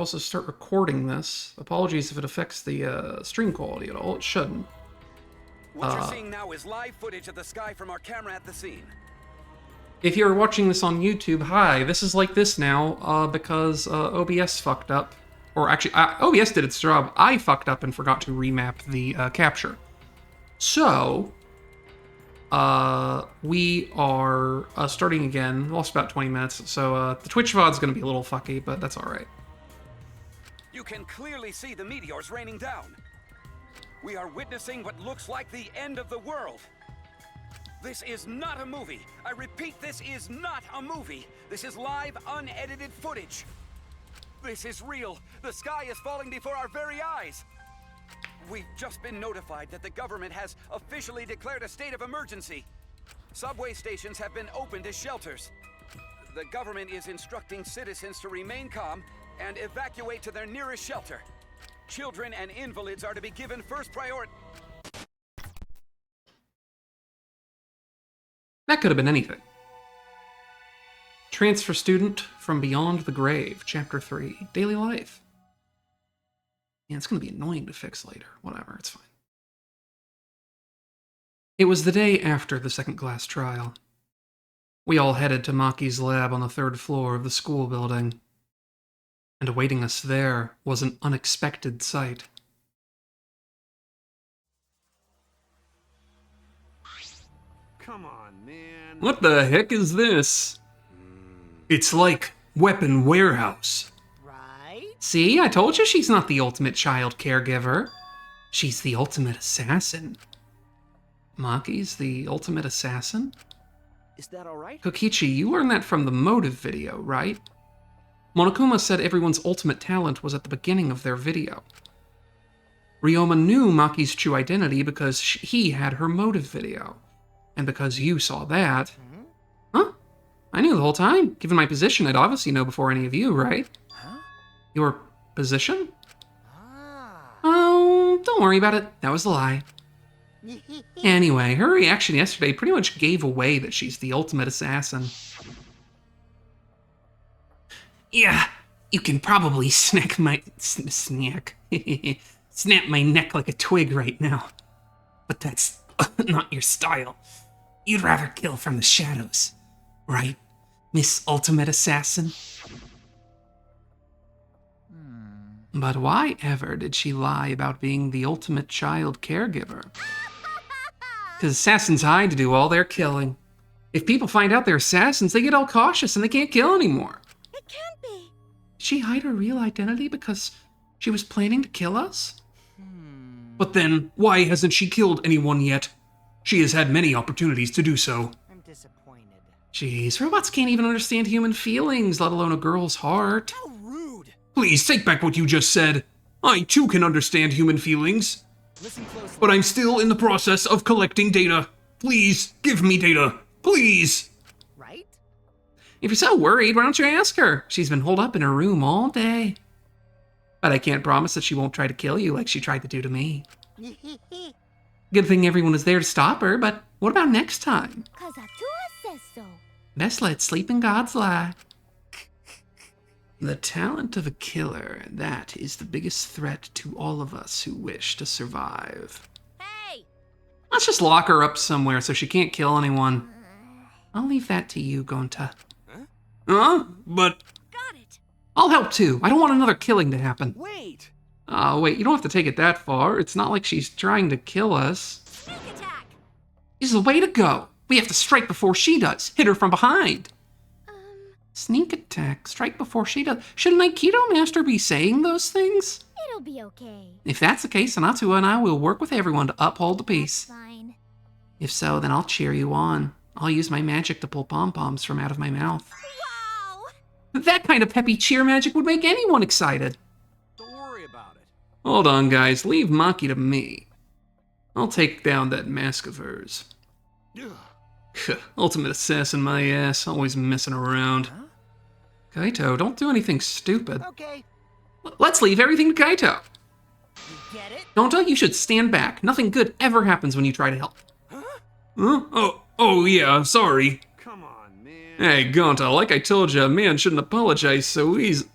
Also start recording this. Apologies if it affects the stream quality at all. It shouldn't. What you're seeing now is live footage of the sky from our camera at the scene. If you're watching this on YouTube, hi, this is like this now because OBS fucked up. Or actually, OBS did its job. I fucked up and forgot to remap the capture. So, we are starting again. Lost about 20 minutes, so the Twitch VOD is going to be a little fucky, but that's alright. You can clearly see the meteors raining down. We are witnessing what looks like the end of the world. This is not a movie. I repeat, this is not a movie. This is live, unedited footage. This is real. The sky is falling before our very eyes. We've just been notified that the government has officially declared a state of emergency. Subway stations have been opened as shelters. The government is instructing citizens to remain calm and evacuate to their nearest shelter. Children and invalids are to be given first priority. That could have been anything. Transfer Student from Beyond the Grave, Chapter 3, Daily Life. Yeah, it's going to be annoying to fix later. Whatever, it's fine. It was the day after the second class trial. We all headed to Maki's lab on the 3rd floor of the school building. And awaiting us there was an unexpected sight. Come on, man. What the heck is this? It's like Weapon Warehouse. Right? See, I told you she's not the ultimate child caregiver. She's the ultimate assassin. Maki's the ultimate assassin? Is that all right? Kokichi, you learned that from the motive video, right? Monokuma said everyone's ultimate talent was at the beginning of their video. Ryoma knew Maki's true identity because he had her motive video. And because you saw that... Huh? I knew the whole time. Given my position, I'd obviously know before any of you, right? Huh? Your position? Ah. Oh, don't worry about it. That was a lie. Anyway, her reaction yesterday pretty much gave away that she's the ultimate assassin. Yeah, you can probably snap my neck like a twig right now. But that's not your style. You'd rather kill from the shadows, right, Miss Ultimate Assassin? But why ever did she lie about being the ultimate child caregiver? Because assassins hide to do all their killing. If people find out they're assassins, they get all cautious and they can't kill anymore. It can't be. Did she hide her real identity because she was planning to kill us? But then, why hasn't she killed anyone yet? She has had many opportunities to do so. I'm disappointed. Jeez, robots can't even understand human feelings, let alone a girl's heart. How rude! Please, take back what you just said. I too can understand human feelings. Listen closely. But I'm still in the process of collecting data. Please, give me data. Please. Right? If you're so worried, why don't you ask her? She's been holed up in her room all day. But I can't promise that she won't try to kill you like she tried to do to me. Good thing everyone was there to stop her, but what about next time? Cause Atua says so. Best let sleeping gods lie. The talent of a killer, that is the biggest threat to all of us who wish to survive. Hey! Let's just lock her up somewhere so she can't kill anyone. I'll leave that to you, Gonta. Huh? But Got it. I'll help too. I don't want another killing to happen. Wait! Wait, you don't have to take it that far. It's not like she's trying to kill us. Sneak attack. This is the way to go. We have to strike before she does. Hit her from behind. Sneak attack. Strike before she does. Should an Aikido master be saying those things? It'll be okay. If that's the case, then Atua and I will work with everyone to uphold the peace. Fine. If so, then I'll cheer you on. I'll use my magic to pull pom-poms from out of my mouth. Wow! That kind of peppy cheer magic would make anyone excited. Don't worry about it. Hold on, guys. Leave Maki to me. I'll take down that mask of hers. Ultimate assassin, my ass. Always messing around. Huh? Kaito, don't do anything stupid. Okay. Let's leave everything to Kaito. You get it? Gonta, you should stand back. Nothing good ever happens when you try to help. Huh? Oh yeah, sorry. Come on, man. Hey, Gonta, like I told you, a man shouldn't apologize so easy.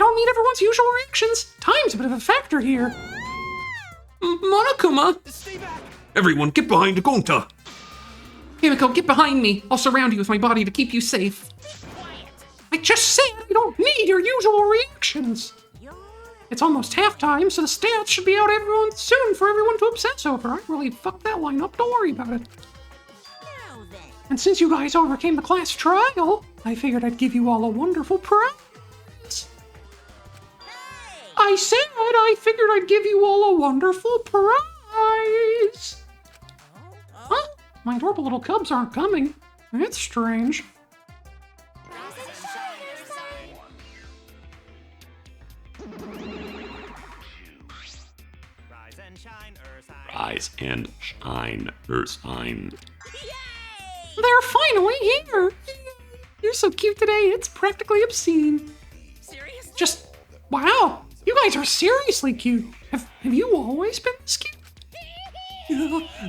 don't need everyone's usual reactions. Time's a bit of a factor here. Monokuma! Stay back! Everyone, get behind Gonta! Himiko, get behind me. I'll surround you with my body to keep you safe. I just said I don't need your usual reactions. It's almost halftime, so the stats should be out everyone soon for everyone to obsess over. I really fucked that line up, don't worry about it. Now then. And since you guys overcame the class trial, I figured I'd give you all a wonderful prize. I said I figured I'd give you all a wonderful prize. Huh? My adorable little cubs aren't coming. That's strange. Rise and shine, Ursine. They're finally here. You're so cute today, it's practically obscene. Serious? Just, wow, you guys are seriously cute. Have you always been this cute?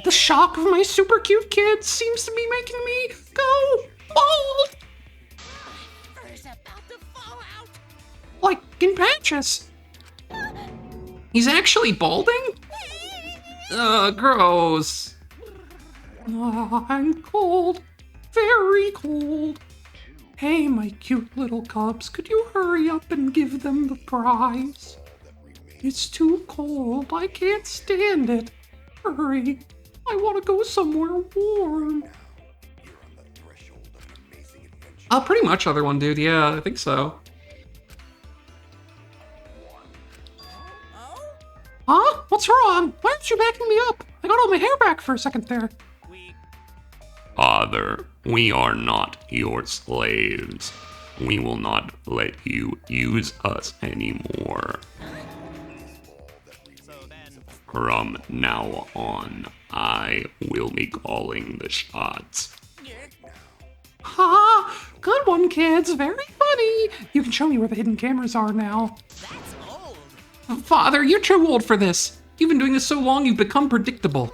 The shock of my super cute kids seems to be making me go bald. Fur's about to fall out. Like in patches. He's actually balding? Gross. I'm cold. Very cold. Hey, my cute little cubs, could you hurry up and give them the prize? It's too cold. I can't stand it. Hurry. I want to go somewhere warm. Pretty much, other one, dude. Yeah, I think so. Huh? What's wrong? Why aren't you backing me up? I got all my hair back for a second there. Father, we are not your slaves. We will not let you use us anymore. From now on, I will be calling the shots. Ha! Good one, kids. Very funny. You can show me where the hidden cameras are now. That's old. Father, you're too old for this. You've been doing this so long, you've become predictable.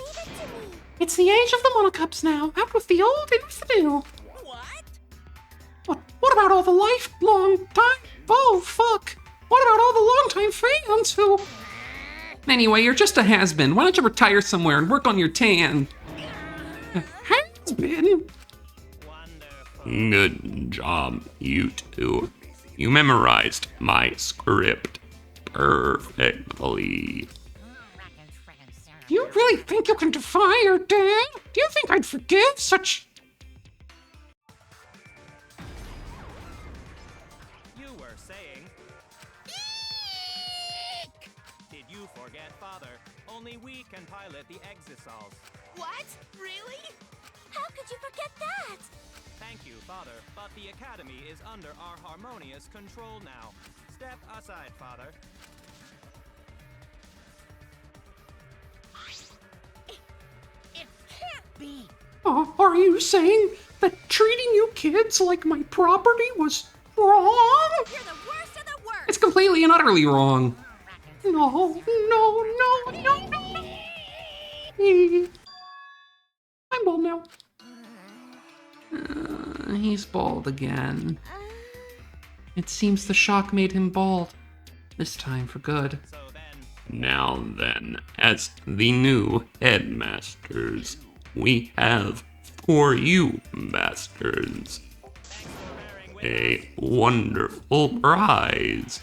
It's the age of the monocups now. Out with the old, in with the new. What? What about all the lifelong time? Oh, fuck. What about all the longtime fans who... Anyway, you're just a has-been. Why don't you retire somewhere and work on your tan? Has-been? Good job, you two. You memorized my script perfectly. You really think you can defy your dad? Do you think I'd forgive such... You were saying... Eek! Did you forget, Father? Only we can pilot the Exosols. What? Really? How could you forget that? Thank you, Father, but the Academy is under our harmonious control now. Step aside, Father. It can't be. Are you saying that treating you kids like my property was wrong? You're the worst of the worst. It's completely and utterly wrong. No. I'm bald now. He's bald again. It seems the shock made him bald. This time for good. So then, Now then, as the new headmasters, we have for you, masters, a wonderful prize.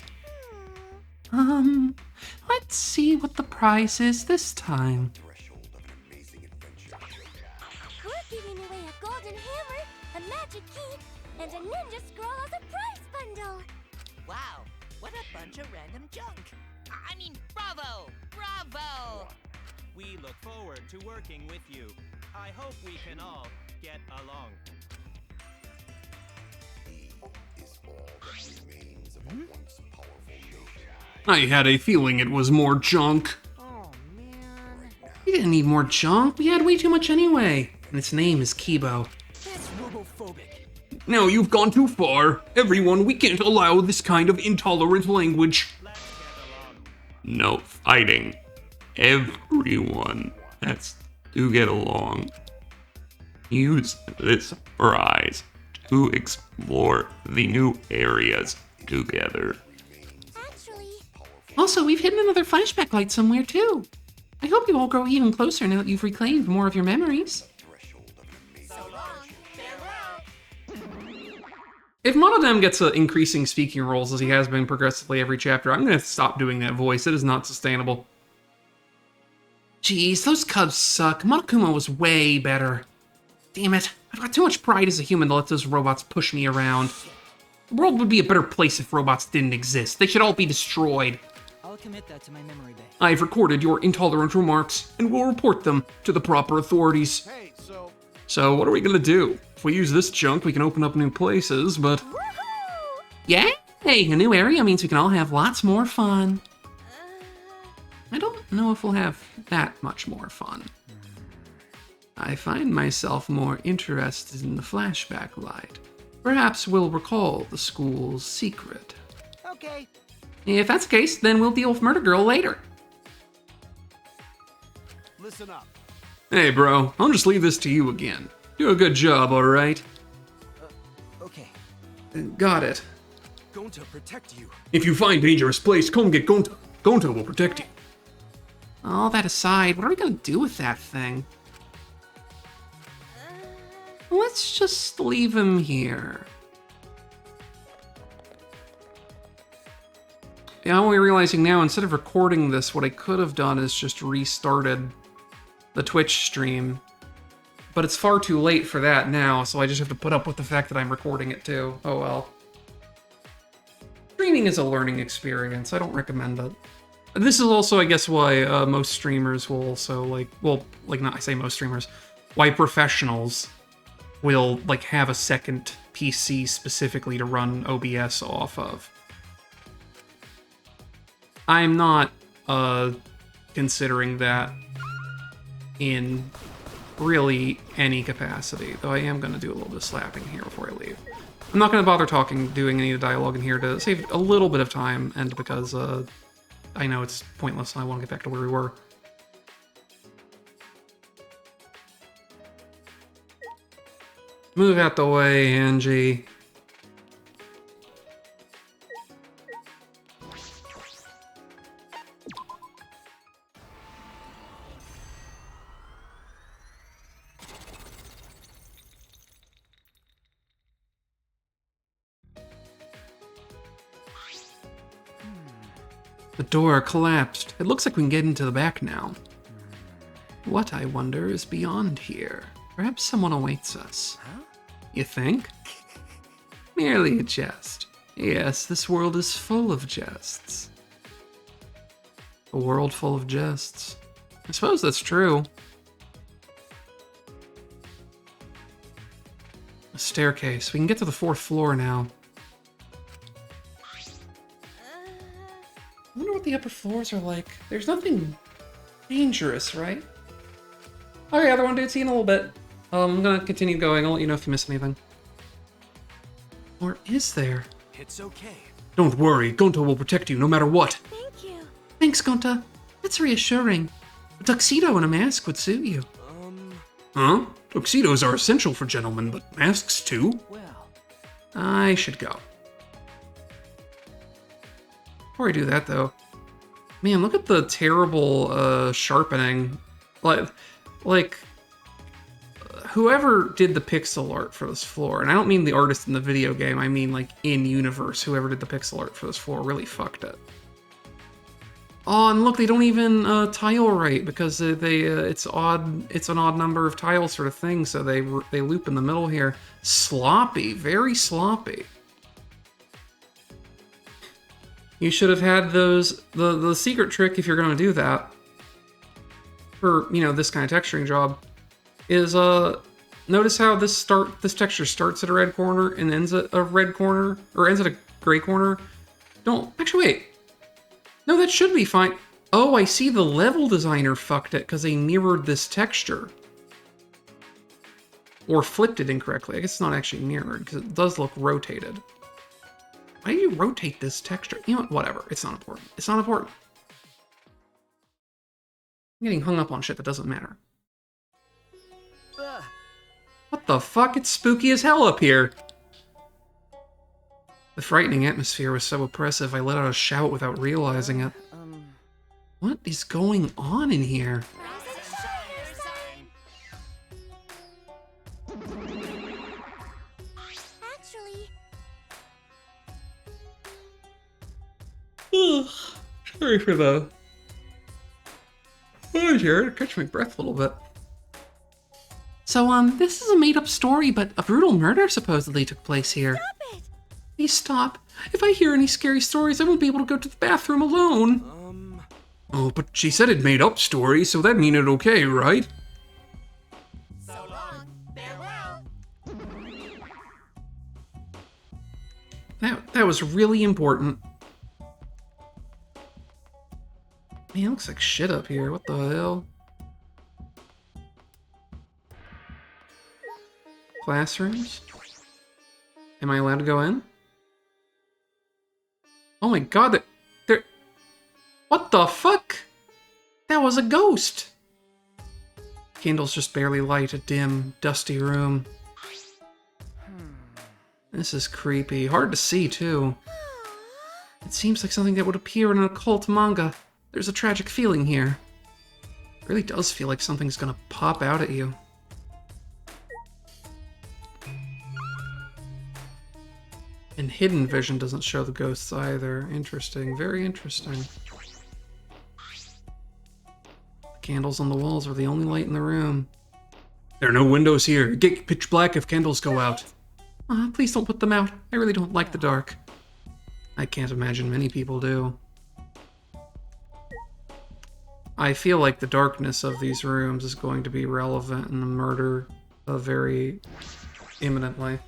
Let's see what the prize is this time. We're giving away a golden hammer, a magic key, and a ninja scroll as a prize bundle. Wow, what a bunch of random junk. I mean, bravo! Bravo! we look forward to working with you. I hope we can all get along. I had a feeling it was more junk. Oh, man. We didn't need more junk. We had way too much anyway. And its name is Kibo. That's robophobic. Now you've gone too far. Everyone, we can't allow this kind of intolerant language. Let's get along. No fighting. Everyone has to get along. Use this prize to explore the new areas together. Also, we've hidden another flashback light somewhere, too. I hope you all grow even closer now that you've reclaimed more of your memories. So long. Farewell. If Monodem gets increasing speaking roles as he has been progressively every chapter, I'm going to stop doing that voice. It is not sustainable. Jeez, those cubs suck. Monokuma was way better. Damn it. I've got too much pride as a human to let those robots push me around. The world would be a better place if robots didn't exist. They should all be destroyed. I'll commit that to my memory bank. I've recorded your intolerant remarks and will report them to the proper authorities. Hey, So what are we gonna do? If we use this junk, we can open up new places, but... Woohoo! Yay! A new area means we can all have lots more fun. I don't know if we'll have that much more fun. I find myself more interested in the flashback light. Perhaps we'll recall the school's secret. Okay. If that's the case, then we'll deal with Murder Girl later. listen up. Hey, bro, I'll just leave this to you again. Do a good job, alright? Okay. Got it. Going to protect you. If you find dangerous place, come get Gonta. Gonta will protect you. All that aside, what are we gonna do with that thing? Let's just leave him here. Yeah, I'm only realizing now, instead of recording this, what I could have done is just restarted the Twitch stream. But it's far too late for that now, so I just have to put up with the fact that I'm recording it too. Oh well. Streaming is a learning experience. I don't recommend it. This is also, I guess, why most streamers will also, I say most streamers, why professionals will, have a second PC specifically to run OBS off of. I'm not, considering that in really any capacity, though I am going to do a little bit of slapping here before I leave. I'm not going to bother doing any of the dialogue in here to save a little bit of time, and because, I know it's pointless and I want to get back to where we were. Move out the way, Angie. The door collapsed. It looks like we can get into the back now. What, I wonder, is beyond here? Perhaps someone awaits us. Huh? You think? Merely a jest. Yes, this world is full of jests. A world full of jests. I suppose that's true. A staircase. We can get to the 4th floor now. I wonder what the upper floors are like. There's nothing dangerous, right? Okay, other one, dude. See you in a little bit. I'm gonna continue going. I'll let you know if you miss anything. Or is there? It's okay. Don't worry. Gonta will protect you no matter what. Thank you. Thanks, Gonta. That's reassuring. A tuxedo and a mask would suit you. Huh? Tuxedos are essential for gentlemen, but masks too? Well. I should go. Before I do that, though, man, look at the terrible sharpening. Whoever did the pixel art for this floor, and I don't mean the artist in the video game, I mean in universe, whoever did the pixel art for this floor really fucked it. Oh, and look, they don't even tile right because it's odd. It's an odd number of tiles, sort of thing. So they loop in the middle here. Sloppy, very sloppy. You should have had the secret trick if you're going to do that. For, this kind of texturing job, is notice how this texture starts at a red corner and ends at a red corner, or ends at a gray corner. Actually wait. No, that should be fine. Oh, I see, the level designer fucked it because they mirrored this texture. Or flipped it incorrectly. I guess it's not actually mirrored because it does look rotated. Why do you rotate this texture? You know what? Whatever. It's not important. It's not important. I'm getting hung up on shit that doesn't matter. What the fuck? It's spooky as hell up here. The frightening atmosphere was so oppressive, I let out a shout without realizing it. What is going on in here? Rise and shine, son. Actually, Ugh, sorry for the... Oh, Jared, catch my breath a little bit. So, this is a made-up story, but a brutal murder supposedly took place here. stop it. Please stop. If I hear any scary stories, I won't be able to go to the bathroom alone. Oh, but she said it made up stories, so that mean it okay, right? So long. Farewell. That was really important. Man, it looks like shit up here. What the hell? Classrooms? Am I allowed to go in? Oh my god, there... What the fuck? That was a ghost! Candles just barely light a dim, dusty room. This is creepy. Hard to see, too. It seems like something that would appear in an occult manga. There's a tragic feeling here. It really does feel like something's gonna pop out at you. And hidden vision doesn't show the ghosts either. Interesting. Very interesting. The candles on the walls are the only light in the room. There are no windows here. It get pitch black if candles go out. Please don't put them out. I really don't like the dark. I can't imagine many people do. I feel like the darkness of these rooms is going to be relevant in the murder very imminently.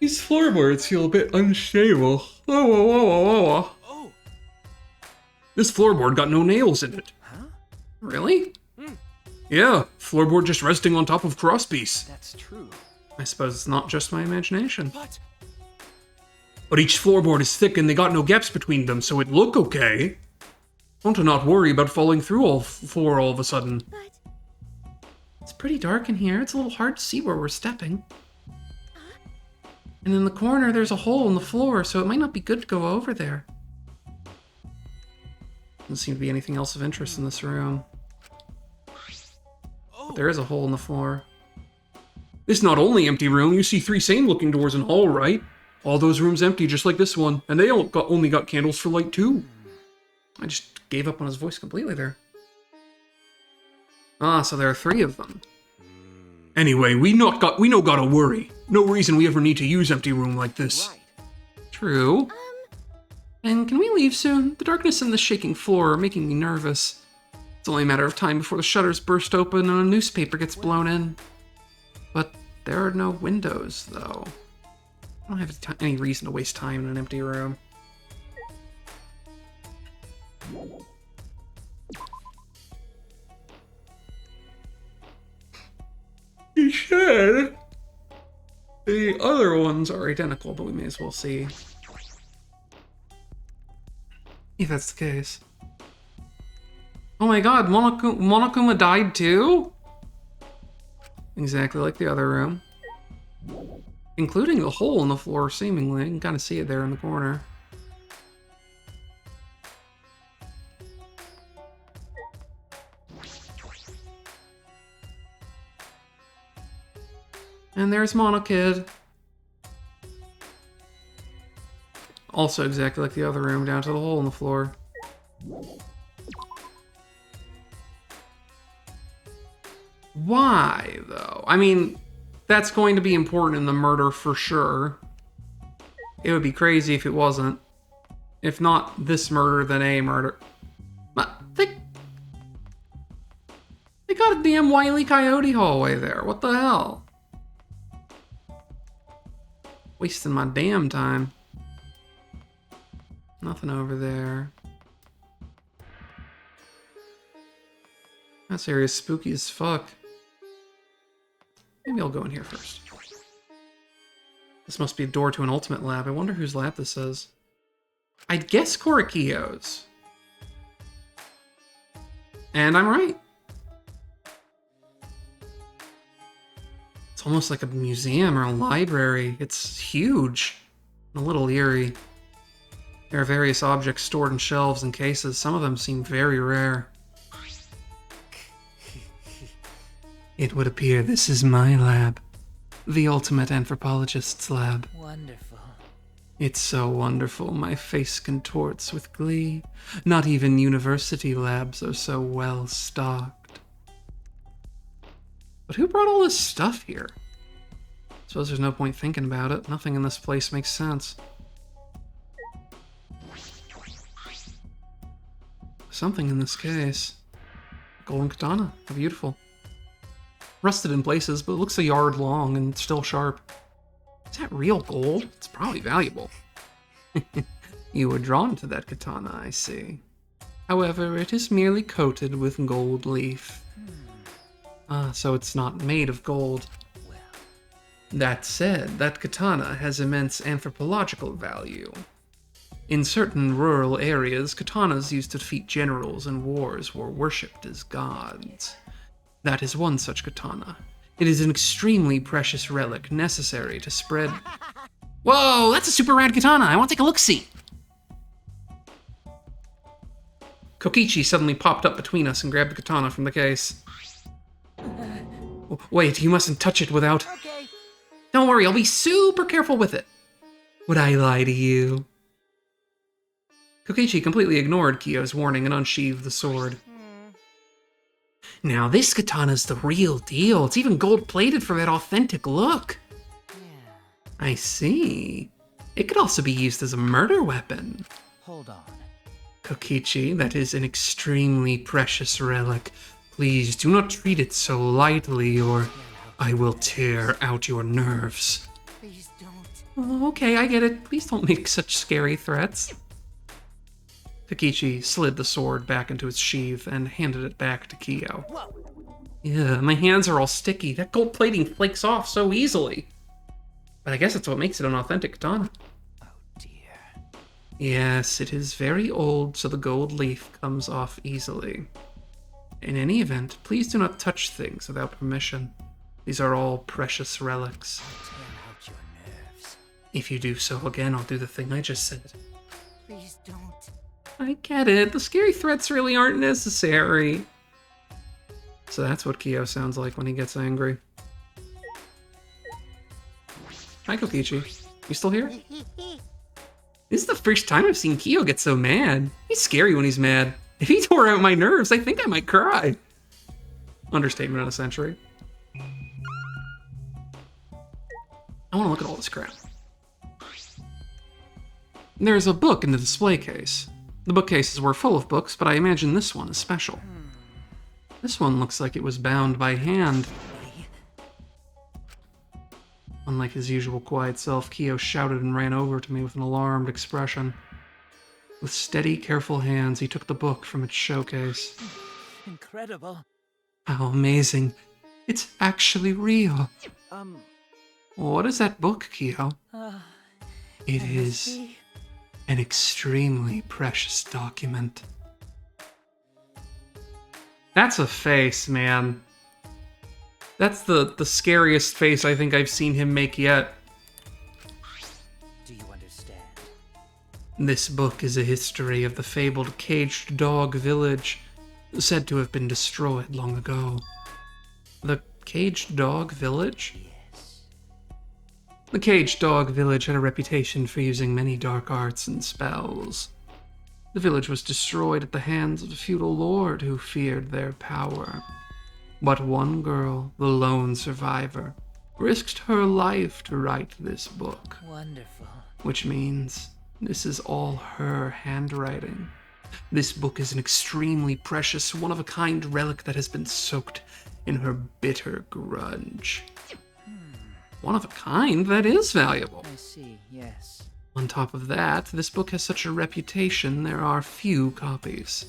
These floorboards feel a bit unstable. Whoa, whoa, whoa, whoa, whoa. Oh, This floorboard got no nails in it. huh? Really? Yeah, floorboard just resting on top of crosspiece. That's true. I suppose it's not just my imagination. But But each floorboard is thick and they got no gaps between them, so it look okay. Want to not worry about falling through all four all of a sudden. But It's pretty dark in here. It's a little hard to see where we're stepping. And in the corner, there's a hole in the floor, so it might not be good to go over there. Doesn't seem to be anything else of interest in this room. But there is a hole in the floor. This is not only empty room. You see 3 same-looking doors in hall, right? All those rooms empty, just like this one. And they only got candles for light, too. I just gave up on his voice completely there. Ah, so there are 3 of them. Anyway, we no gotta worry. No reason we ever need to use empty room like this. right. True. And can we leave soon? The darkness and the shaking floor are making me nervous. It's only a matter of time before the shutters burst open and a newspaper gets blown in. But there are no windows, though. I don't have any reason to waste time in an empty room. He said the other ones are identical, but we may as well see if that's the case. Oh my god, Monokuma died too? Exactly like the other room. Including the hole in the floor, seemingly. You can kind of see it there in the corner. And there's Monokid. Also exactly like the other room, down to the hole in the floor. Why, though? I mean, that's going to be important in the murder for sure. It would be crazy if it wasn't. If not this murder, then a murder. But they got a damn Wile E. Coyote hallway there. What the hell? Wasting my damn time. Nothing over there. This area is spooky as fuck. Maybe I'll go in here first. This must be a door to an ultimate lab. I wonder whose lab this is. I'd guess Korikio's. And I'm right. It's almost like a museum or a library. It's huge. And a little eerie. There are various objects stored in shelves and cases. Some of them seem very rare. It would appear this is my lab. The ultimate anthropologist's lab. Wonderful. It's so wonderful, my face contorts with glee. Not even university labs are so well stocked. But who brought all this stuff here? Suppose there's no point thinking about it. Nothing in this place makes sense. Something in this case. Golden katana. How beautiful. Rusted in places, but it looks a yard long and still sharp. Is that real gold? It's probably valuable. You were drawn to that katana, I see. However, it is merely coated with gold leaf. So it's not made of gold. That said, that katana has immense anthropological value. In certain rural areas, katanas used to defeat generals in wars were worshipped as gods. That is one such katana. It is an extremely precious relic necessary to spread... Whoa, that's a super rad katana. I want to take a look-see. Kokichi suddenly popped up between us and grabbed the katana from the case. Wait, you mustn't touch it without... Okay. Don't worry, I'll be super careful with it. Would I lie to you? Kokichi completely ignored Kyo's warning and unsheathed the sword. Now this katana's the real deal. It's even gold-plated for that authentic look. Yeah. I see. It could also be used as a murder weapon. Hold on. Kokichi, that is an extremely precious relic. Please do not treat it so lightly, or I will tear out your nerves. Please don't. Oh, okay, I get it. Please don't make such scary threats. Kokichi slid the sword back into its sheath and handed it back to Kyo. Whoa. Yeah, my hands are all sticky. That gold plating flakes off so easily. But I guess that's what makes it an authentic katana. Oh dear. Yes, it is very old, so the gold leaf comes off easily. In any event, please do not touch things without permission. These are all precious relics. I'll tear out your nerves. If you do so again, I'll do the thing I just said. Please don't. I get it. The scary threats really aren't necessary. So that's what Kyo sounds like when he gets angry. Hi, Kokichi. You still here? This is the first time I've seen Kyo get so mad. He's scary when he's mad. If he tore out my nerves, I think I might cry. Understatement of the century. I want to look at all this crap. There's a book in the display case. The bookcases were full of books, but I imagine this one is special. This one looks like it was bound by hand. Unlike his usual quiet self, Kyo shouted and ran over to me with an alarmed expression. With steady, careful hands, he took the book from its showcase. Incredible. How amazing. It's actually real. What is that book, Kyo? It is an extremely precious document. That's a face, man. That's the scariest face I think I've seen him make yet. Do you understand? This book is a history of the fabled caged dog village, said to have been destroyed long ago. The caged dog village? Yes. The caged dog village had a reputation for using many dark arts and spells. The village was destroyed at the hands of a feudal lord who feared their power. But one girl, the lone survivor, risked her life to write this book. Wonderful. Which means this is all her handwriting. This book is an extremely precious, one-of-a-kind relic that has been soaked in her bitter grudge. One of a kind? That is valuable. I see, yes. On top of that, this book has such a reputation, there are few copies.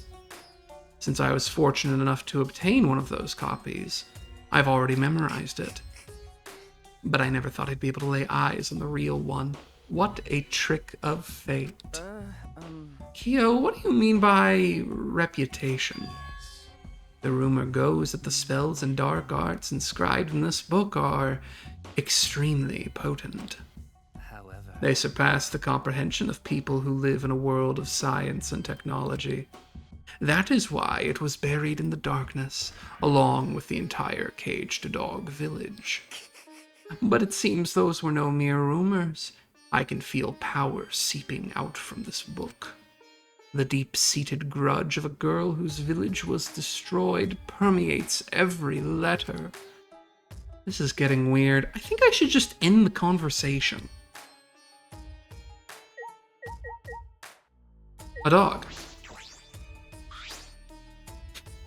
Since I was fortunate enough to obtain one of those copies, I've already memorized it. But I never thought I'd be able to lay eyes on the real one. What a trick of fate. Kyo, what do you mean by reputation? The rumor goes that the spells and dark arts inscribed in this book are extremely potent. However, They surpass the comprehension of people who live in a world of science and technology. That is why it was buried in the darkness, along with the entire caged dog village. But it seems those were no mere rumors. I can feel power seeping out from this book. The deep-seated grudge of a girl whose village was destroyed permeates every letter. This is getting weird. I think I should just end the conversation. A dog.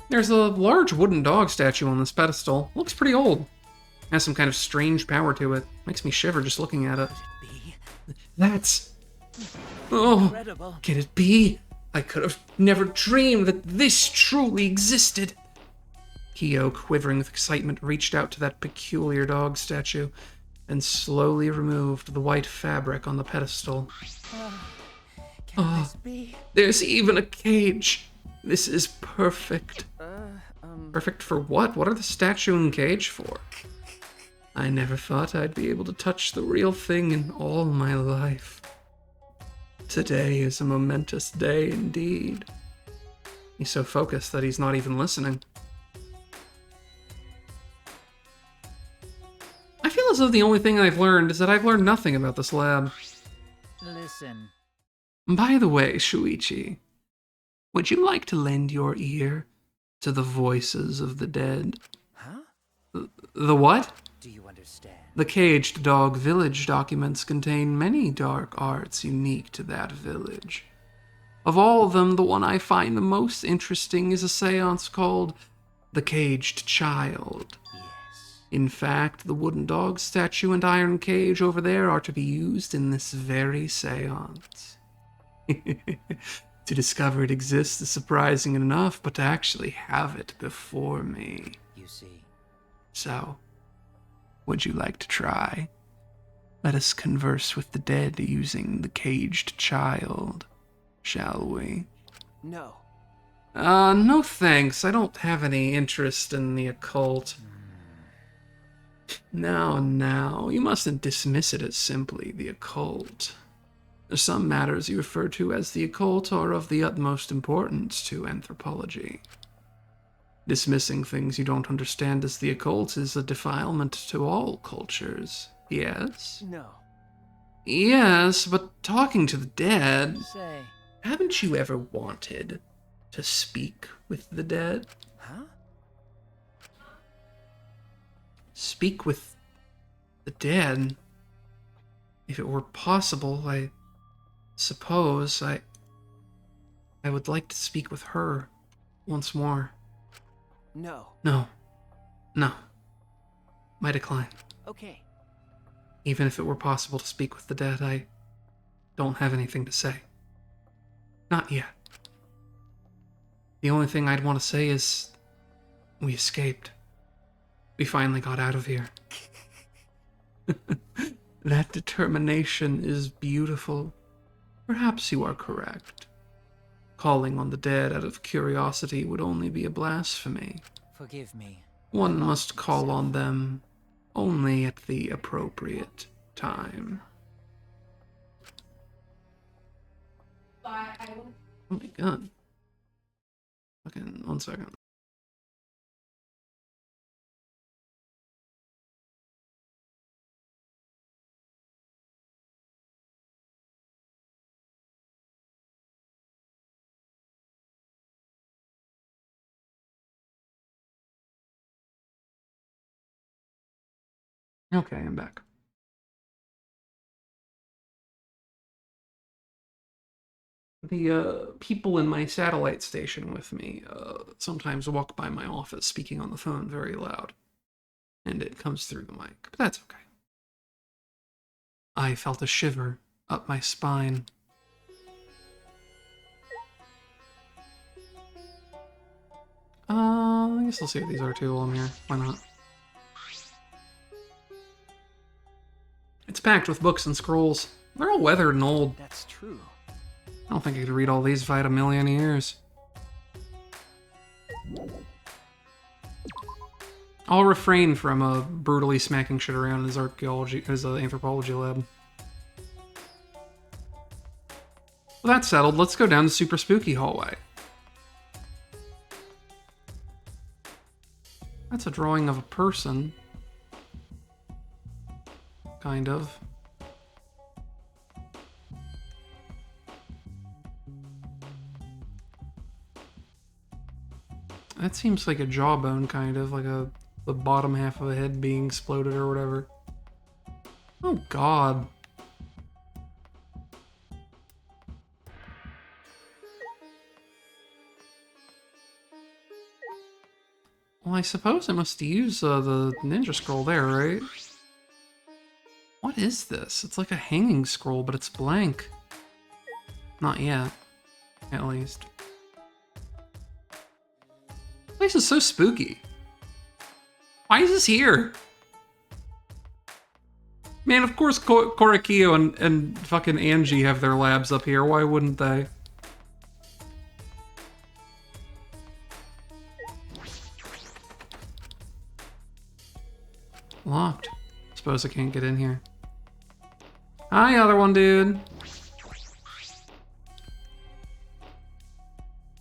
There's a large wooden dog statue on this pedestal. Looks pretty old. Has some kind of strange power to it. Makes me shiver just looking at it. That's... Oh, incredible. can it be? I could have never dreamed that this truly existed. Kyo, quivering with excitement, reached out to that peculiar dog statue and slowly removed the white fabric on the pedestal. Can this be? There's even a cage. This is perfect. Perfect for what? What are the statue and cage for? I never thought I'd be able to touch the real thing in all my life. Today is a momentous day indeed. He's so focused that he's not even listening. I feel as though the only thing I've learned is that I've learned nothing about this lab. Listen. By the way, Shuichi, would you like to lend your ear to the voices of the dead? Huh? The what? Do you understand? The Caged Dog Village documents contain many dark arts unique to that village. Of all of them, the one I find the most interesting is a seance called The Caged Child. Yes. In fact, the wooden dog statue and iron cage over there are to be used in this very seance. To discover it exists is surprising enough, but to actually have it before me. You see. So, would you like to try? Let us converse with the dead using the caged child, shall we? No. No thanks. I don't have any interest in the occult. Now, you mustn't dismiss it as simply the occult. Some matters you refer to as the occult are of the utmost importance to anthropology. Dismissing things you don't understand as the occult is a defilement to all cultures, yes? No. Yes, but talking to the dead... Say. Haven't you ever wanted to speak with the dead? Huh? Speak with the dead? If it were possible, I suppose I would like to speak with her once more. No. No. My decline. Okay. Even if it were possible to speak with the dead, I don't have anything to say. Not yet. The only thing I'd want to say is we escaped. We finally got out of here. That determination is beautiful. Perhaps you are correct. Calling on the dead out of curiosity would only be a blasphemy. Forgive me. One must call on them only at the appropriate time. Oh my god. Fucking 1 second. Okay, I'm back. The people in my satellite station with me sometimes walk by my office speaking on the phone very loud. And it comes through the mic, but that's okay. I felt a shiver up my spine. I guess I'll see what these are too while I'm here. Why not? It's packed with books and scrolls. They're all weathered and old. That's true. I don't think I could read all these if I had a million years. I'll refrain from brutally smacking shit around in his anthropology lab. Well, that's settled. Let's go down the super spooky hallway. That's a drawing of a person. Kind of. That seems like a jawbone, kind of, like the bottom half of a head being exploded or whatever. Oh god. Well, I suppose I must use the ninja scroll there, right? What is this? It's like a hanging scroll, but it's blank. Not yet, at least. This place is so spooky. Why is this here? Man, of course Korakio and fucking Angie have their labs up here. Why wouldn't they? Locked. Suppose I can't get in here. Hi, other one, dude.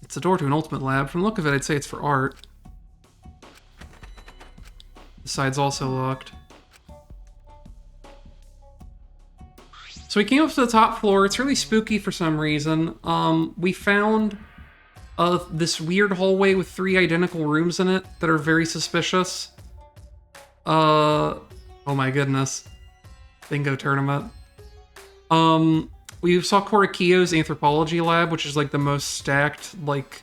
It's a door to an ultimate lab. From the look of it, I'd say it's for art. The side's also locked. So we came up to the top floor. It's really spooky for some reason. We found this weird hallway with 3 identical rooms in it that are very suspicious. Oh my goodness. Bingo tournament. We saw Korakio's anthropology lab, which is like the most stacked, like,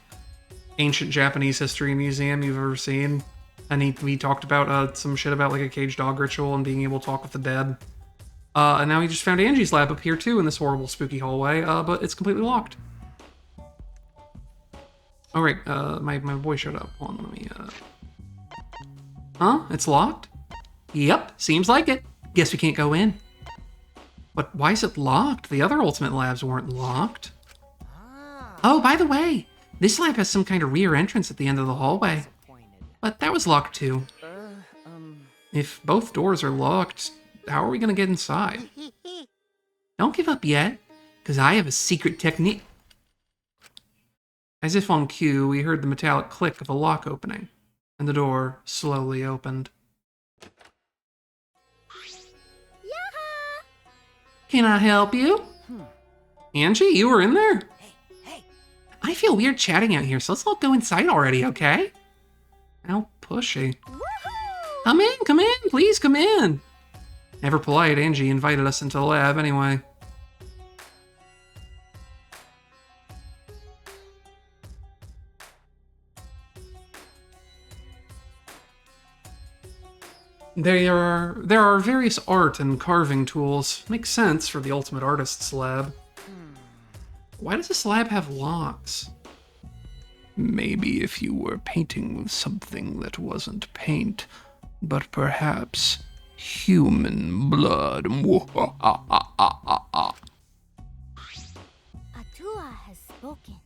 ancient Japanese history museum you've ever seen. And we talked about some shit about like a caged dog ritual and being able to talk with the dead. And now we just found Angie's lab up here too in this horrible spooky hallway, but it's completely locked. Oh right, my boy showed up. Hold on, let me, Huh? It's locked? Yep, seems like it. Guess we can't go in. But why is it locked? The other Ultimate Labs weren't locked. Oh, by the way, this lab has some kind of rear entrance at the end of the hallway. But that was locked too. If both doors are locked, how are we gonna get inside? Don't give up yet, because I have a secret technique. As if on cue, we heard the metallic click of a lock opening, and the door slowly opened. Can I help you? Angie, you were in there? Hey. I feel weird chatting out here, so let's all go inside already, okay? How pushy. Come in, please come in. Never polite, Angie invited us into the lab anyway. There are various art and carving tools. Makes sense for the Ultimate Artist's lab. Why does this lab have locks? Maybe if you were painting something that wasn't paint, but perhaps human blood. Atua has spoken.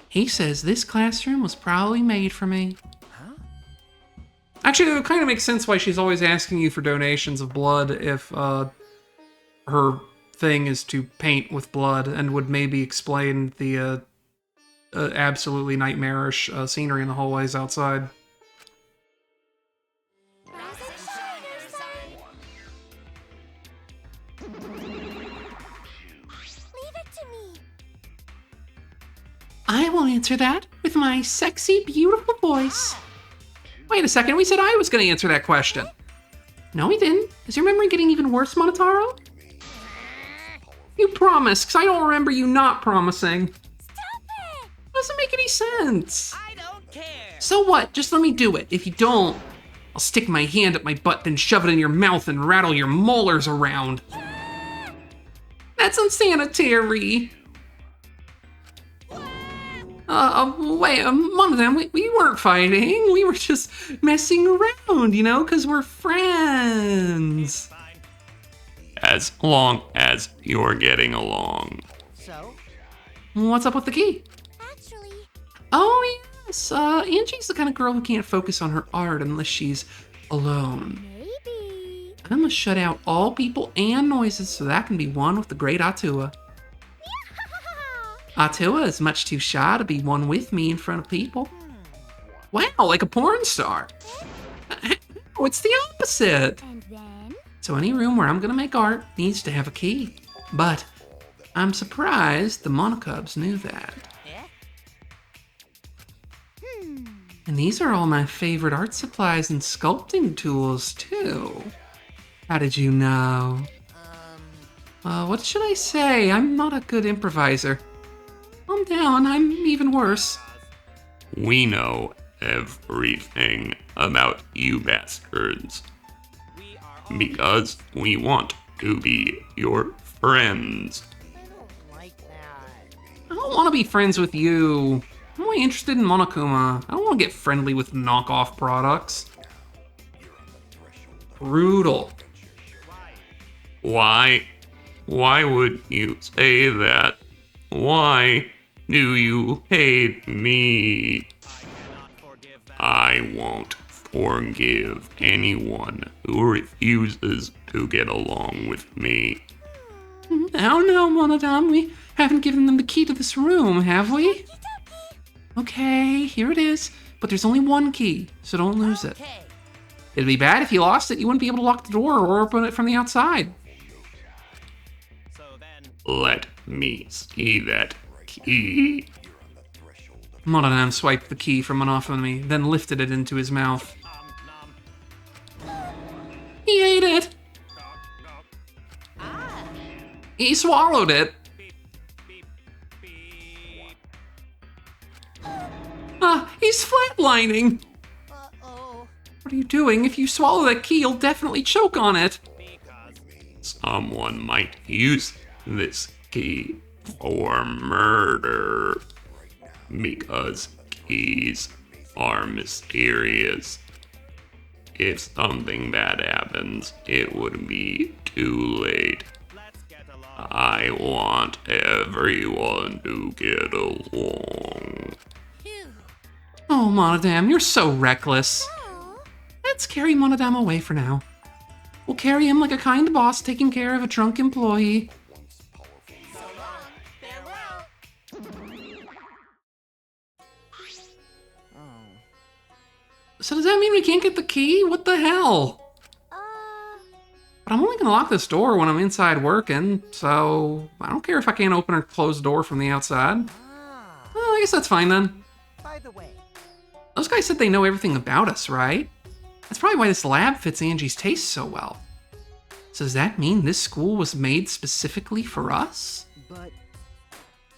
He says this classroom was probably made for me. Actually, it kind of makes sense why she's always asking you for donations of blood if her thing is to paint with blood, and would maybe explain the absolutely nightmarish scenery in the hallways outside. Leave it to me. I will answer that with my sexy, beautiful voice. Wait a second, we said I was going to answer that question. No, we didn't. Is your memory getting even worse, Monotaro? You promised, because I don't remember you not promising. Stop it! Doesn't make any sense. I don't care. So what? Just let me do it. If you don't, I'll stick my hand up my butt, then shove it in your mouth and rattle your molars around. That's unsanitary. Wait, one of them, we weren't fighting. We were just messing around, you know, because we're friends. As long as you're getting along. So? What's up with the key? Actually, Oh, yes. Angie's the kind of girl who can't focus on her art unless she's alone. maybe. I must shut out all people and noises so that can be one with the great Atua. Atua is much too shy to be one with me in front of people. Wow, like a porn star. Oh, it's the opposite. And then? So any room where I'm gonna make art needs to have a key. But I'm surprised the Monocubs knew that. Eh? And these are all my favorite art supplies and sculpting tools, too. How did you know? What should I say? I'm not a good improviser. Calm down, I'm even worse. We know everything about you bastards. We are all Because we want to be your friends. I don't like that. I don't want to be friends with you. I'm only interested in Monokuma. I don't want to get friendly with knockoff products. Brutal. Why? Why would you say that? Why do you hate me? I cannot forgive that. I won't forgive anyone who refuses to get along with me. Oh no, Monodam, we haven't given them the key to this room, have we? Okay, here it is. But there's only one key, so don't lose it. Okay. It'd be bad if you lost it. You wouldn't be able to lock the door or open it from the outside. So then, Let me see that key. Monodam swiped the key from off of me, then lifted it into his mouth. nom. He ate it! He swallowed it! Beep, beep, beep. He's flatlining! Uh-oh. What are you doing? If you swallow that key, you'll definitely choke on it. Because Someone might use this key for murder. Because keys are mysterious. If something bad happens, it would be too late. let's get along. I want everyone to get along. Phew. Oh, Monodam, you're so reckless. Let's carry Monodam away for now. We'll carry him like a kind boss taking care of a drunk employee. So long. Farewell. So does that mean we can't get the key? What the hell? But I'm only gonna lock this door when I'm inside working, so I don't care if I can't open or close the door from the outside. Well, I guess that's fine then. By the way, Those guys said they know everything about us, right? That's probably why this lab fits Angie's taste so well. So does that mean this school was made specifically for us? But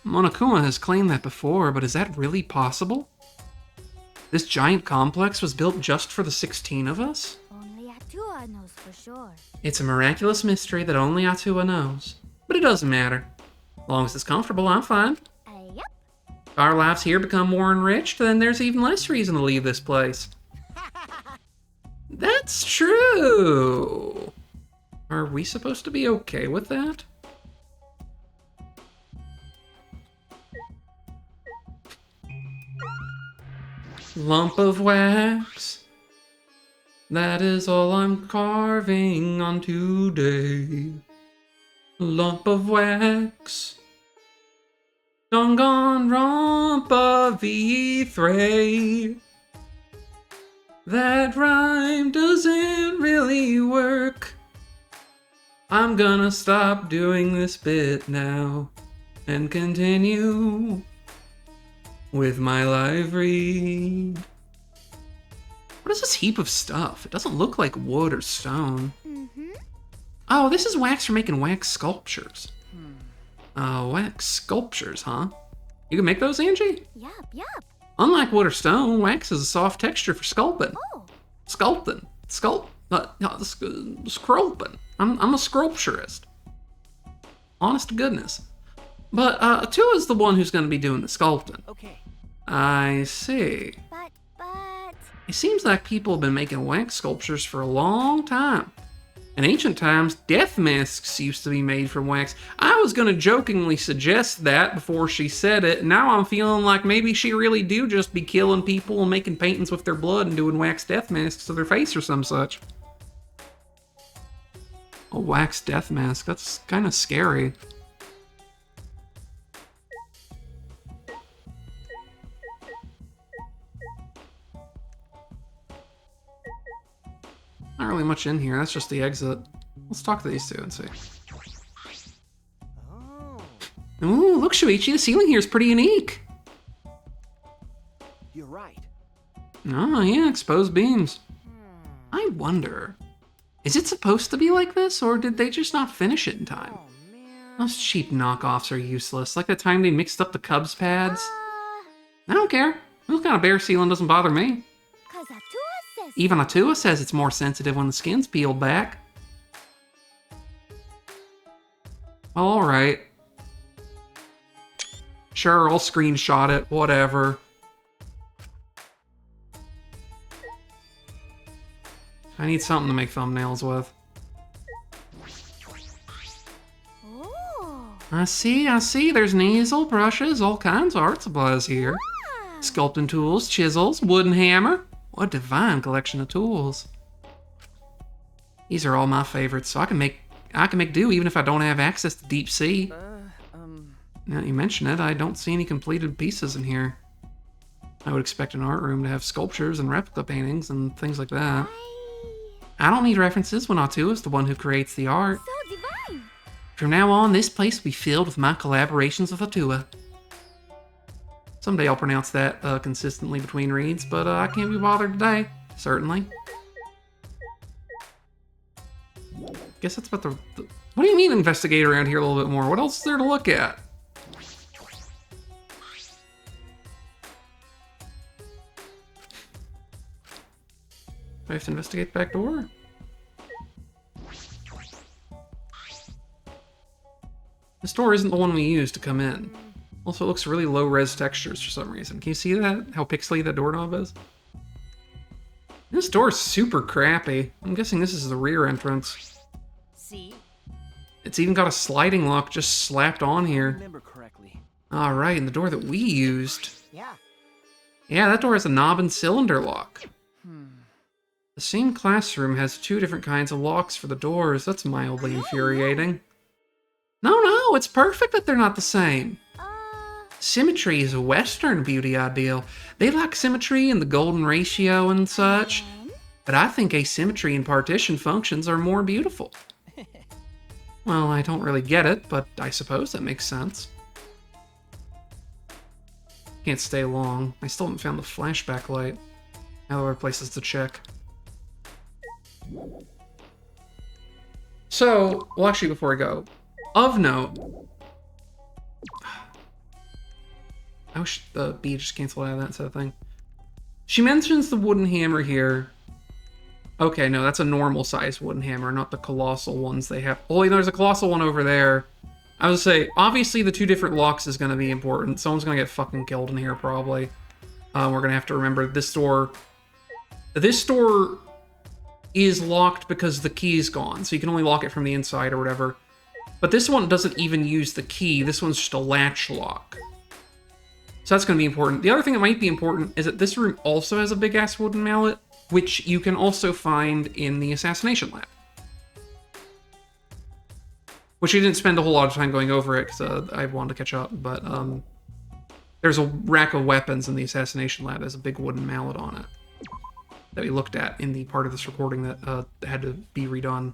Monokuma has claimed that before, but is that really possible? This giant complex was built just for the 16 of us? Only Atua knows for sure. It's a miraculous mystery that only Atua knows. But it doesn't matter. As long as it's comfortable, I'm fine. Yep. If our lives here become more enriched, then there's even less reason to leave this place. That's true. Are we supposed to be okay with that? Lump of wax. That is all I'm carving on today. Lump of wax. Danganronpa V3. That rhyme doesn't really work. I'm gonna stop doing this bit now and continue with my live read. What is this heap of stuff? It doesn't look like wood or stone. Oh, this is wax for making wax sculptures. Wax sculptures, huh? You can make those, Angie? Yup. Unlike wood or stone, wax is a soft texture for sculpting. Oh. Sculpting. Sculpting. I'm a sculpturist. Honest to goodness. But Atua is the one who's going to be doing the sculpting. okay. I see. But It seems like people have been making wax sculptures for a long time. In ancient times, death masks used to be made from wax. I was going to jokingly suggest that before she said it. Now I'm feeling like maybe she really do just be killing people and making paintings with their blood and doing wax death masks to their face or some such. A wax death mask, that's kind of scary. really much in here. That's just the exit. Let's talk to these two and see. Oh, Ooh, look, Shuichi, the ceiling here is pretty unique. you're right. Oh, yeah, exposed beams. I wonder, is it supposed to be like this, or did they just not finish it in time? Oh, man. Those cheap knockoffs are useless. Like the time they mixed up the Cubs pads. I don't care. This kind of bare ceiling doesn't bother me. Cause Atua says Even Atua says it's more sensitive when the skin's peeled back. Well, alright. Sure, I'll screenshot it, whatever. I need something to make thumbnails with. Oh. I see. There's easel, brushes, all kinds of art supplies here. Sculpting tools, chisels, wooden hammer. What a divine collection of tools. These are all my favorites, so I can make do even if I don't have access to deep sea. Now that you mention it, I don't see any completed pieces in here. I would expect an art room to have sculptures and replica paintings and things like that. I don't need references when Atua is the one who creates the art. So divine. From now on, this place will be filled with my collaborations with Atua. Someday I'll pronounce that consistently between reads, but I can't be bothered today, certainly. Guess that's about the... What do you mean investigate around here a little bit more? What else is there to look at? I have to investigate the back door? This door isn't the one we used to come in. Also, it looks really low-res textures for some reason. Can you see that? How pixely that doorknob is? This door is super crappy. I'm guessing this is the rear entrance. See? It's even got a sliding lock just slapped on here. Remember correctly. Alright, and the door that we used. Yeah. Yeah, that door has a knob and cylinder lock. The same classroom has two different kinds of locks for the doors. That's mildly infuriating. No, it's perfect that they're not the same. Symmetry is a Western beauty ideal. They like symmetry and the golden ratio and such. But I think asymmetry and partition functions are more beautiful. Well, I don't really get it, but I suppose that makes sense. Can't stay long. I still haven't found the flashback light. Now there are places to check. So, well, actually, before I go, of note, I wish the B just canceled out of that sort of thing. She mentions the wooden hammer here. Okay, no, that's a normal size wooden hammer, not the colossal ones they have. Oh, there's a colossal one over there. I was gonna say, obviously the two different locks is gonna be important. Someone's gonna get fucking killed in here, probably. We're gonna have to remember this door. This door is locked because the key is gone, so you can only lock it from the inside or whatever. But this one doesn't even use the key. This one's just a latch lock. So that's going to be important. The other thing that might be important is that this room also has a big-ass wooden mallet, which you can also find in the assassination lab. Which we didn't spend a whole lot of time going over it, because I wanted to catch up, but there's a rack of weapons in the assassination lab that has a big wooden mallet on it that we looked at in the part of this recording that had to be redone.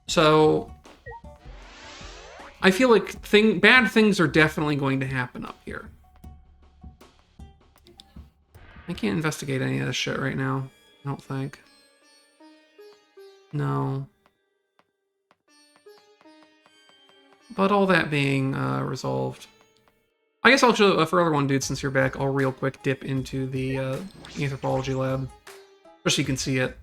So I feel like bad things are definitely going to happen up here. I can't investigate any of this shit right now, I don't think. No. But all that being resolved, I guess I'll show, for other one, dude, since you're back, I'll real quick dip into the anthropology lab, just so you can see it.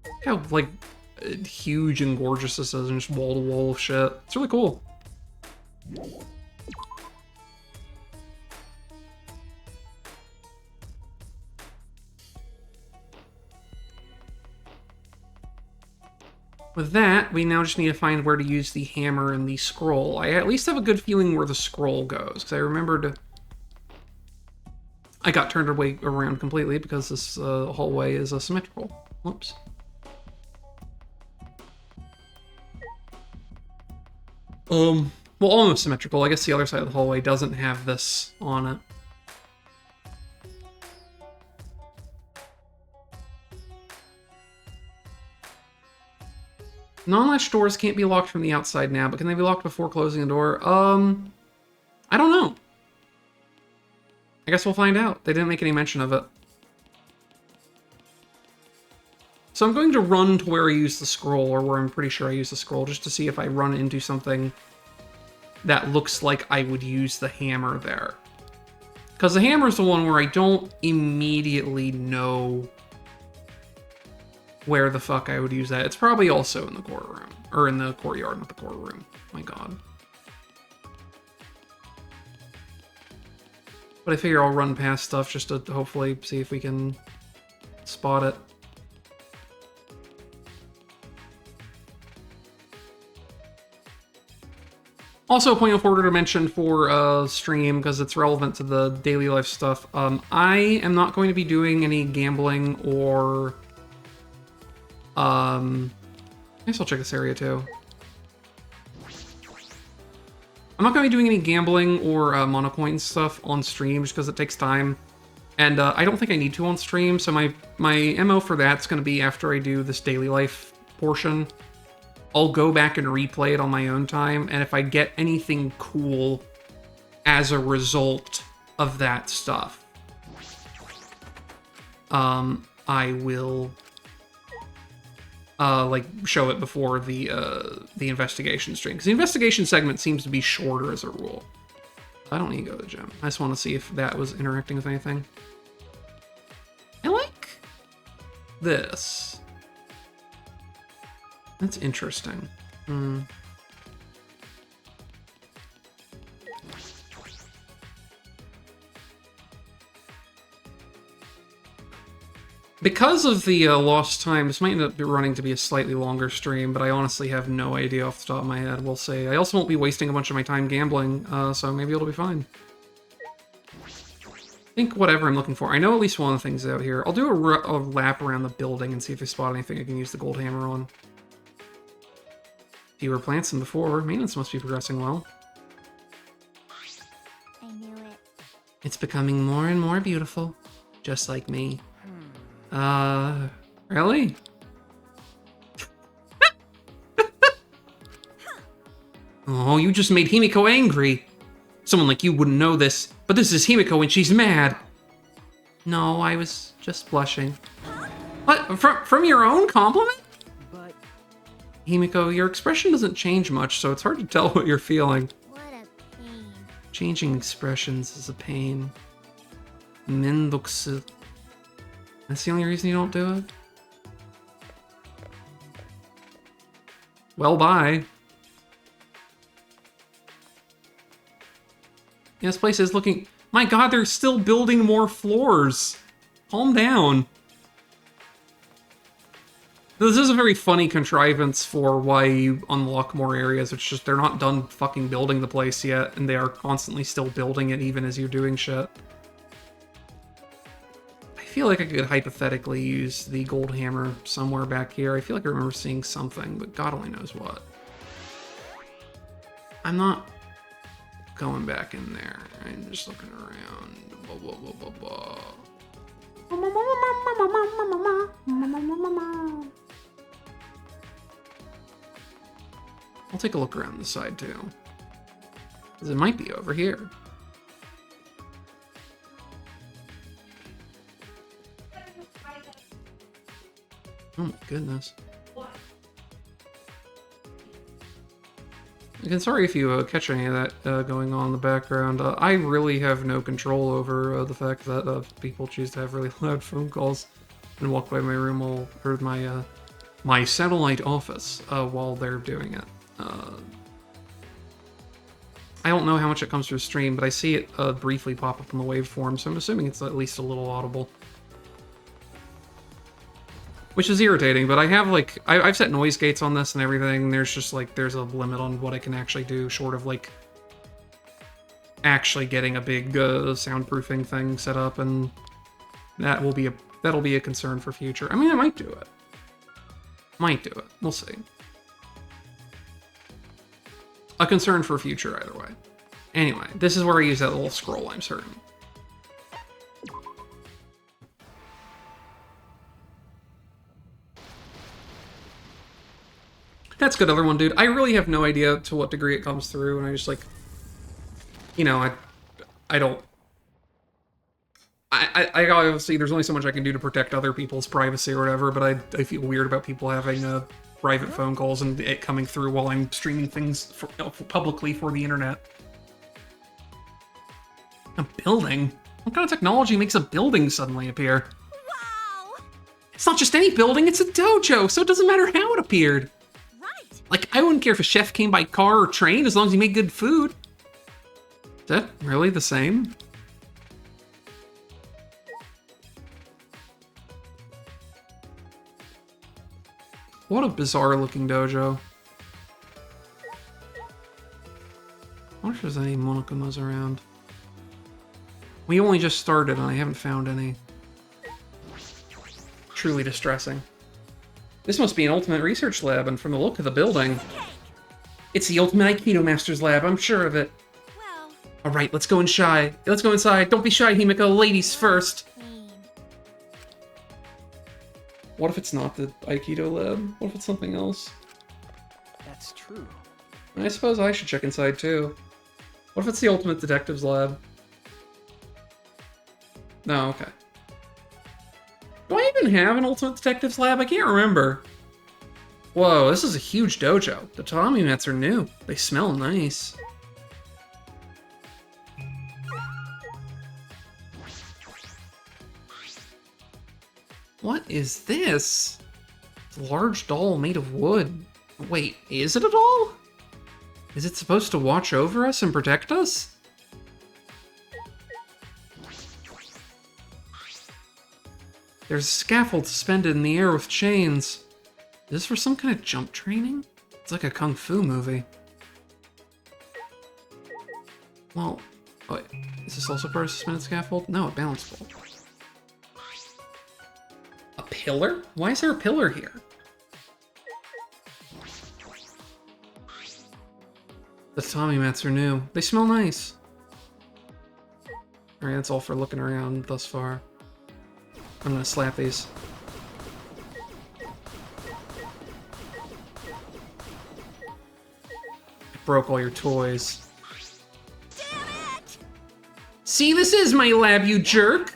Look how, like, huge and gorgeous this is, and just wall-to-wall shit. It's really cool. With that, we now just need to find where to use the hammer and the scroll. I at least have a good feeling where the scroll goes, because I remembered I got turned away around completely because this hallway is asymmetrical. Whoops. Well, almost symmetrical. I guess the other side of the hallway doesn't have this on it. Non-latch doors can't be locked from the outside now, but can they be locked before closing the door? I don't know. I guess we'll find out. They didn't make any mention of it. So I'm going to run to where I used the scroll, or where I'm pretty sure I used the scroll, just to see if I run into something that looks like I would use the hammer there. Because the hammer is the one where I don't immediately know where the fuck I would use that. It's probably also in the courtroom. Or in the courtyard, not the courtroom. My god. But I figure I'll run past stuff just to hopefully see if we can spot it. Also, a point of order to mention for stream, because it's relevant to the daily life stuff. I am not going to be doing any gambling or... I guess I'll check this area too. I'm not going to be doing any gambling or monocoin stuff on stream just because it takes time. And I don't think I need to on stream, so my MO for that's going to be after I do this daily life portion. I'll go back and replay it on my own time, and if I get anything cool as a result of that stuff, I will like show it before the investigation stream, because the investigation segment seems to be shorter as a rule. I don't need to go to the gym. I just want to see if that was interacting with anything. I like this. That's interesting. Because of the lost time, this might end up running to be a slightly longer stream, but I honestly have no idea off the top of my head, we'll see. I also won't be wasting a bunch of my time gambling, so maybe it'll be fine. I think whatever I'm looking for. I know at least one of the things out here. I'll do a lap around the building and see if I spot anything I can use the gold hammer on. Fewer plants than before. Maintenance must be progressing well. I knew it. It's becoming more and more beautiful. Just like me. Really? Oh, you just made Himiko angry. Someone like you wouldn't know this, but this is Himiko and she's mad. No, I was just blushing. What? From your own compliment? Himiko, your expression doesn't change much, so it's hard to tell what you're feeling. What a pain. Changing expressions is a pain. Mendoksu. That's the only reason you don't do it? Well, bye. Yeah, this place is looking... My god, they're still building more floors. Calm down. This is a very funny contrivance for why you unlock more areas. It's just they're not done fucking building the place yet, and they are constantly still building it even as you're doing shit. I feel like I could hypothetically use the gold hammer somewhere back here. I feel like I remember seeing something, but God only knows what. I'm not going back in there. I'm just looking around. Blah, blah, blah, blah, blah. I'll take a look around the side too. Because it might be over here. Oh my goodness. Again, sorry if you catch any of that going on in the background. I really have no control over the fact that people choose to have really loud phone calls and walk by my room or my my satellite office while they're doing it. I don't know how much it comes through stream, but I see it briefly pop up in the waveform, so I'm assuming it's at least a little audible. Which is irritating, but I have like, I've set noise gates on this and everything, and there's just like, there's a limit on what I can actually do, short of like, actually getting a big soundproofing thing set up, and that'll be a concern for future. I mean, I might do it. Might do it. We'll see. a concern for future either way. Anyway, this is where I use that little scroll, I'm certain. That's good, other one, dude. I really have no idea to what degree it comes through, and I just, like... You know, I don't... I obviously, there's only so much I can do to protect other people's privacy or whatever, but I feel weird about people having private phone calls and it coming through while I'm streaming things publicly for the internet. A building? What kind of technology makes a building suddenly appear? Wow! It's not just any building, it's a dojo, so it doesn't matter how it appeared. Right. Like, I wouldn't care if a chef came by car or train as long as he made good food. Is that really the same? What a bizarre looking dojo. I wonder if there's any Monokumas around. We only just started and I haven't found any. Truly distressing. This must be an Ultimate Research Lab, and from the look of the building... It's the Ultimate Aikido Master's Lab, I'm sure of it. Well... Alright, let's go inside. Let's go inside. Don't be shy, Himiko. Ladies first. What if it's not the Aikido Lab? What if it's something else? That's true. I suppose I should check inside, too. What if it's the Ultimate Detectives Lab? No, okay. Do I even have an Ultimate Detectives Lab? I can't remember. Whoa, this is a huge dojo. The tatami mats are new. They smell nice. What is this? It's a large doll made of wood. Wait, is it a doll? Is it supposed to watch over us and protect us? There's a scaffold suspended in the air with chains. Is this for some kind of jump training? It's like a kung fu movie. Well, wait, is this also part of a suspended scaffold? No, a balance pole. A pillar? Why is there a pillar here? The tatami mats are new. They smell nice. Alright, that's all for looking around thus far. I'm gonna slap these. I broke all your toys. Damn it! See, this is my lab, you jerk!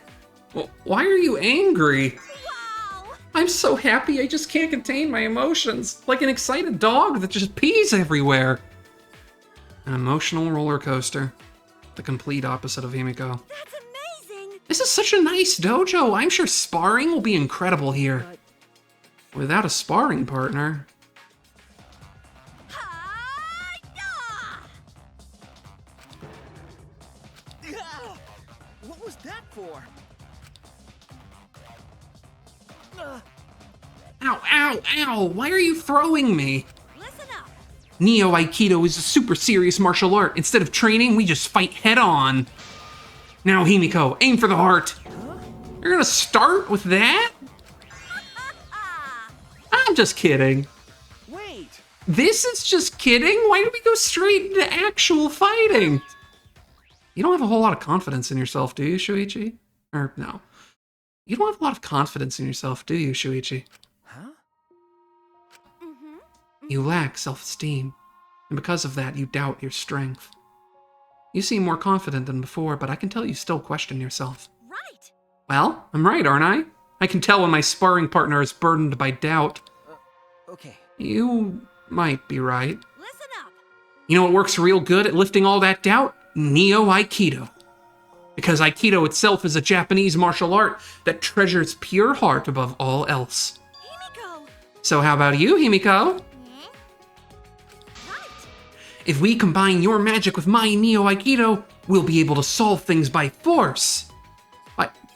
Well, why are you angry? Wow! I'm so happy I just can't contain my emotions. Like an excited dog that just pees everywhere. An emotional roller coaster. The complete opposite of Himiko. That's amazing! This is such a nice dojo. I'm sure sparring will be incredible here. Without a sparring partner. What was that for? Ow, ow, ow! Why are you throwing me? Listen up! Neo Aikido is a super serious martial art. Instead of training, we just fight head on. Now, Himiko, aim for the heart. You're gonna start with that? I'm just kidding. Wait! This is just kidding? Why did we go straight into actual fighting? You don't have a whole lot of confidence in yourself, do you, Shuichi? Or, no. You don't have a lot of confidence in yourself, do you, Shuichi? Huh? You lack self-esteem, and because of that, you doubt your strength. You seem more confident than before, but I can tell you still question yourself. Right! Well, I'm right, aren't I? I can tell when my sparring partner is burdened by doubt. Okay. You might be right. Listen up! You know what works real good at lifting all that doubt? Neo Aikido. Because Aikido itself is a Japanese martial art that treasures pure heart above all else. Himiko! So how about you, Himiko? Right! If we combine your magic with my Neo Aikido, we'll be able to solve things by force.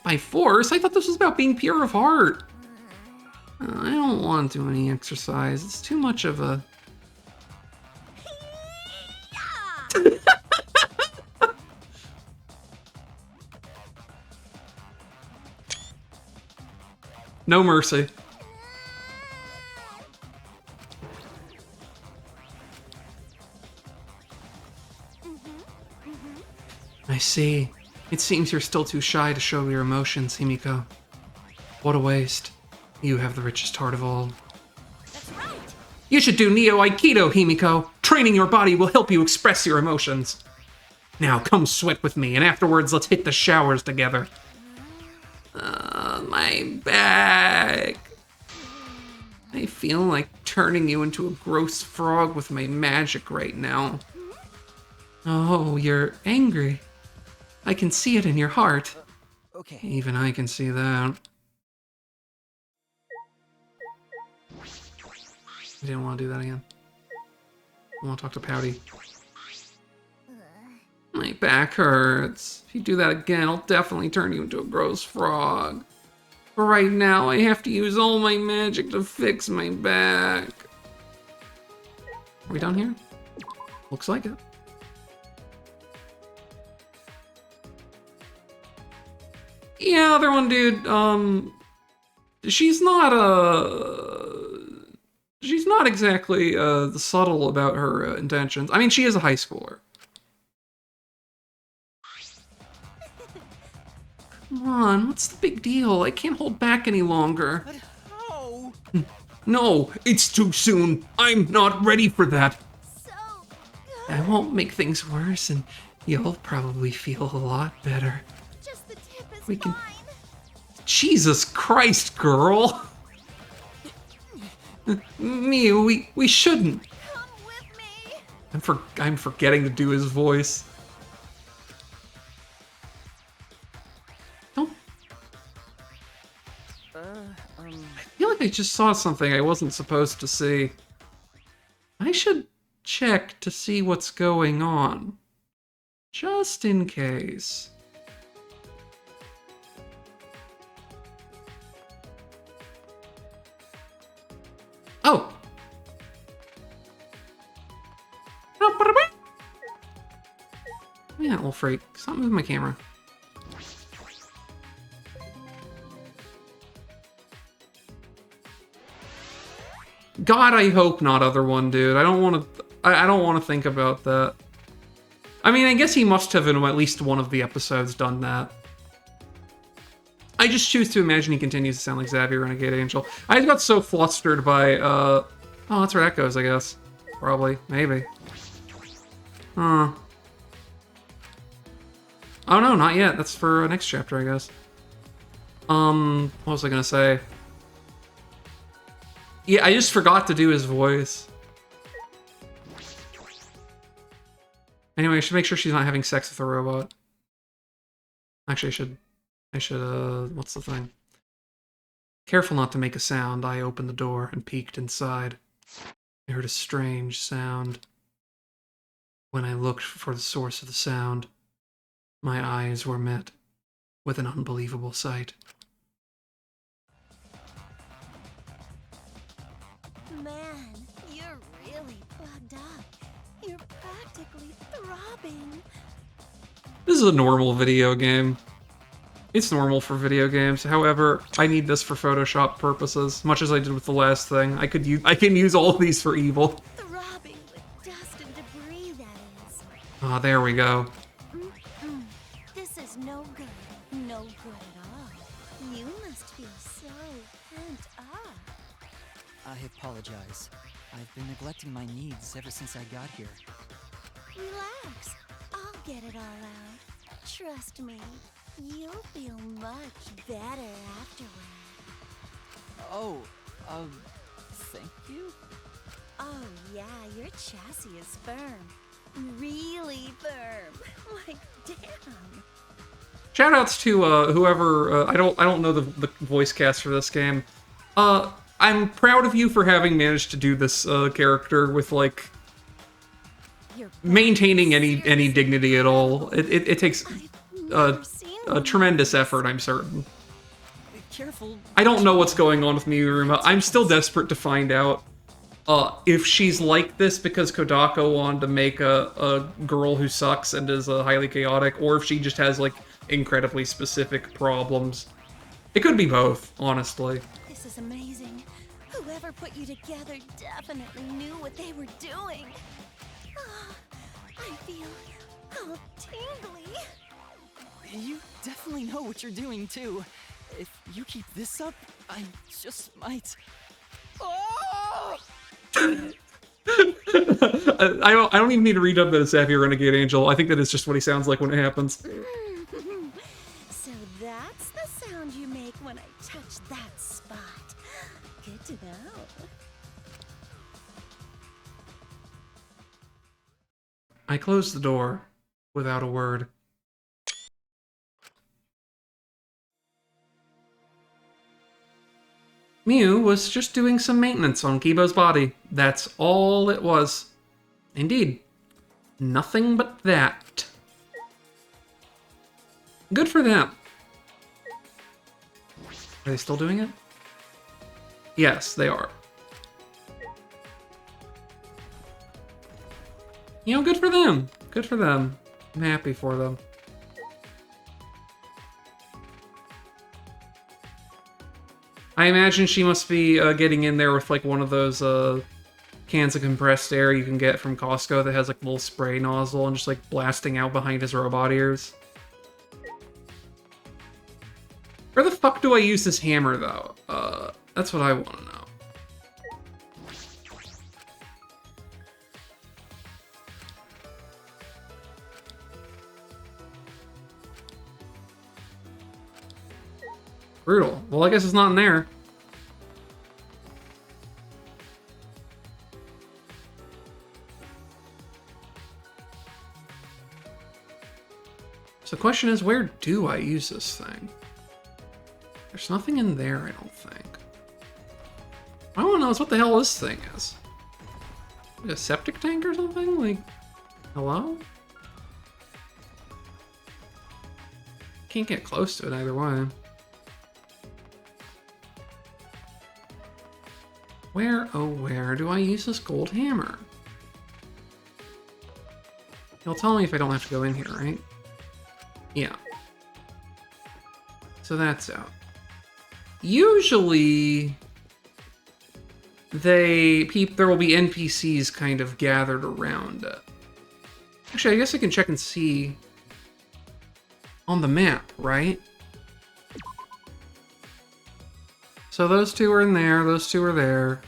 By force? I thought this was about being pure of heart. I don't want to do any exercise. It's too much of a... No mercy. see. It seems you're still too shy to show your emotions, Himiko. What a waste. You have the richest heart of all. That's right. You should do Neo Aikido, Himiko. Training your body will help you express your emotions. Now, come sweat with me, and afterwards let's hit the showers together. My back. I feel like turning you into a gross frog with my magic right now. Oh, you're angry. I can see it in your heart. Okay. Even I can see that. I didn't want to do that again. I want to talk to Pouty. My back hurts. If you do that again, I'll definitely turn you into a gross frog. But right now, I have to use all my magic to fix my back. Are we done here? Looks like it. Yeah, other one, dude. She's not exactly subtle about her intentions. I mean, she is a high schooler. Come on, what's the big deal? I can't hold back any longer. But how? No, it's too soon. I'm not ready for that. So I won't make things worse, and you'll probably feel a lot better. just the tip is We can- fine. Jesus Christ, girl! Miu, we shouldn't. Come with me. I'm forgetting to do his voice. Don't. I feel like I just saw something I wasn't supposed to see. I should check to see what's going on. Just in case. Oh! Yeah, little freak. Stop moving my camera. God, I hope not, other one, dude. I don't want to. I don't want to think about that. I mean, I guess he must have in at least one of the episodes done that. I just choose to imagine he continues to sound like Xavier Renegade Angel. I got so flustered by, oh, that's where that goes, I guess. Probably. Maybe. Huh. Oh, no, not yet. That's for next chapter, I guess. What was I gonna say? Yeah, I just forgot to do his voice. Anyway, I should make sure she's not having sex with a robot. Actually, I should, what's the thing? Careful not to make a sound, I opened the door and peeked inside. I heard a strange sound. When I looked for the source of the sound, my eyes were met with an unbelievable sight. Man, you're really bugged up. You're practically throbbing. This is a normal video game. It's normal for video games. However, I need this for Photoshop purposes, much as I did with the last thing. I can use all of these for evil. Throbbing with dust and debris, that is. Ah, there we go. This is no good. No good at all. You must feel so pent up. I apologize. I've been neglecting my needs ever since I got here. Relax. I'll get it all out. Trust me. You'll feel much better afterward. Oh, thank you? Oh yeah, your chassis is firm. Really firm. Like, damn. Shoutouts to whoever I don't know the voice cast for this game. I'm proud of you for having managed to do this character with like You're maintaining any dignity at all. It takes never seen a one tremendous like effort, I'm certain. Careful. I don't know what's going on with Miyuruma. I'm still desperate to find out if she's like this because Kodako wanted to make a girl who sucks and is highly chaotic, or if she just has like incredibly specific problems. It could be both, honestly. This is amazing. Whoever put you together definitely knew what they were doing. Ah, I feel all tingly. You definitely know what you're doing, too. If you keep this up, I just might... Oh! I don't even need to redub the Sappy Renegade Angel. I think that is just what he sounds like when it happens. So that's the sound you make when I touch that spot. Good to know. I closed the door without a word. Mew was just doing some maintenance on Kibo's body. That's all it was. Indeed. Nothing but that. Good for them. Are they still doing it? Yes, they are. You know, good for them. Good for them. I'm happy for them. I imagine she must be getting in there with like one of those cans of compressed air you can get from Costco that has like a little spray nozzle and just like blasting out behind his robot ears. Where the fuck do I use this hammer though? That's what I want to know. Brutal. Well, I guess it's not in there. So the question is, where do I use this thing? There's nothing in there, I don't think. What I want to know is what the hell this thing is. Like a septic tank or something? Like, hello? Can't get close to it either way. Where, oh where do I use this gold hammer? He'll tell me if I don't have to go in here, right? Yeah. So that's out. Usually, there will be NPCs kind of gathered around it. Actually, I guess I can check and see on the map, right? So those two are in there, those two are there.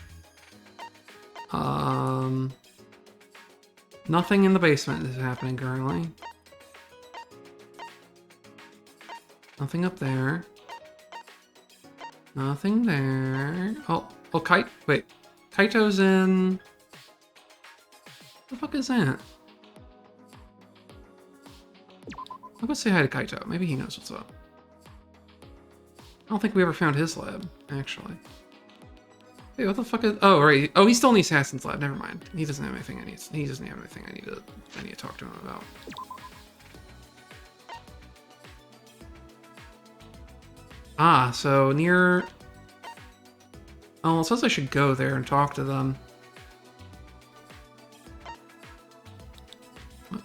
Nothing in the basement is happening currently. Nothing up there. Nothing there. Oh, wait. Kaito's in... What the fuck is that? I'll go say hi to Kaito. Maybe he knows what's up. I don't think we ever found his lab, actually. Wait, what the fuck is... Oh, right. Oh, he's still in the Assassin's lab. Never mind. He doesn't have anything he doesn't have anything I need to talk to him about. Ah, so near... Oh, it says I should go there and talk to them.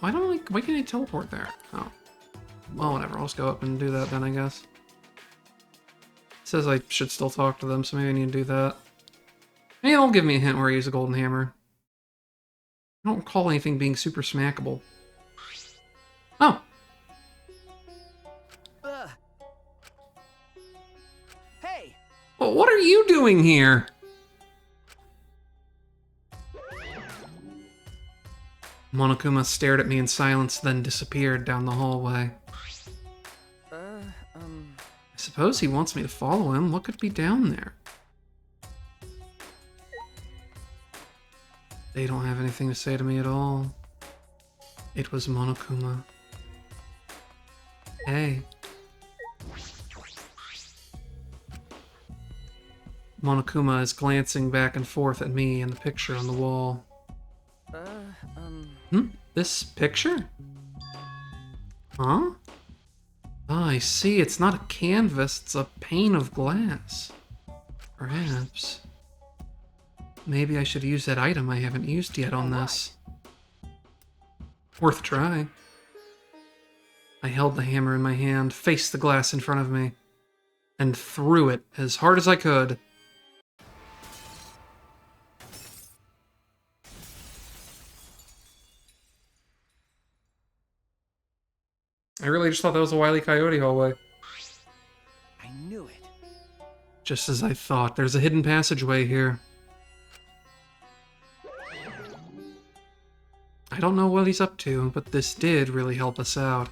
Why can't I teleport there? Oh. Well, whatever. I'll just go up and do that then, I guess. It says I should still talk to them, so maybe I need to do that. Maybe they'll give me a hint where I use a golden hammer. I don't recall anything being super smackable. Oh! Hey! Well, what are you doing here? Monokuma stared at me in silence, then disappeared down the hallway. I suppose he wants me to follow him. What could be down there? They don't have anything to say to me at all. It was Monokuma. Hey. Monokuma is glancing back and forth at me and the picture on the wall. This picture? Huh? Oh, I see. It's not a canvas, it's a pane of glass. Perhaps. Maybe I should use that item I haven't used yet on this. Worth a try. I held the hammer in my hand, faced the glass in front of me, and threw it as hard as I could. I really just thought that was a Wile E. Coyote hallway. I knew it. Just as I thought, there's a hidden passageway here. I don't know what he's up to, but this did really help us out.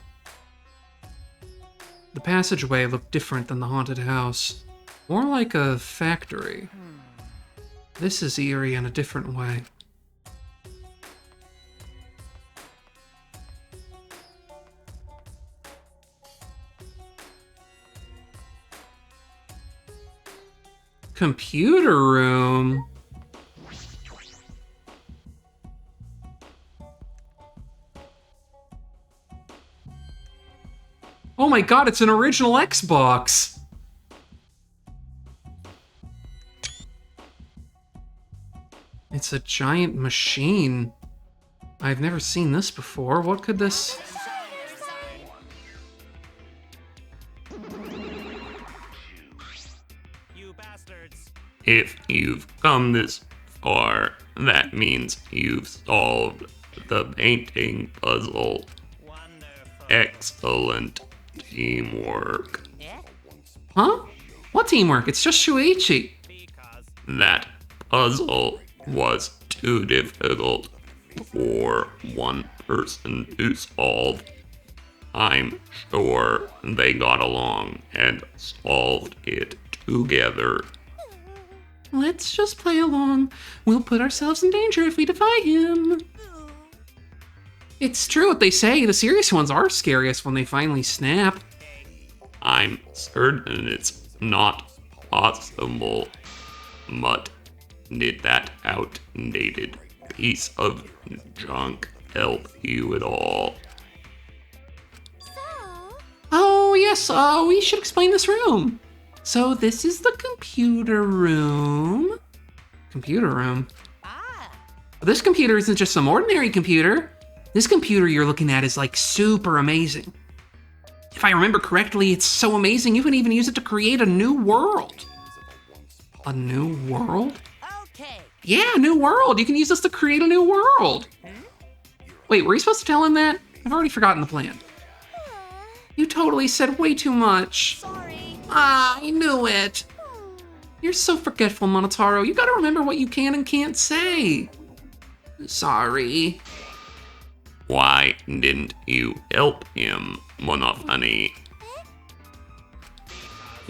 The passageway looked different than the haunted house. More like a factory. This is eerie in a different way. Computer room? Oh my god, it's an original Xbox! It's a giant machine. I've never seen this before. What could this... You bastards. If you've come this far, that means you've solved the painting puzzle. Wonderful. Excellent teamwork. Huh? What teamwork? It's just Shuichi. Because That puzzle was too difficult for one person to solve. I'm sure they got along and solved it together. Let's just play along. We'll put ourselves in danger if we defy him. It's true what they say. The serious ones are scariest when they finally snap. I'm certain it's not possible. But did that outdated piece of junk help you at all? Oh, yes, we should explain this room. So this is the computer room. Computer room? This computer isn't just some ordinary computer. This computer you're looking at is like super amazing. If I remember correctly, it's so amazing you can even use it to create a new world. A new world? Okay. Yeah, a new world. You can use this to create a new world. Wait, were you supposed to tell him that? I've already forgotten the plan. You totally said way too much. Sorry. Ah, I knew it. You're so forgetful, Monotaro. You gotta remember what you can and can't say. Sorry. Why didn't you help him, Monofani?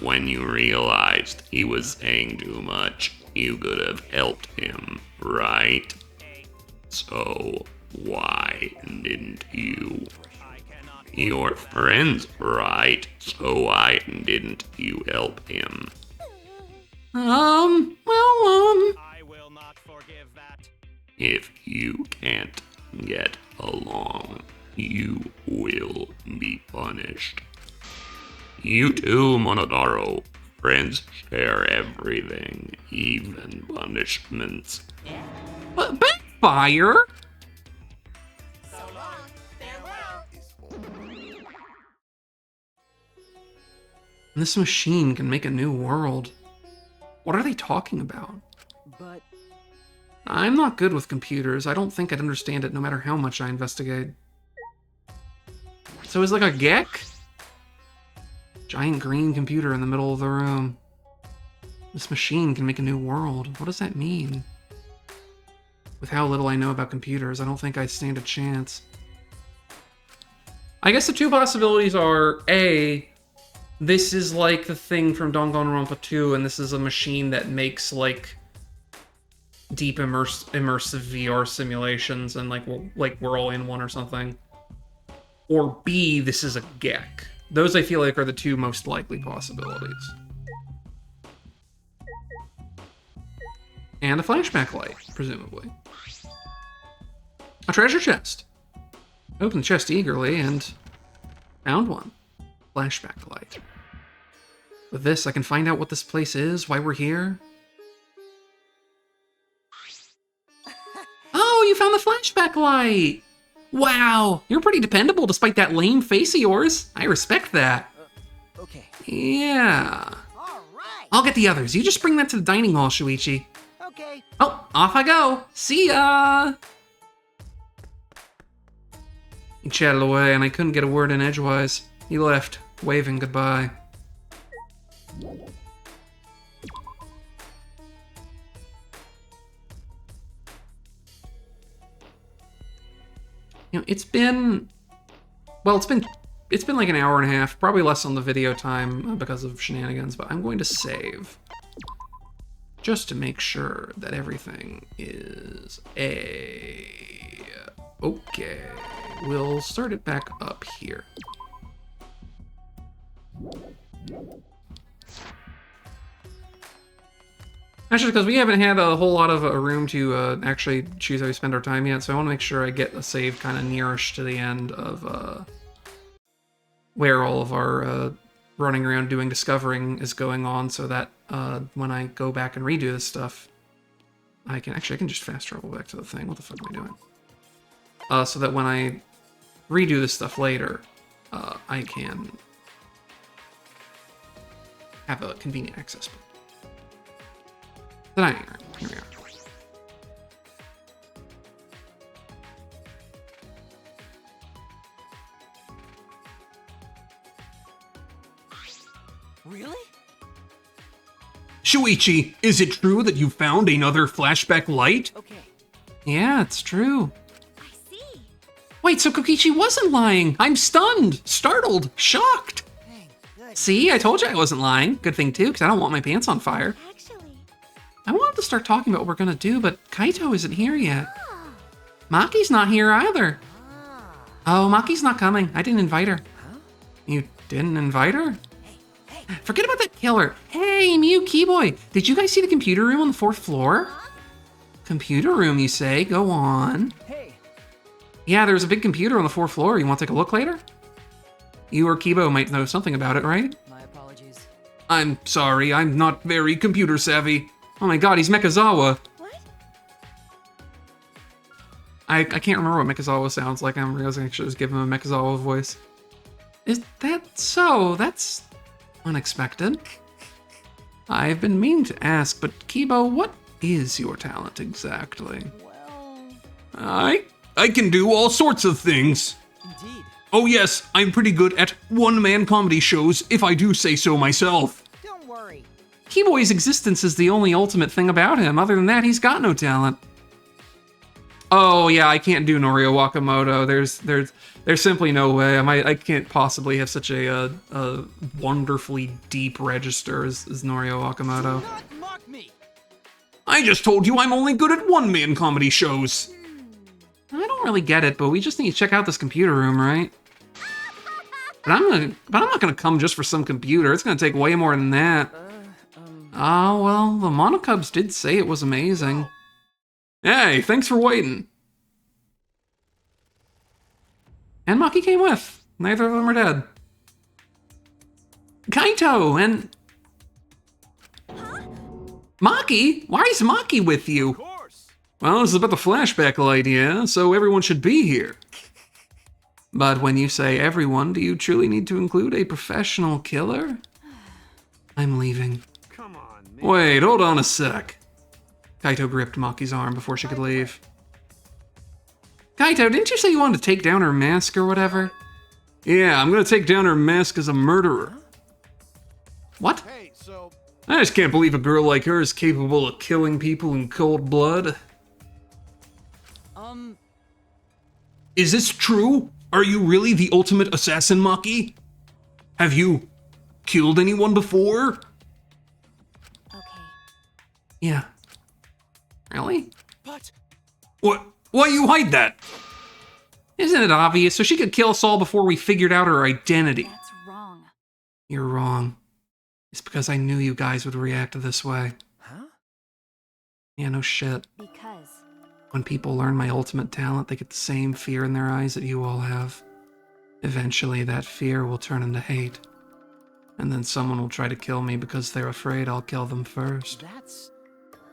When you realized he was saying too much, you could have helped him, right? So, why didn't you? Your friend's right, so why didn't you help him? I will not forgive that. If you can't get along, you will be punished. You too, Monodaro. Friends share everything, even punishments. But backfire? So long. Farewell. This machine can make a new world. What are they talking about? But I'm not good with computers. I don't think I'd understand it no matter how much I investigate. So it's like a geck? Giant green computer in the middle of the room. This machine can make a new world. What does that mean? With how little I know about computers, I don't think I stand a chance. I guess the two possibilities are, A, this is like the thing from Danganronpa 2, and this is a machine that makes, like, deep immersive VR simulations, and, like, we're all in one or something. Or B, this is a geck. Those, I feel like, are the two most likely possibilities. And a flashback light, presumably. A treasure chest. Opened the chest eagerly and found one. Flashback light. With this, I can find out what this place is, why we're here. Oh, you found the flashback light! Wow, you're pretty dependable despite that lame face of yours. I respect that. okay. Yeah. All right. I'll get the others. You just bring that to the dining hall, Shuichi. Okay. Oh, off I go. See ya! He chatted away, and I couldn't get a word in edgewise. He left, waving goodbye. You know, it's been like an hour and a half, probably less on the video time because of shenanigans, but I'm going to save just to make sure that everything is okay. We'll start it back up here. Actually, because we haven't had a whole lot of a room to actually choose how we spend our time yet, so I want to make sure I get a save kind of nearish to the end of where all of our running around doing discovering is going on, so that when I go back and redo this stuff, I can just fast travel back to the thing. What the fuck am I doing? So that when I redo this stuff later, I can have a convenient access point. Then here we are. Really? Shuichi, is it true that you found another flashback light? Okay. Yeah, it's true. I see. Wait, so Kokichi wasn't lying. I'm stunned, startled, shocked. Hey, good. See, I told you I wasn't lying. Good thing too, because I don't want my pants on fire. Actually, I wanted to start talking about what we're gonna do, but Kaito isn't here yet. ah, Maki's not here either. Oh, Maki's not coming. I didn't invite her. You didn't invite her? Forget about that killer. Hey, Mew Keyboy, did you guys see the computer room on the 4th floor? Computer room, you say? Go on. Hey. Yeah, there's a big computer on the 4th floor. You want to take a look later? You or Kibo might know something about it, right? My apologies. I'm sorry, I'm not very computer savvy. Oh my god, he's Mekazawa. what? I can't remember what Mekazawa sounds like. I'm realizing I should just give him a Mekazawa voice. Is that so? That's unexpected. I've been meaning to ask, but Kibo, what is your talent exactly? Well, I can do all sorts of things. indeed. Oh yes, I'm pretty good at one-man comedy shows, if I do say so myself. Don't worry. Keyboy's existence is the only ultimate thing about him. Other than that, he's got no talent. Oh yeah, I can't do Norio Wakamoto. There's simply no way. I can't possibly have such a wonderfully deep register as Norio Wakamoto. Do not mock me. I just told you I'm only good at one-man comedy shows. I don't really get it, but we just need to check out this computer room, right? But I'm not gonna come just for some computer. It's gonna take way more than that. Oh well, the Monocubs did say it was amazing. Hey, thanks for waiting. And Maki came with. Neither of them are dead. Kaito and Maki? Why is Maki with you? Of course. Well, this is about the flashback light, yeah? So everyone should be here. But when you say everyone, do you truly need to include a professional killer? I'm leaving. Come on, man. Wait, hold on a sec. Kaito gripped Maki's arm before she could leave. Kaito, didn't you say you wanted to take down her mask or whatever? Yeah, I'm gonna take down her mask as a murderer. What? Hey, so I just can't believe a girl like her is capable of killing people in cold blood. Is this true? Are you really the ultimate assassin, Maki? Have you killed anyone before? Okay. Yeah. Really? But What? Why you hide that? Isn't it obvious? So she could kill us all before we figured out her identity. That's wrong. You're wrong. It's because I knew you guys would react this way. huh? Yeah, no shit. Because When people learn my ultimate talent, they get the same fear in their eyes that you all have. Eventually, that fear will turn into hate. And then someone will try to kill me because they're afraid I'll kill them first.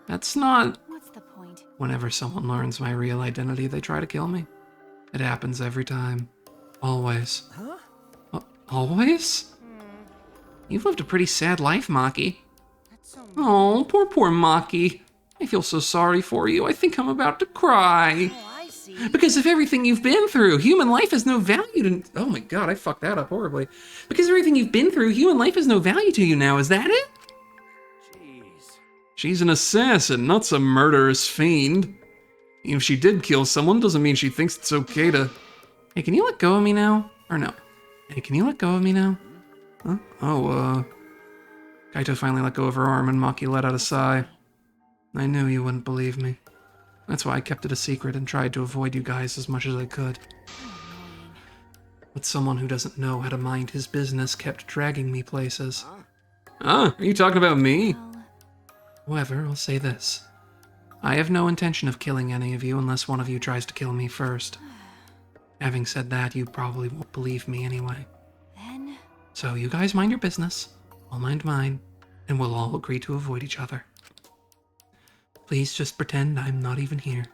That's not... what's the point? Whenever someone learns my real identity, they try to kill me. It happens every time. Always. Huh? Always? You've lived a pretty sad life, Maki. That's so Oh, poor Maki. I feel so sorry for you. I think I'm about to cry. Oh, I see. see. Because of everything you've been through, human life has no value to... Oh my god, I fucked that up horribly. Because of everything you've been through, human life has no value to you now, is that it? Jeez. She's an assassin, not some murderous fiend. Even if she did kill someone, doesn't mean she thinks it's okay to... Hey, can you let go of me now? Or no? Hey, can you let go of me now? Huh? Oh, Kaito finally let go of her arm and Maki let out a sigh. I knew you wouldn't believe me. That's why I kept it a secret and tried to avoid you guys as much as I could. But someone who doesn't know how to mind his business kept dragging me places. Ah, are you talking about me? However, I'll say this. I have no intention of killing any of you unless one of you tries to kill me first. Having said that, you probably won't believe me anyway. Then... So you guys mind your business, I'll mind mine, and we'll all agree to avoid each other. Please just pretend I'm not even here.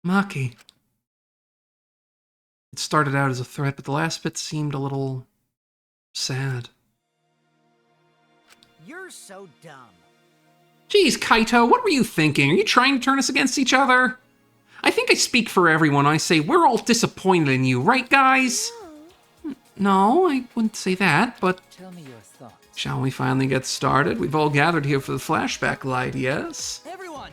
Maki. It started out as a threat, but the last bit seemed a little... sad. You're so dumb. Geez, Kaito, what were you thinking? Are you trying to turn us against each other? I think I speak for everyone when I say we're all disappointed in you, right, guys? No, I wouldn't say that, but... Tell me your thoughts. Shall we finally get started? We've all gathered here for the flashback light, yes? Everyone!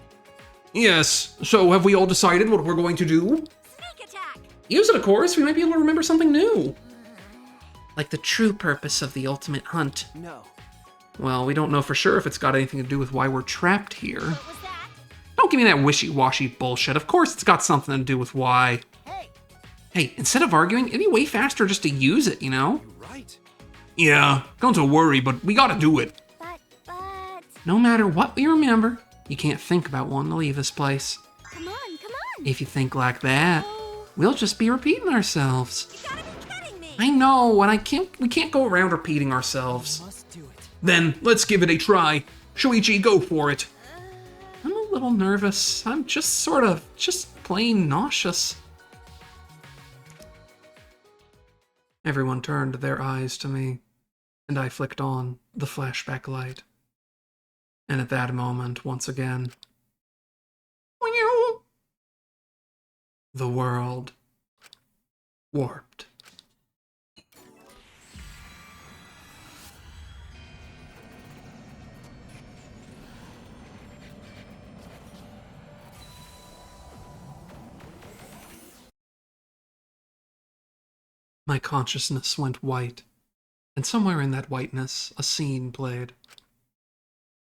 Yes, so have we all decided what we're going to do? Sneak attack! Use it, of course. We might be able to remember something new. Like the true purpose of the ultimate hunt. No. Well, we don't know for sure if it's got anything to do with why we're trapped here. What was that? Don't give me that wishy-washy bullshit. Of course it's got something to do with why. Hey! Hey, instead of arguing, it'd be way faster just to use it, you know? You're right. Yeah, don't to worry, but we gotta do it. But... No matter what we remember, you can't think about wanting to leave this place. Come on, come on! If you think like that, we'll just be repeating ourselves. You gotta be kidding me! I know, and we can't go around repeating ourselves. Must do it. Then, let's give it a try. Shuichi, go for it. I'm a little nervous. I'm just plain nauseous. Everyone turned their eyes to me, and I flicked on the flashback light. And at that moment, once again, the world warped. My consciousness went white, and somewhere in that whiteness, a scene played.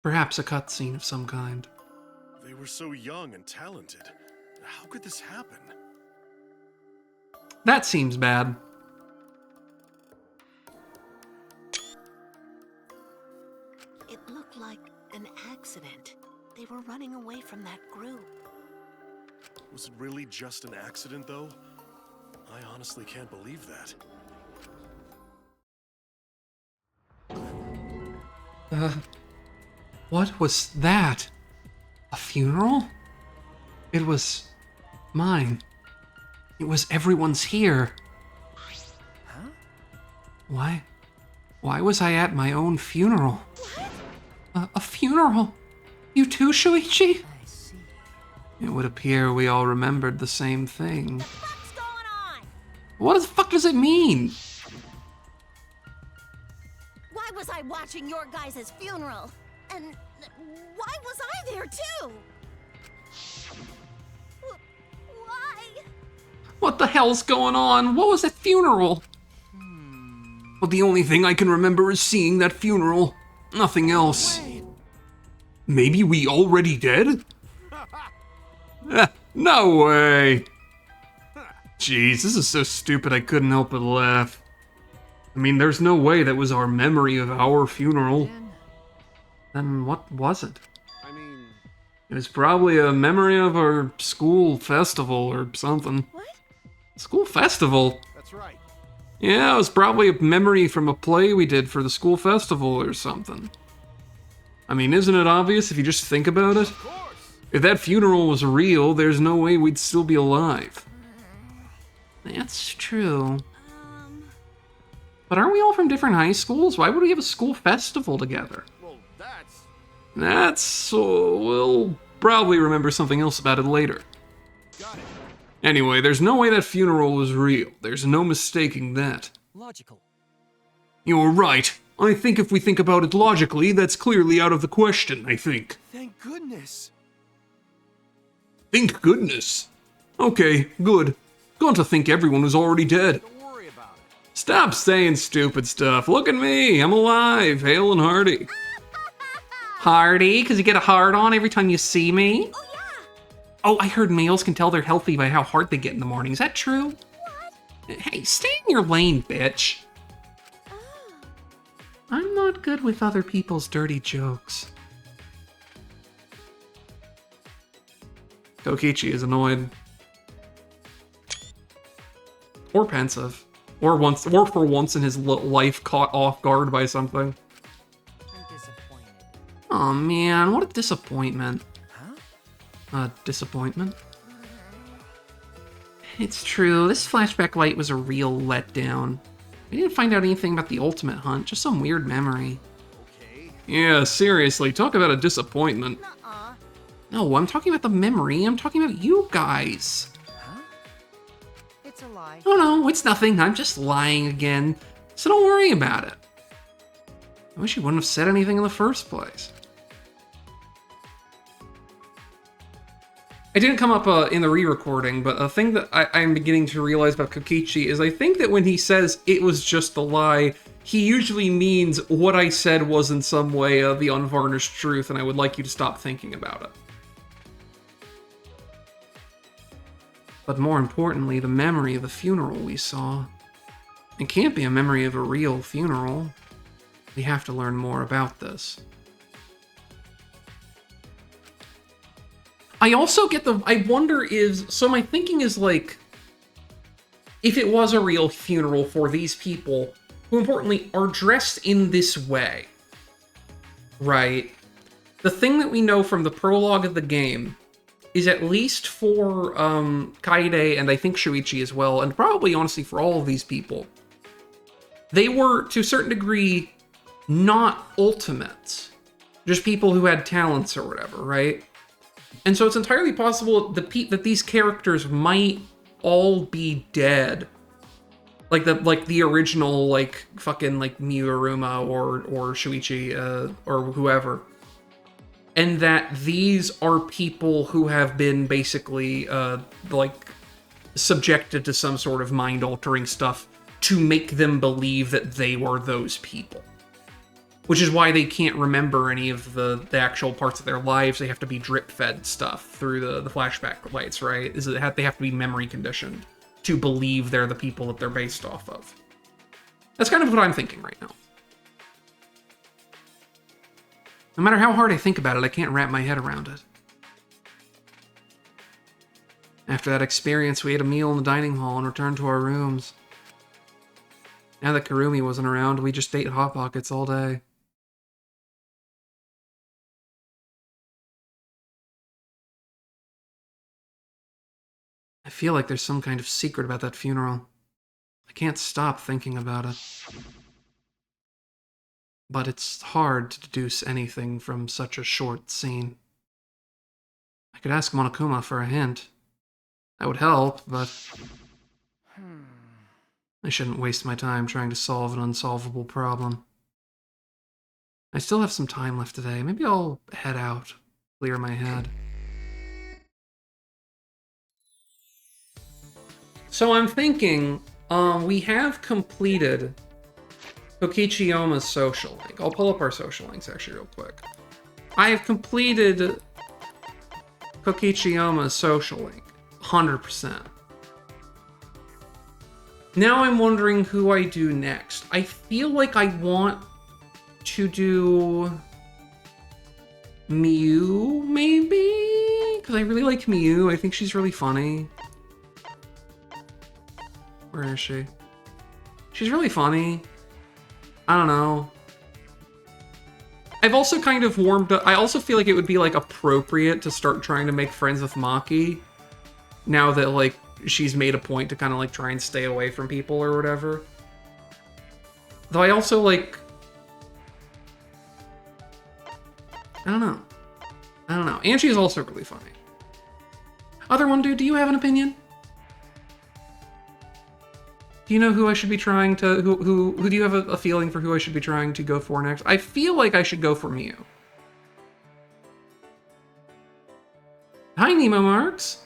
Perhaps a cutscene of some kind. They were so young and talented. How could this happen? That seems bad. It looked like an accident. They were running away from that group. Was it really just an accident, though? I honestly can't believe that. What was that? A funeral? It was mine. It was everyone's here. Huh? Why was I at my own funeral? What? A funeral? You too, Shuichi? I see. It would appear we all remembered the same thing. What's going on? What the fuck does it mean? Why was I watching your guys' funeral? And why was I there too? Why? What the hell's going on? What was that funeral? Well, the only thing I can remember is seeing that funeral. Nothing else. Maybe we already dead? No way. Jeez, this is so stupid I couldn't help but laugh. I mean, there's no way that was our memory of our funeral. Then what was it? I mean... It was probably a memory of our school festival or something. What? School festival? That's right. Yeah, it was probably a memory from a play we did for the school festival or something. I mean, isn't it obvious if you just think about it? Of course. If that funeral was real, there's no way we'd still be alive. That's true. But aren't we all from different high schools? Why would we have a school festival together? Well, that's... That's a little probably remember something else about it later. Anyway, there's no way that funeral was real. There's no mistaking that. Logical. You're right. I think if we think about it logically, that's clearly out of the question, I think. Thank goodness. Thank goodness. Okay, good. Gone to think everyone was already dead. Don't worry about it. Stop saying stupid stuff. Look at me. I'm alive, hale and hearty. Hearty? Because you get a hard on every time you see me? Oh, yeah. Oh, I heard males can tell they're healthy by how hard they get in the morning. Is that true? What? Hey, stay in your lane, bitch. Oh. I'm not good with other people's dirty jokes. Kokichi is annoyed. Or pensive. Or for once in his life caught off guard by something. I'm disappointed. Oh man, what a disappointment. Huh? Disappointment? It's true, this flashback light was a real letdown. We didn't find out anything about the ultimate hunt, just some weird memory. Okay. Yeah, seriously, talk about a disappointment. Nuh-uh. No, I'm talking about the memory, I'm talking about you guys. Huh? It's a lie. Oh no, it's nothing, I'm just lying again. So don't worry about it. I wish you wouldn't have said anything in the first place. It didn't come up in the re-recording, but a thing that I'm beginning to realize about Kokichi is I think that when he says it was just a lie, he usually means what I said was in some way the unvarnished truth, and I would like you to stop thinking about it. But more importantly, the memory of the funeral we saw. It can't be a memory of a real funeral. We have to learn more about this. I also get I wonder so my thinking is like, if it was a real funeral for these people, who importantly are dressed in this way, right? The thing that we know from the prologue of the game is at least for Kaede and I think Shuichi as well, and probably honestly for all of these people, they were to a certain degree not ultimates, just people who had talents or whatever, right? And so it's entirely possible that these characters might all be dead. Like the original, like, fucking, like, Miuruma or Shuichi, or whoever. And that these are people who have been basically, like, subjected to some sort of mind-altering stuff to make them believe that they were those people. Which is why they can't remember any of the actual parts of their lives. They have to be drip-fed stuff through the flashback lights, right? They have to be memory conditioned to believe they're the people that they're based off of. That's kind of what I'm thinking right now. No matter how hard I think about it, I can't wrap my head around it. After that experience, we ate a meal in the dining hall and returned to our rooms. Now that Kurumi wasn't around, we just ate Hot Pockets all day. I feel like there's some kind of secret about that funeral. I can't stop thinking about it. But it's hard to deduce anything from such a short scene. I could ask Monokuma for a hint. That would help, but I shouldn't waste my time trying to solve an unsolvable problem. I still have some time left today. Maybe I'll head out, clear my head. So I'm thinking, we have completed Kokichiyoma's social link. I'll pull up our social links actually real quick. I have completed Kokichiyoma's social link, 100%. Now I'm wondering who I do next. I feel like I want to do Miu, maybe? Because I really like Miu. I think she's really funny. Where is she? She's really funny. I don't know. I've also kind of warmed up. I also feel like it would be, like, appropriate to start trying to make friends with Maki. Now that, like, she's made a point to kind of, like, try and stay away from people or whatever. Though I also, like... I don't know. I don't know. Angie is also really funny. Other one, dude, do you have an opinion? Do you know who I should be trying to... Who do you have a feeling for who I should be trying to go for next? I feel like I should go for Mew. Hi, Nemo Marks.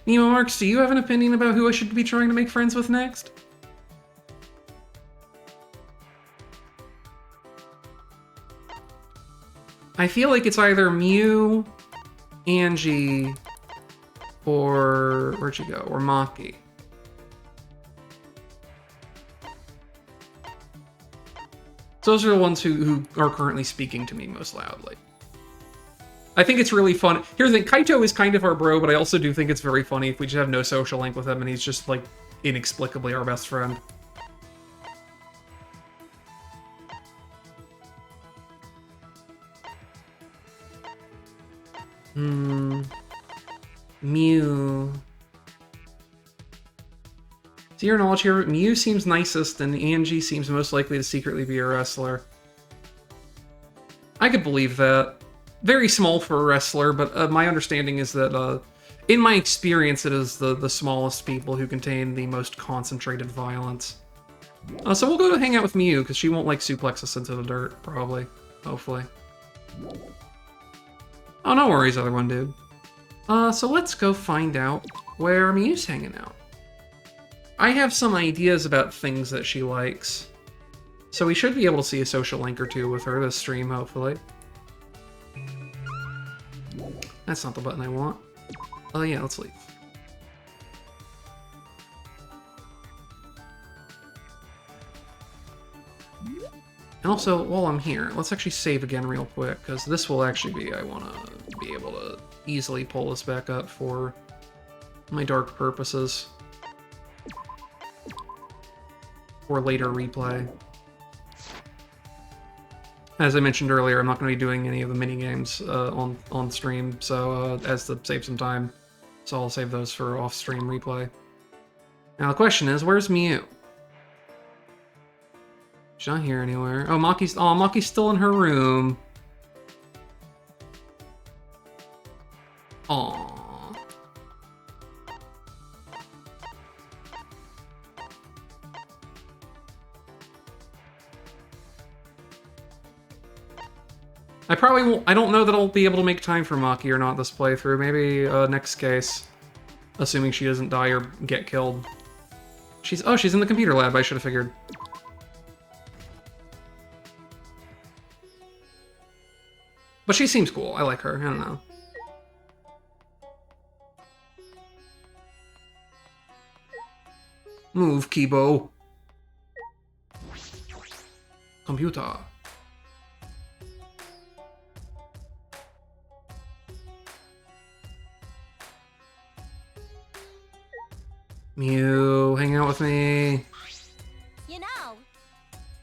Nemo Marks, do you have an opinion about who I should be trying to make friends with next? I feel like it's either Mew, Angie, or... Where'd she go? Or Maki. Those are the ones who are currently speaking to me most loudly. I think it's really fun. Here's the thing, Kaito is kind of our bro, but I also do think it's very funny if we just have no social link with him and he's just, like, inexplicably our best friend. Mew. To your knowledge here, Mew seems nicest and Angie seems most likely to secretly be a wrestler. I could believe that. Very small for a wrestler, but my understanding is that, in my experience, it is the smallest people who contain the most concentrated violence. So we'll go to hang out with Mew, because she won't, like, suplex us into the dirt, probably. Hopefully. Oh, no worries, other one, dude. So let's go find out where Mew's hanging out. I have some ideas about things that she likes. So we should be able to see a social link or two with her this stream, hopefully. That's not the button I want. Oh yeah, let's leave. And also, while I'm here, let's actually save again real quick, because this will actually be, I want to be able to easily pull this back up for my dark purposes. For later replay. As I mentioned earlier, I'm not going to be doing any of the minigames on stream, so as to save some time. So I'll save those for off-stream replay. Now the question is, where's Mew? She's not here anywhere. Oh, Maki's still in her room. Aww. I probably won't, I don't know that I'll be able to make time for Maki or not this playthrough. Maybe next case. Assuming she doesn't die or get killed. She's in the computer lab, I should have figured. But she seems cool. I like her. I don't know. Move, Kibo. Computer. Mew, hang out with me. You know.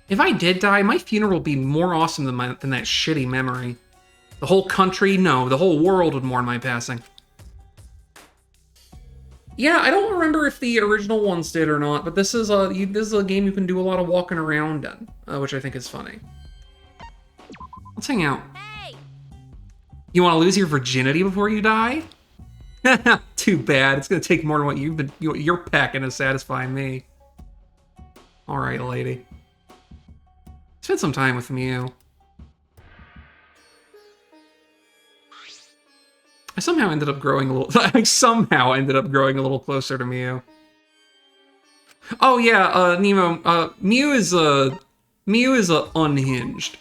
If I did die, my funeral would be more awesome than that shitty memory. The whole country, no, the whole world would mourn my passing. Yeah, I don't remember if the original ones did or not, but this is a game you can do a lot of walking around in, which I think is funny. Let's hang out. Hey. You want to lose your virginity before you die? Too bad. It's gonna take more than what you're packing to satisfy me. All right, lady. Spend some time with Mew. I somehow ended up growing a little. I somehow ended up growing a little closer to Mew. Oh yeah, Nemo. Mew is unhinged.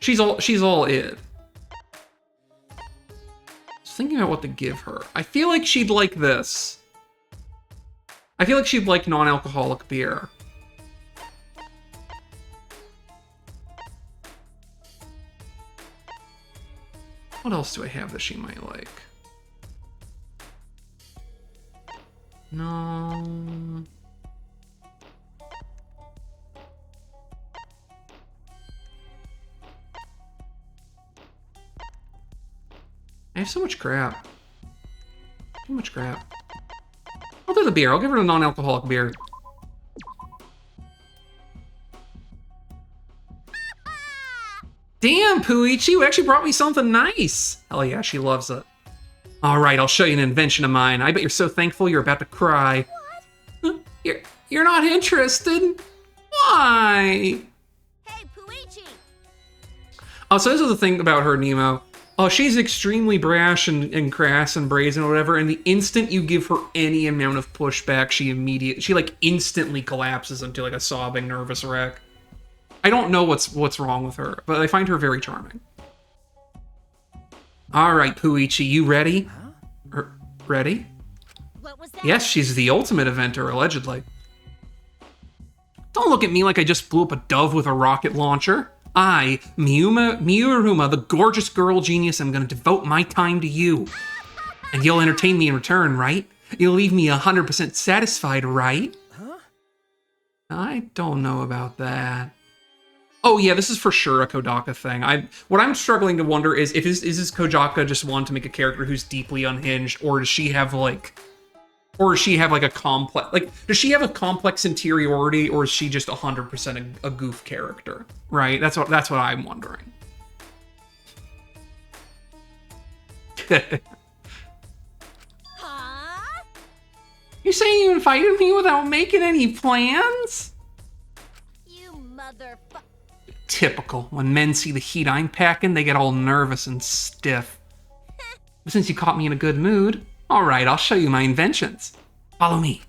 She's all id. Thinking about what to give her. I feel like she'd like this. I feel like she'd like non-alcoholic beer. What else do I have that she might like? No. I have so much crap. Too much crap. I'll do the beer. I'll give her a non-alcoholic beer. Damn, Puichi, you actually brought me something nice. Hell yeah, she loves it. All right, I'll show you an invention of mine. I bet you're so thankful you're about to cry. What? You're not interested? Why? Hey, Puichi! Oh, so this is the thing about her, Nemo. Oh, she's extremely brash and crass and brazen or whatever, and the instant you give her any amount of pushback, she like instantly collapses into like a sobbing, nervous wreck. I don't know what's wrong with her, but I find her very charming. All right, Puichi, you ready? Ready? What was that? Yes, she's the ultimate inventor, allegedly. Don't look at me like I just blew up a dove with a rocket launcher. I, Miuruma, the gorgeous girl genius, am gonna devote my time to you. And you'll entertain me in return, right? You'll leave me 100% satisfied, right? Huh? I don't know about that. Oh yeah, this is for sure a Kodaka thing. What I'm struggling to wonder is is this Kodaka just want to make a character who's deeply unhinged, or does she have like a complex, like, does she have a complex interiority, or is she just 100% a goof character? Right? That's what I'm wondering. Huh? You saying you invited me without making any plans? You motherfucker. Typical. When men see the heat I'm packing, they get all nervous and stiff. But since you caught me in a good mood, all right, I'll show you my inventions. Follow me.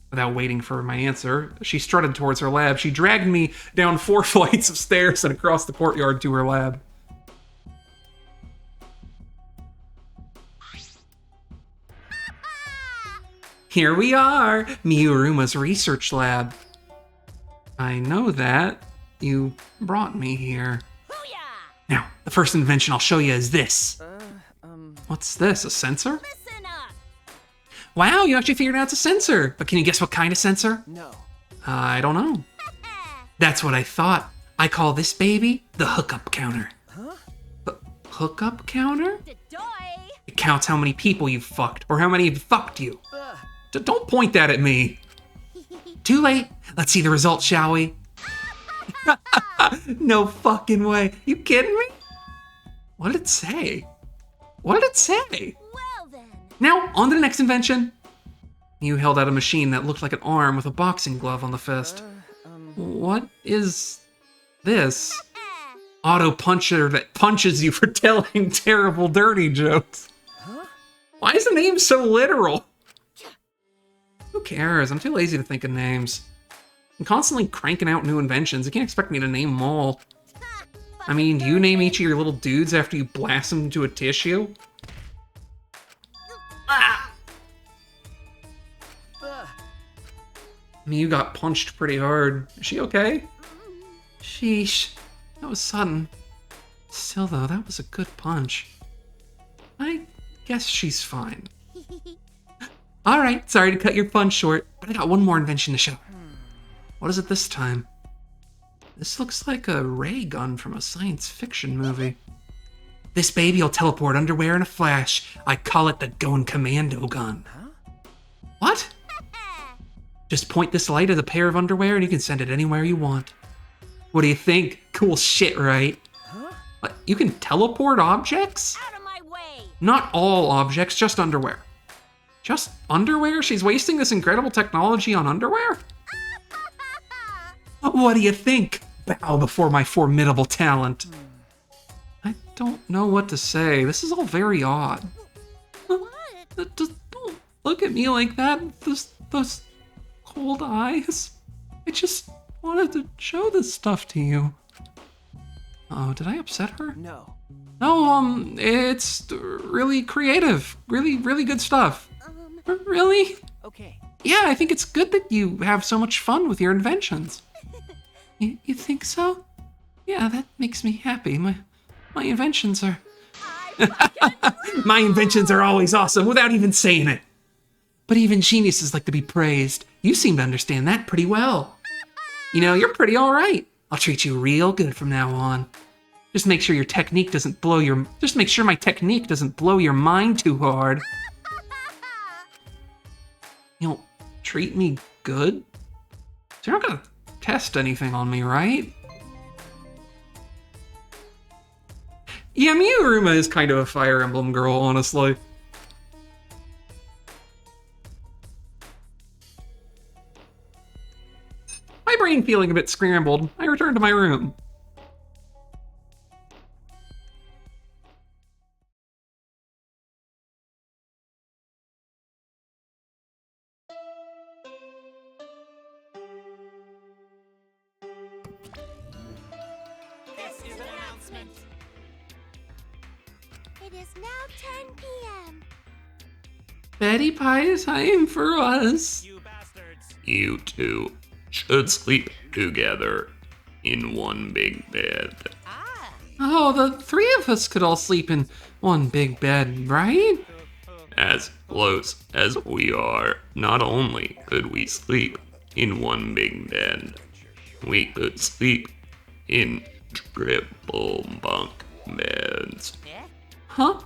Without waiting for my answer, she strutted towards her lab. She dragged me down 4 flights of stairs and across the courtyard to her lab. Here we are, Miuruma's research lab. I know that. You brought me here. Booyah! Now, the first invention I'll show you is this. What's this, a sensor? Listen up! Wow, you actually figured out it's a sensor. But can you guess what kind of sensor? No. I don't know. That's what I thought. I call this baby the hookup counter. Huh? Hookup counter? Doy! It counts how many people you've fucked, or how many have fucked you. Don't point that at me. Too late. Let's see the results, shall we? No fucking way. You kidding me? What did it say? What did it say? Well then. Now, on to the next invention. You held out a machine that looked like an arm with a boxing glove on the fist. What is this? Auto puncher that punches you for telling terrible, dirty jokes. Huh? Why is the name so literal? Who cares? I'm too lazy to think of names. I'm constantly cranking out new inventions. You can't expect me to name them all. I mean, do you name each of your little dudes after you blast them into a tissue? Ah! You got punched pretty hard. Is she okay? Sheesh. That was sudden. Still though, that was a good punch. I guess she's fine. Alright, sorry to cut your fun short, but I got one more invention to show. What is it this time? This looks like a ray gun from a science fiction movie. This baby'll teleport underwear in a flash. I call it the Going Commando gun. Huh? What? Just point this light at a pair of underwear and you can send it anywhere you want. What do you think? Cool shit, right? Huh? What, you can teleport objects? Out of my way! Not all objects, just underwear. Just underwear? She's wasting this incredible technology on underwear? What do you think? Bow before my formidable talent. I don't know what to say. This is all very odd. What? Just don't look at me like that. Those cold eyes. I just wanted to show this stuff to you. Oh, did I upset her? No. No, it's really creative. Really good stuff. Really? Okay. Yeah, I think it's good that you have so much fun with your inventions. You think so? Yeah, that makes me happy. My inventions are... My inventions are always awesome without even saying it. But even geniuses like to be praised. You seem to understand that pretty well. You know, you're pretty all right. I'll treat you real good from now on. Just make sure your technique doesn't blow your... Just make sure my technique doesn't blow your mind too hard. You'll treat me good? So you're not gonna test anything on me, right? Yeah, Miyuruma is kind of a Fire Emblem girl, honestly. My brain feeling a bit scrambled. I returned to my room. This is an announcement. It is now 10 p.m. Betty Pie is time for us. You bastards. You two should sleep together in one big bed. Ah, Oh, the three of us could all sleep in one big bed, right? As close as we are, not only could we sleep in one big bed, we could sleep in triple bunk beds. yeah. Huh?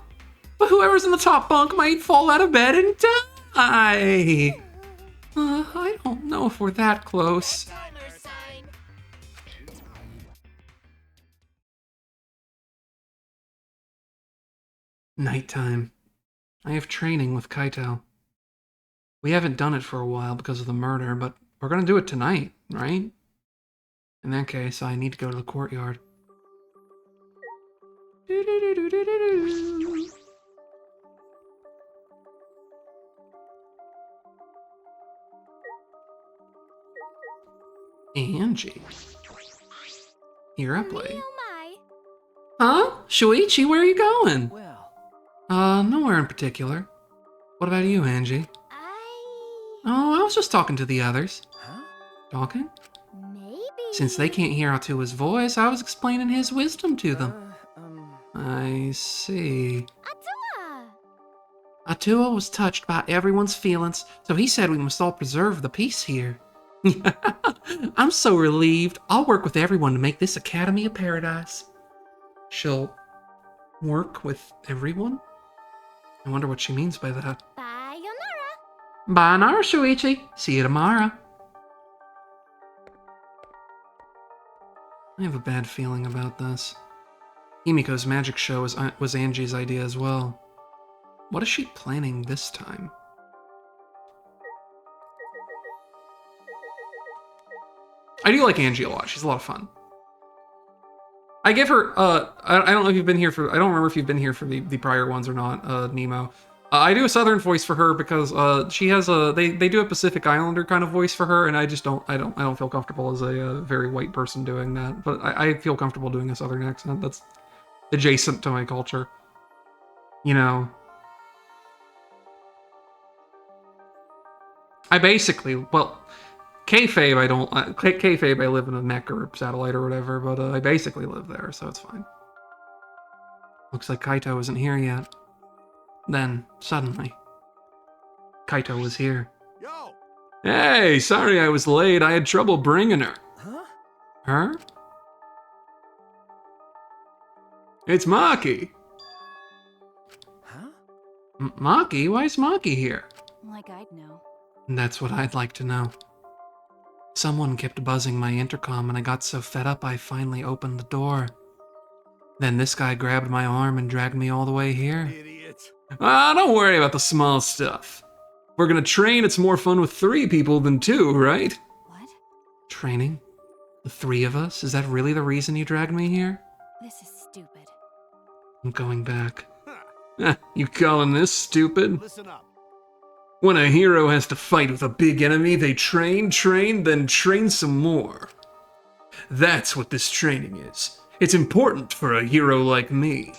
But whoever's in the top bunk might fall out of bed and die. I don't know if we're that close. Timer sign. Nighttime. I have training with Kaito. We haven't done it for a while because of the murder, but we're gonna do it tonight, right? In that case, I need to go to the courtyard. Do-do-do-do-do-do-do. Angie. You're up late. Oh my. Huh? Shuichi, where are you going? Well, Nowhere in particular. What about you, Angie? Oh, I was just talking to the others. huh? Talking? Maybe. Since they can't hear Atua's voice, I was explaining his wisdom to them. Um, I see. Atua! Atua was touched by everyone's feelings, so he said we must all preserve the peace here. I'm so relieved. I'll work with everyone to make this academy a paradise. She'll work with everyone? I wonder what she means by that. Sayonara. Bye now, Shuichi. See you tomorrow. I have a bad feeling about this. Himiko's magic show was Angie's idea as well. What is she planning this time? I do like Angie a lot. She's a lot of fun. I give her, I don't know if you've been here for, I don't remember if you've been here for the prior ones or not, Nemo. I do a southern voice for her because she has a, they do a Pacific Islander kind of voice for her, and I just don't, I don't feel comfortable as a very white person doing that. But I feel comfortable doing a southern accent. That's adjacent to my culture. You know. I basically, well, kayfabe, I don't, kayfabe, I live in a mech or satellite or whatever, but I basically live there, so it's fine. Looks like Kaito isn't here yet. Then, suddenly, Kaito was here. Yo! Hey, sorry I was late. I had trouble bringing her. huh? Her? It's Maki. Huh? Maki? Why is Maki here? Like I'd know. That's what I'd like to know. Someone kept buzzing my intercom and I got so fed up I finally opened the door. Then this guy grabbed my arm and dragged me all the way here. Idiot. Ah, don't worry about the small stuff. We're gonna train, it's more fun with 3 people than 2, right? What? Training? The 3 of us? Is that really the reason you dragged me here? This is stupid. I'm going back. You calling this stupid? Listen up. When a hero has to fight with a big enemy, they train, then train some more. That's what this training is. It's important for a hero like me.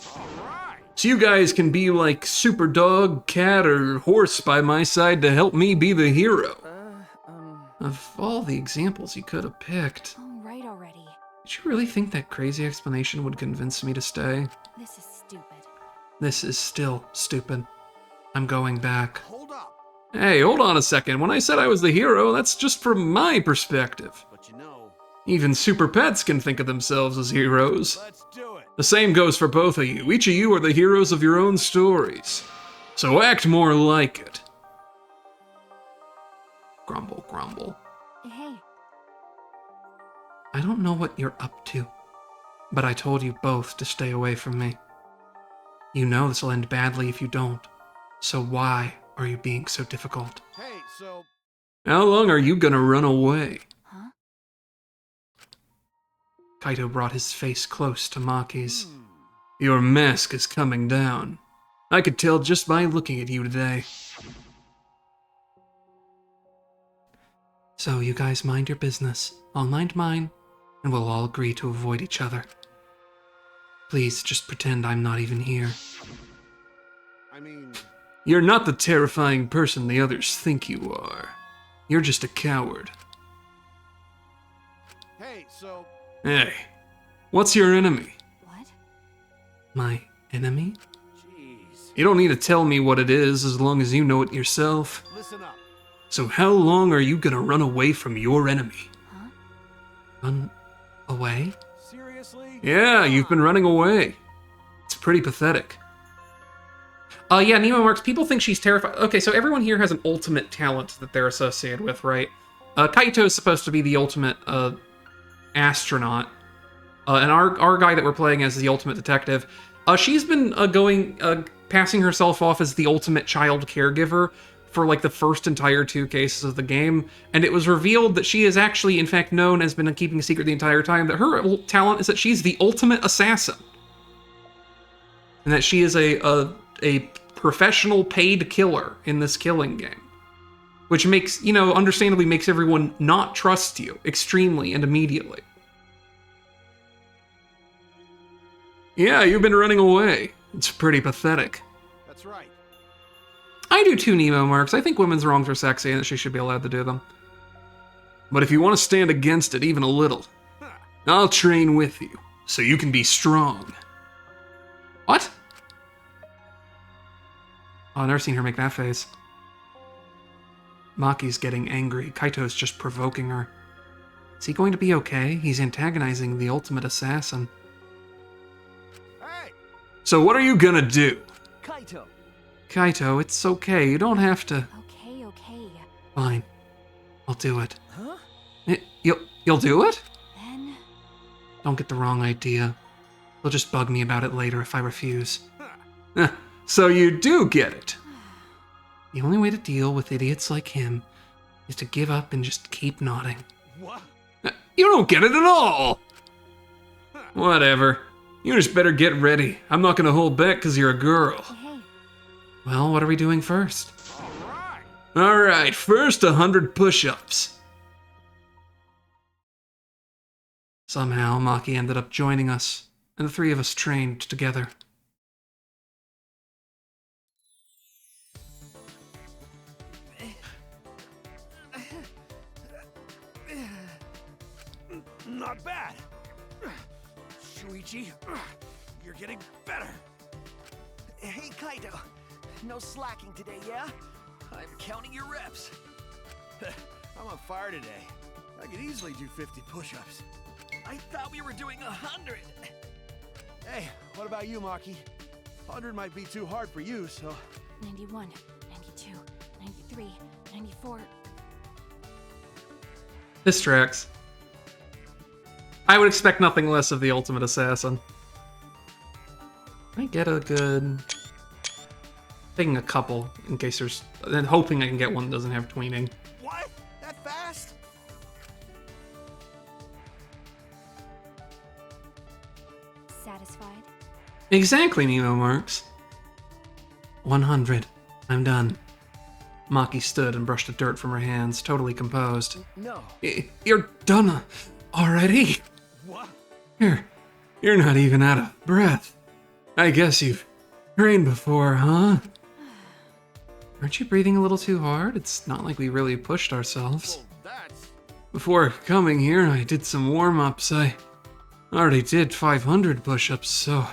So you guys can be like super dog, cat, or horse by my side to help me be the hero. Of all the examples you could have picked, Oh, right already. did you really think that crazy explanation would convince me to stay? This is stupid. This is still stupid. I'm going back. Hold up. Hey, hold on a second. When I said I was the hero, that's just from my perspective. But you know, Even super pets can think of themselves as heroes. let's do it. The same goes for both of you. Each of you are the heroes of your own stories. So act more like it. Grumble, grumble. Hey, I don't know what you're up to, but I told you both to stay away from me. You know this will end badly if you don't. So why are you being so difficult? Hey, so... How long are you gonna run away? Huh? Kaito brought his face close to Maki's. Your mask is coming down. I could tell just by looking at you today. So you guys mind your business, I'll mind mine, and we'll all agree to avoid each other. Please just pretend I'm not even here. I mean... You're not the terrifying person the others think you are. You're just a coward. Hey, so... Hey, what's your enemy? What? My enemy? Jeez. You don't need to tell me what it is as long as you know it yourself. Listen up. So how long are you gonna run away from your enemy? Huh? Run away? Seriously? Yeah, you've been running away. It's pretty pathetic. Yeah, Nemo Marks, people think she's terrified. Okay, so everyone here has an ultimate talent that they're associated with, right? Kaito is supposed to be the ultimate astronaut. And our guy that we're playing as the ultimate detective. She's been passing herself off as the ultimate child caregiver for like the first entire 2 cases of the game, and it was revealed that she is actually, in fact, known as been keeping a secret the entire time, that her talent is that she's the ultimate assassin. And that she is a professional paid killer in this killing game. Which makes, understandably makes everyone not trust you extremely and immediately. Yeah, you've been running away. It's pretty pathetic. That's right. I do too, Nemo Marks. I think women's wrongs are sexy and that she should be allowed to do them. But if you want to stand against it even a little, I'll train with you, so you can be strong. What? Oh, I've never seen her make that face. Maki's getting angry. Kaito's just provoking her. Is he going to be okay? He's antagonizing the ultimate assassin. Hey! So what are you gonna do? Kaito! Kaito, it's okay. You don't have to... Okay. Fine. I'll do it. Huh? You'll do it? Then... Don't get the wrong idea. They'll just bug me about it later if I refuse. So you do get it. The only way to deal with idiots like him is to give up and just keep nodding. What? You don't get it at all! Whatever. You just better get ready. I'm not gonna hold back because you're a girl. Hey. Well, what are we doing first? Alright! Alright, first 100 push-ups. Somehow, Maki ended up joining us, and the 3 of us trained together. Not bad. Shuichi, you're getting better. Hey, Kaito. No slacking today, yeah? I'm counting your reps. I'm on fire today. I could easily do 50 push-ups. I thought we were doing 100. Hey, what about you, Maki? 100 might be too hard for you, so... 91, 92, 93, 94... This tracks. I would expect nothing less of the ultimate assassin. I get a good... Taking a couple, in case there's... Then hoping I can get one that doesn't have tweening. What? That fast? Satisfied? Exactly, Nemo Marks. 100. I'm done. Maki stood and brushed the dirt from her hands, totally composed. No. You're done already? What? You're not even out of breath. I guess you've trained before, huh? Aren't you breathing a little too hard? It's not like we really pushed ourselves. Well, that's... Before coming here, I did some warm-ups. I already did 500 push-ups, so...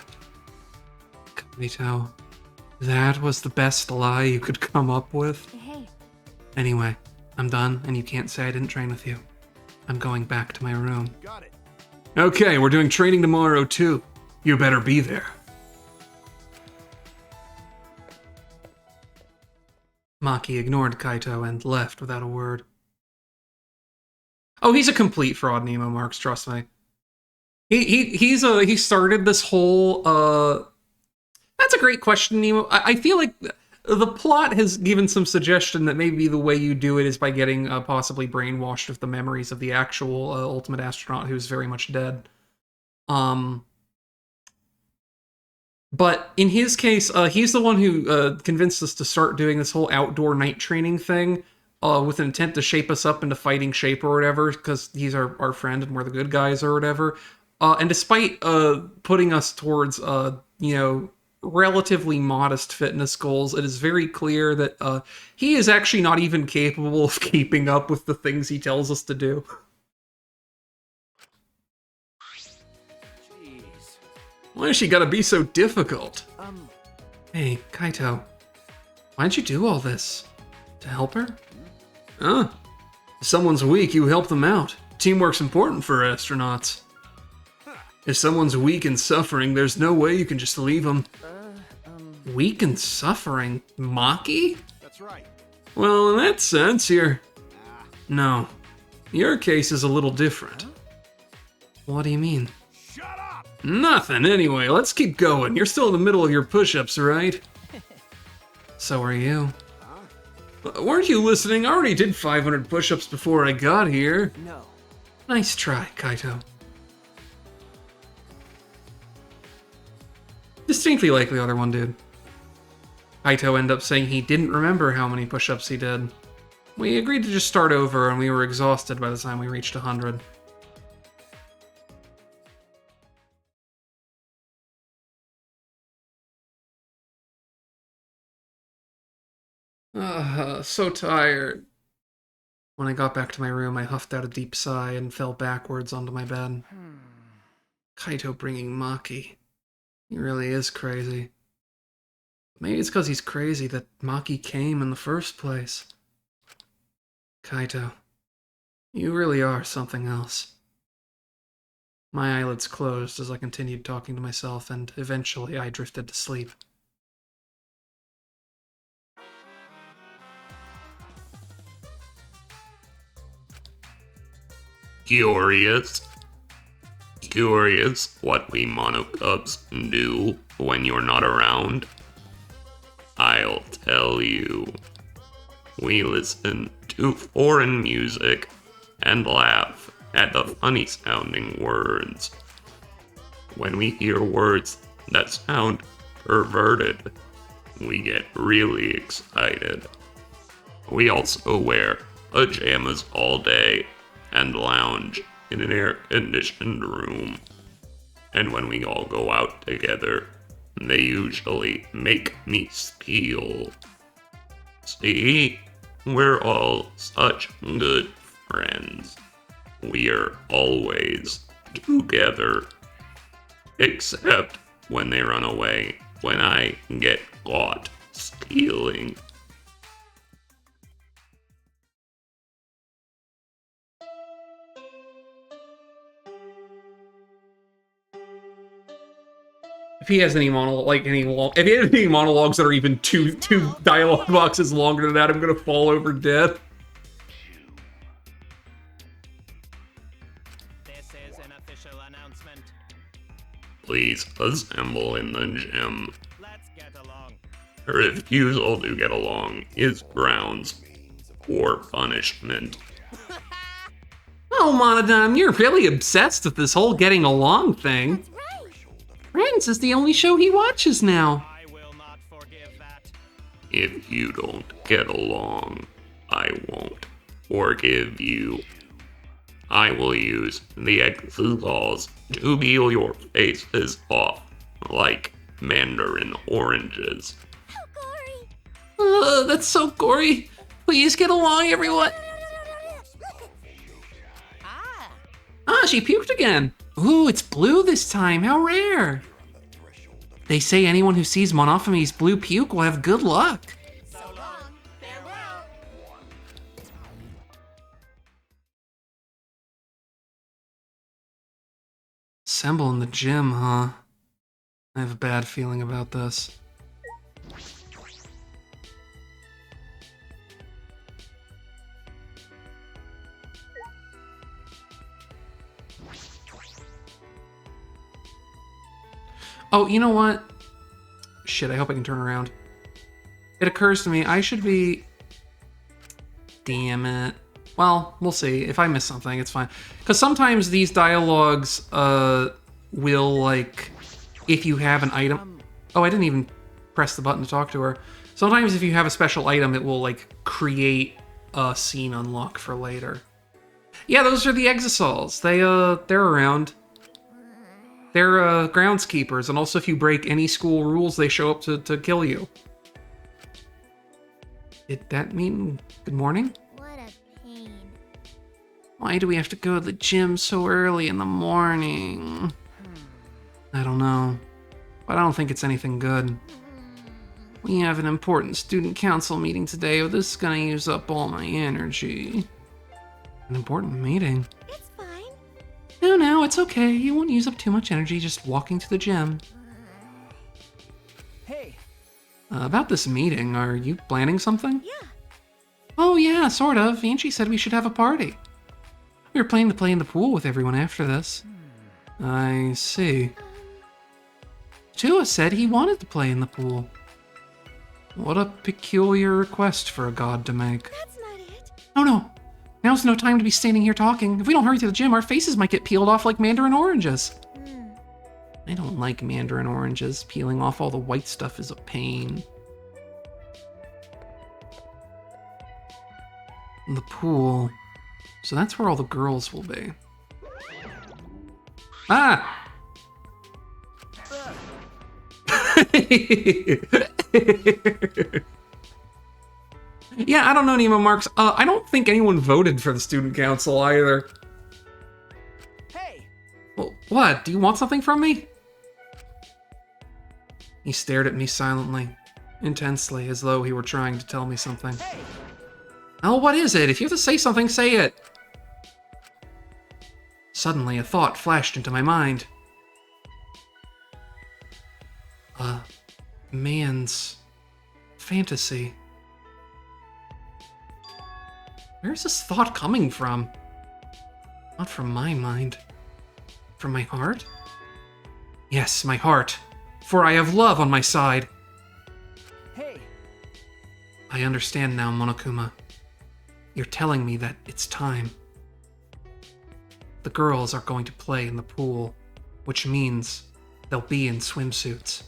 Kaito, that was the best lie you could come up with? Hey. Anyway, I'm done, and you can't say I didn't train with you. I'm going back to my room. Got it. Okay, we're doing training tomorrow, too. You better be there. Maki ignored Kaito and left without a word. Oh, he's a complete fraud, Nemo Marks, trust me. He started this whole That's a great question, Nemo. I feel like the plot has given some suggestion that maybe the way you do it is by getting possibly brainwashed with the memories of the actual ultimate astronaut who's very much dead. But in his case, he's the one who convinced us to start doing this whole outdoor night training thing with an intent to shape us up into fighting shape or whatever, because he's our friend and we're the good guys or whatever. And despite putting us towards, relatively modest fitness goals, it is very clear that he is actually not even capable of keeping up with the things he tells us to do. Why has she gotta be so difficult? Hey, Kaito. Why'd you do all this? To help her? If someone's weak, you help them out. Teamwork's important for astronauts. If someone's weak and suffering, there's no way you can just leave them. Weak and suffering? Maki? That's right. Well, in that sense, No. Your case is a little different. What do you mean? Nothing, anyway. Let's keep going. You're still in the middle of your push-ups, right? So are you. Weren't you listening? I already did 500 push-ups before I got here. No. Nice try, Kaito. Distinctly like the other one did. Kaito ended up saying he didn't remember how many push-ups he did. We agreed to just start over, and we were exhausted by the time we reached 100. So tired. When I got back to my room, I huffed out a deep sigh and fell backwards onto my bed. Kaito bringing Maki. He really is crazy. Maybe it's because he's crazy that Maki came in the first place. Kaito, you really are something else. My eyelids closed as I continued talking to myself, and eventually I drifted to sleep. Curious what we monocubs do when you're not around? I'll tell you. We listen to foreign music and laugh at the funny sounding words. When we hear words that sound perverted, we get really excited. We also wear pajamas all day and lounge in an air-conditioned room. And when we all go out together, they usually make me squeal. See? We're all such good friends. We're always together. Except when they run away, when I get caught stealing. If he has any if he has any monologues that are even two dialogue boxes longer than that, I'm gonna fall over dead. This is an official announcement. Please assemble in the gym. Let's get along. Her refusal to get along is grounds for punishment. Oh, Monodam, you're really obsessed with this whole getting along thing. That's right. Friends is the only show he watches now. I will not forgive that. If you don't get along, I won't forgive you. I will use the exosols to peel your faces off like mandarin oranges. How gory. That's so gory. Please get along, everyone. Ah, she puked again. Ooh, it's blue this time. How rare. They say anyone who sees Monophami's blue puke will have good luck. So long. Farewell. Assemble in the gym, huh? I have a bad feeling about this. Oh, you know what? Shit, I hope I can turn around. It occurs to me I should be... Damn it. Well, we'll see. If I miss something, it's fine. Because sometimes these dialogues will, like, if you have an item... Oh, I didn't even press the button to talk to her. Sometimes if you have a special item, it will, like, create a scene unlock for later. Yeah, those are the Exosols. They're around. They're groundskeepers, and also if you break any school rules, they show up to kill you. Did that mean good morning? What a pain. Why do we have to go to the gym so early in the morning? I don't know, but I don't think it's anything good. We have an important student council meeting today, but this is gonna use up all my energy. An important meeting? It's fine. No, it's okay. You won't use up too much energy just walking to the gym. Hey. About this meeting, are you planning something? Yeah. Oh yeah, sort of. Angie said we should have a party. We were planning to play in the pool with everyone after this. I see. Tua said he wanted to play in the pool. What a peculiar request for a god to make. That's not it. Oh no. Now's no time to be standing here talking. If we don't hurry to the gym, our faces might get peeled off like mandarin oranges. I don't like mandarin oranges. Peeling off all the white stuff is a pain. The pool. So that's where all the girls will be. Ah! Yeah, I don't know, Nemo Marks. I don't think anyone voted for the student council either. Hey! Well, what? Do you want something from me? He stared at me silently, intensely, as though he were trying to tell me something. Hey! Oh, what is it? If you have to say something, say it. Suddenly, a thought flashed into my mind. A man's fantasy. Where's this thought coming from? Not from my mind. From my heart? Yes, my heart. For I have love on my side. Hey! I understand now, Monokuma. You're telling me that it's time. The girls are going to play in the pool, which means they'll be in swimsuits.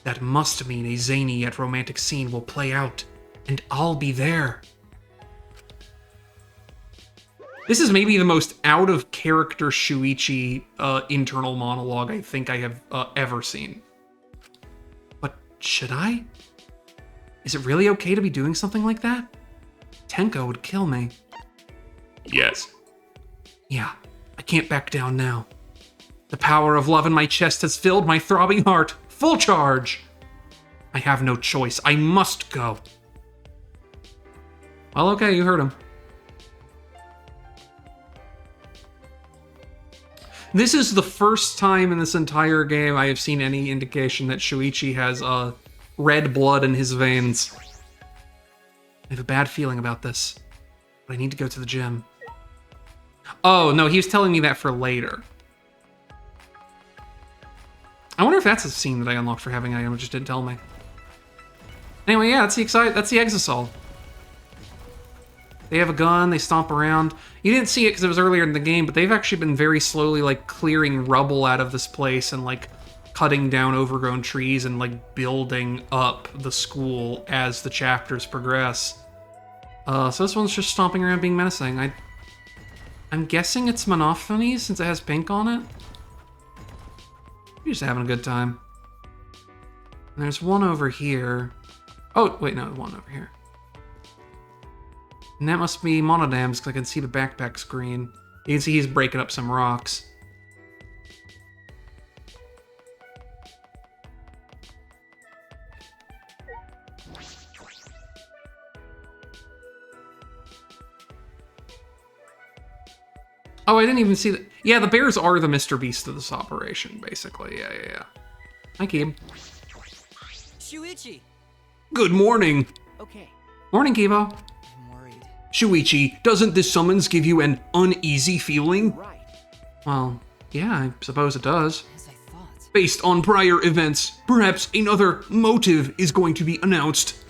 That must mean a zany yet romantic scene will play out, and I'll be there. This is maybe the most out-of-character Shuichi internal monologue I think I have ever seen. But should I? Is it really okay to be doing something like that? Tenko would kill me. Yes. Yeah, I can't back down now. The power of love in my chest has filled my throbbing heart. Full charge! I have no choice. I must go. Well, okay, you heard him. This is the first time in this entire game I have seen any indication that Shuichi has red blood in his veins. I have a bad feeling about this, but I need to go to the gym. Oh, no, he was telling me that for later. I wonder if that's a scene that I unlocked for having item, just didn't tell me. Anyway, yeah, that's the Exosol. They have a gun, they stomp around. You didn't see it because it was earlier in the game, but they've actually been very slowly, like, clearing rubble out of this place and, like, cutting down overgrown trees and, like, building up the school as the chapters progress. So this one's just stomping around being menacing. I'm guessing it's Monophony since it has pink on it. You're just having a good time. And there's one over here. Oh, wait, no, one over here. And that must be Monodam's, because I can see the backpack screen. You can see he's breaking up some rocks. Oh, I didn't even see that. Yeah, the bears are the Mr. Beast of this operation, basically. Yeah. Hi, Keeb. Shuichi! Good morning. Okay. Morning, Kibo. I'm worried. Shuichi, doesn't this summons give you an uneasy feeling? Right. Well, yeah, I suppose it does. As I thought. Based on prior events, perhaps another motive is going to be announced.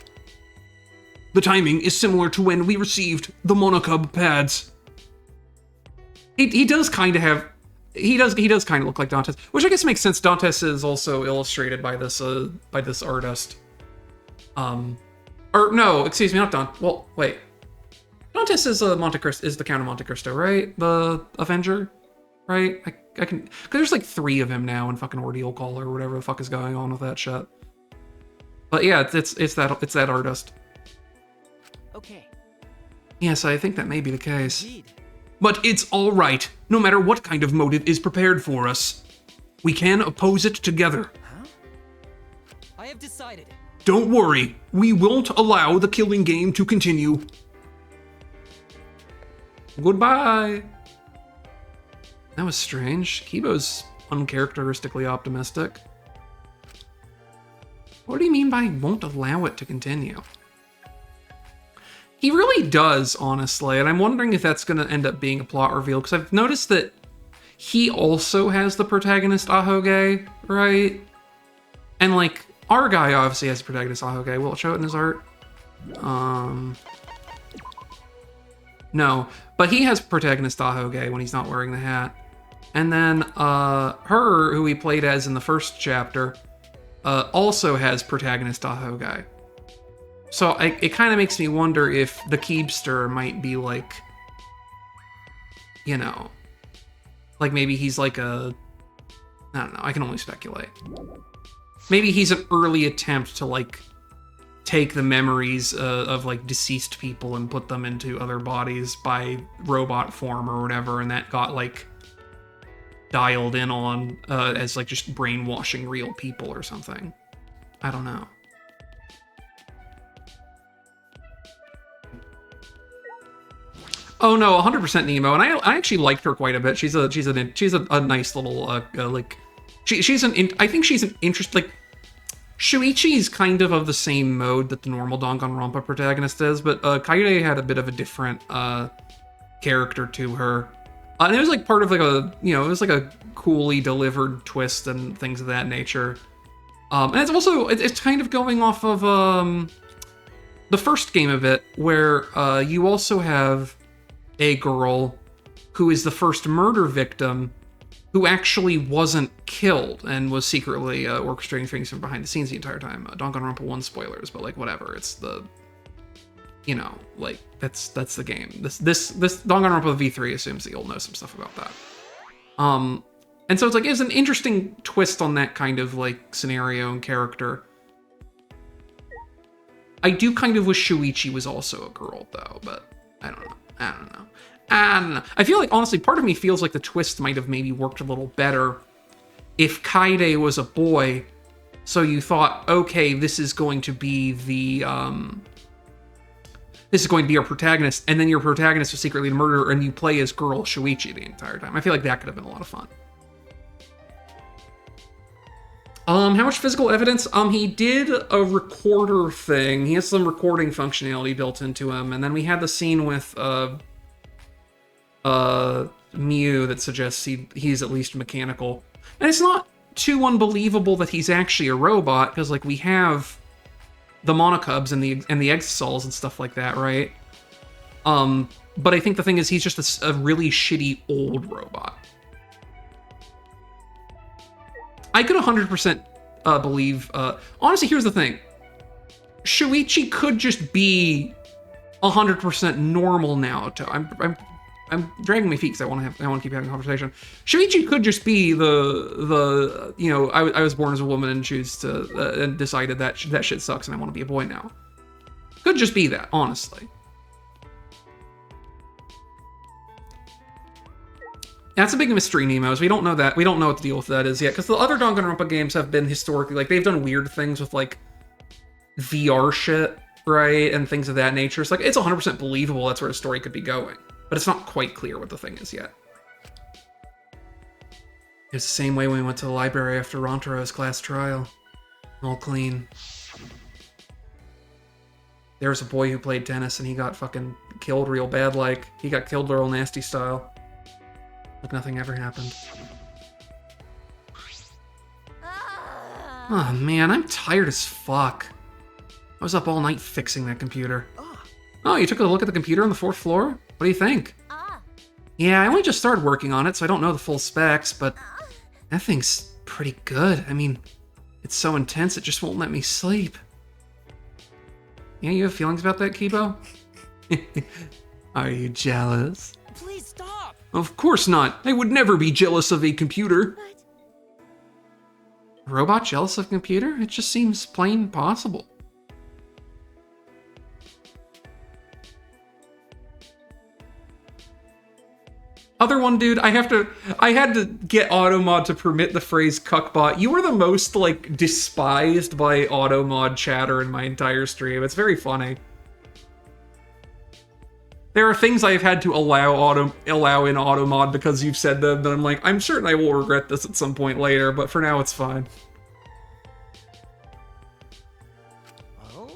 The timing is similar to when we received the Monocub pads. He does kind of have... He does kind of look like Dantes, which I guess makes sense. Dantes is also illustrated by this artist. Or no, excuse me, not Dantes. Well, wait. Dantes is is the Count of Monte Cristo, right? The Avenger, right? I can, because there's like 3 of him now in fucking Ordeal Call or whatever the fuck is going on with that shit. But yeah, it's that artist. Okay. Yes, I think that may be the case. Indeed. But it's all right, no matter what kind of motive is prepared for us. We can oppose it together. Huh? I have decided. Don't worry, we won't allow the killing game to continue. Goodbye. That was strange. Kibo's uncharacteristically optimistic. What do you mean by won't allow it to continue? He really does, honestly, and I'm wondering if that's going to end up being a plot reveal, because I've noticed that he also has the protagonist Ahoge, right? And, like, our guy obviously has the protagonist Ahoge. Will it show it in his art? No, but he has protagonist Ahoge when he's not wearing the hat. And then her, who he played as in the first chapter, also has protagonist Ahoge. So it kind of makes me wonder if the Keebster might be like, you know, like maybe he's like a, I don't know, I can only speculate. Maybe he's an early attempt to like take the memories of like deceased people and put them into other bodies by robot form or whatever, and that got like dialed in on as like just brainwashing real people or something. I don't know. Oh no, 100% Nemo, and I actually liked her quite a bit. She's a nice little like I think she's an interest like Shuichi's kind of the same mode that the normal Danganronpa protagonist is, but Kaede had a bit of a different character to her, and it was like part of like a it was like a coolly delivered twist and things of that nature. And it's also it's kind of going off of the first game of it, where you also have a girl who is the first murder victim who actually wasn't killed and was secretly orchestrating things from behind the scenes the entire time. Danganronpa 1 spoilers, but like whatever. It's the, like that's the game. This Danganronpa V3 assumes that you'll know some stuff about that. And so it's like it's an interesting twist on that kind of like scenario and character. I do kind of wish Shuichi was also a girl though, but I don't know. I feel like, honestly, part of me feels like the twist might have maybe worked a little better if Kaede was a boy, so you thought, okay, this is going to be the, this is going to be our protagonist, and then your protagonist was secretly the murderer, and you play as girl Shuichi the entire time. I feel like that could have been a lot of fun. How much physical evidence? He did a recorder thing. He has some recording functionality built into him, and then we had the scene with Mew that suggests he's at least mechanical. And it's not too unbelievable that he's actually a robot, because like we have the monocubs and the exosols and stuff like that, right? But I think the thing is he's just a really shitty old robot. I could 100% believe... honestly, here's the thing. Shuichi could just be 100% normal now. I'm dragging my feet because I want to keep having a conversation. Shuichi could just be the I was born as a woman and choose to and decided that shit sucks and I want to be a boy now. Could just be that, honestly. That's a big mystery, Nemos. We don't know that. We don't know what the deal with that is yet, because the other Danganronpa games have been historically, like, they've done weird things with, like, VR shit, right? And things of that nature. It's like, it's 100% believable that's where the story could be going. But it's not quite clear what the thing is yet. It's the same way when we went to the library after Rontaro's class trial. All clean. There was a boy who played tennis and he got fucking killed real bad, like, he got killed real nasty style. Like nothing ever happened. Oh man, I'm tired as fuck. I was up all night fixing that computer. Oh, you took a look at the computer on the 4th floor? What do you think? Yeah, I only just started working on it, so I don't know the full specs, but that thing's pretty good. I mean, it's so intense it just won't let me sleep. Yeah, you have feelings about that, Kibo? Are you jealous? Please stop! Of course not. I would never be jealous of a computer. A robot jealous of a computer? It just seems plain possible. Other one, dude, I had to get Automod to permit the phrase cuckbot. You are the most, like, despised by Automod chatter in my entire stream. It's very funny. There are things I've had to allow in Automod because you've said them, that I'm like, I'm certain I will regret this at some point later, but for now it's fine. Oh?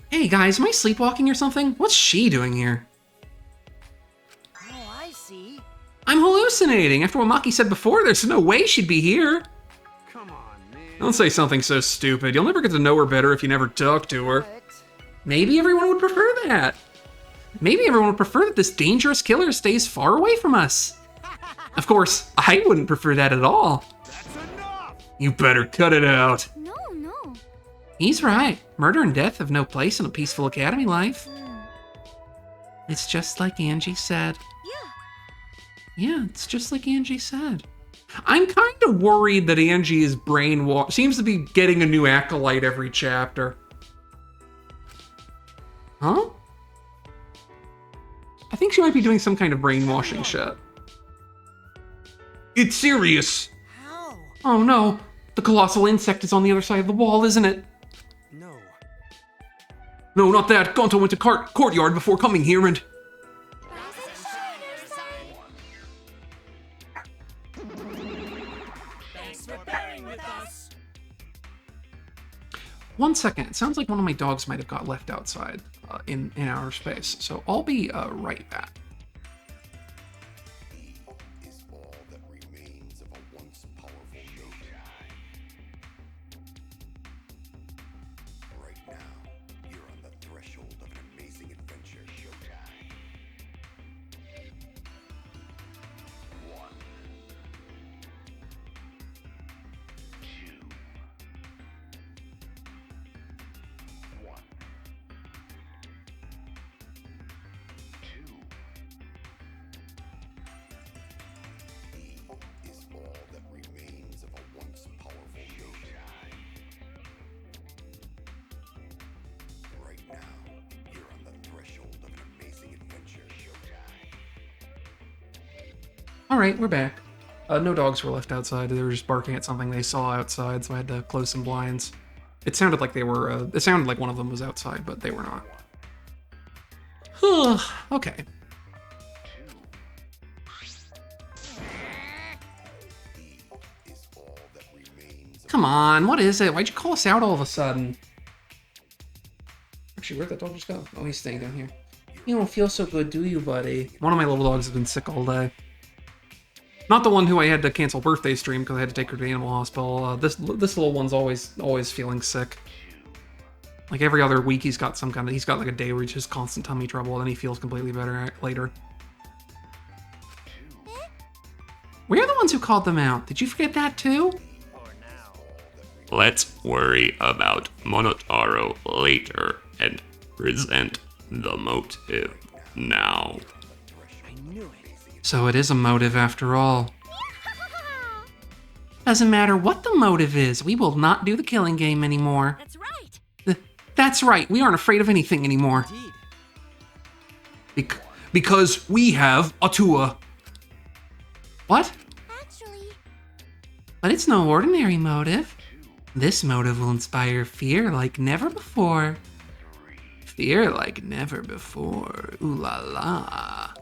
Hey guys, am I sleepwalking or something? What's she doing here? Oh, I see. I'm hallucinating. After what Maki said before, there's no way she'd be here. Come on, man. Don't say something so stupid. You'll never get to know her better if you never talk to her. Maybe everyone would prefer that. Maybe everyone would prefer that this dangerous killer stays far away from us. Of course, I wouldn't prefer that at all. That's enough! You better cut it out. No, no. He's right. Murder and death have no place in a peaceful academy life. It's just like Angie said. Yeah, it's just like Angie said. I'm kind of worried that Angie is brainwashed. Seems to be getting a new acolyte every chapter. Huh? I think she might be doing some kind of brainwashing shit. It's serious. How? Oh no, the colossal insect is on the other side of the wall, isn't it? No. No, not that. Gonto went to courtyard before coming here and... Thanks for bearing with us. 1 second, it sounds like one of my dogs might have got left outside in outer space, so I'll be right back. Is all that remains of a once powerful note. Right now, you're on the threshold of an amazing adventure. Showtime. 1, 2, 1, 2. E is all that remains of a once powerful note. Right now, you're on the threshold of an amazing adventure. Showtime. Alright, we're back. No dogs were left outside. They were just barking at something they saw outside, so I had to close some blinds. It sounded like they were, it sounded like one of them was outside, but they were not. Okay. Is all that remains of Come on, what is it? Why'd you call us out all of a sudden? Actually, where'd that dog just go? Oh, he's staying down here. You don't feel so good, do you, buddy? One of my little dogs has been sick all day. Not the one who I had to cancel birthday stream because I had to take her to the animal hospital. This little one's always feeling sick. Like every other week, he's got like a day where he's just constant tummy trouble, and then he feels completely better later. We're the ones who called them out. Did you forget that too? Let's worry about Monotaro later and present the motive now. I knew it. So it is a motive after all. Doesn't matter what the motive is, we will not do the killing game anymore. That's right. That's right, we aren't afraid of anything anymore. Indeed. Because we have Atua. What? Actually, But it's no ordinary motive. This motive will inspire fear like never before. Fear like never before. Ooh la la.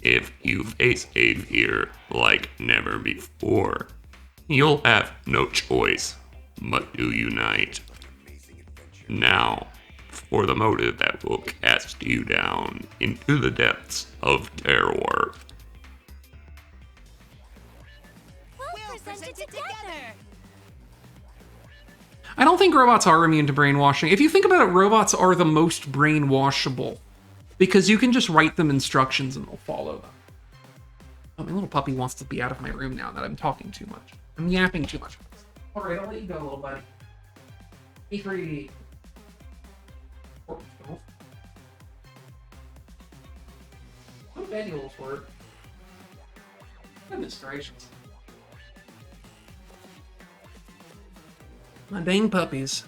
If you face a fear like never before, you'll have no choice but to unite. Now, for the motive that will cast you down into the depths of terror. well presented it together. I don't think robots are immune to brainwashing. If you think about it, robots are the most brainwashable because you can just write them instructions and they'll follow them. Oh, my little puppy wants to be out of my room now that I'm talking too much. I'm yapping too much. All right, I'll let you go, little buddy. Be free. What a bad little flirt. Goodness gracious. My dang puppies.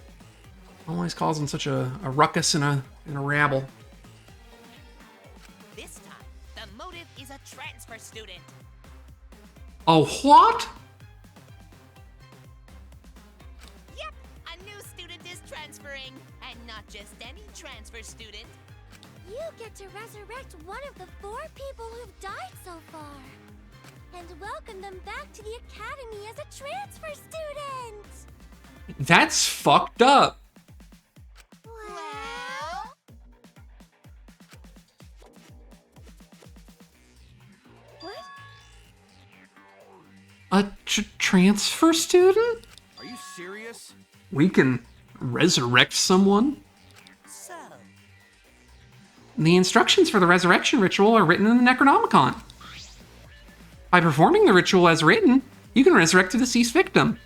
Always causing such a ruckus and a rabble. This time, the motive is a transfer student. Oh, what? Yep, a new student is transferring. And not just any transfer student. You get to resurrect one of the 4 people who've died so far. And welcome them back to the academy as a transfer student. That's fucked up. Well... What? A transfer student? Are you serious? We can resurrect someone? So, The instructions for the resurrection ritual are written in the Necronomicon. By performing the ritual as written, you can resurrect a deceased victim.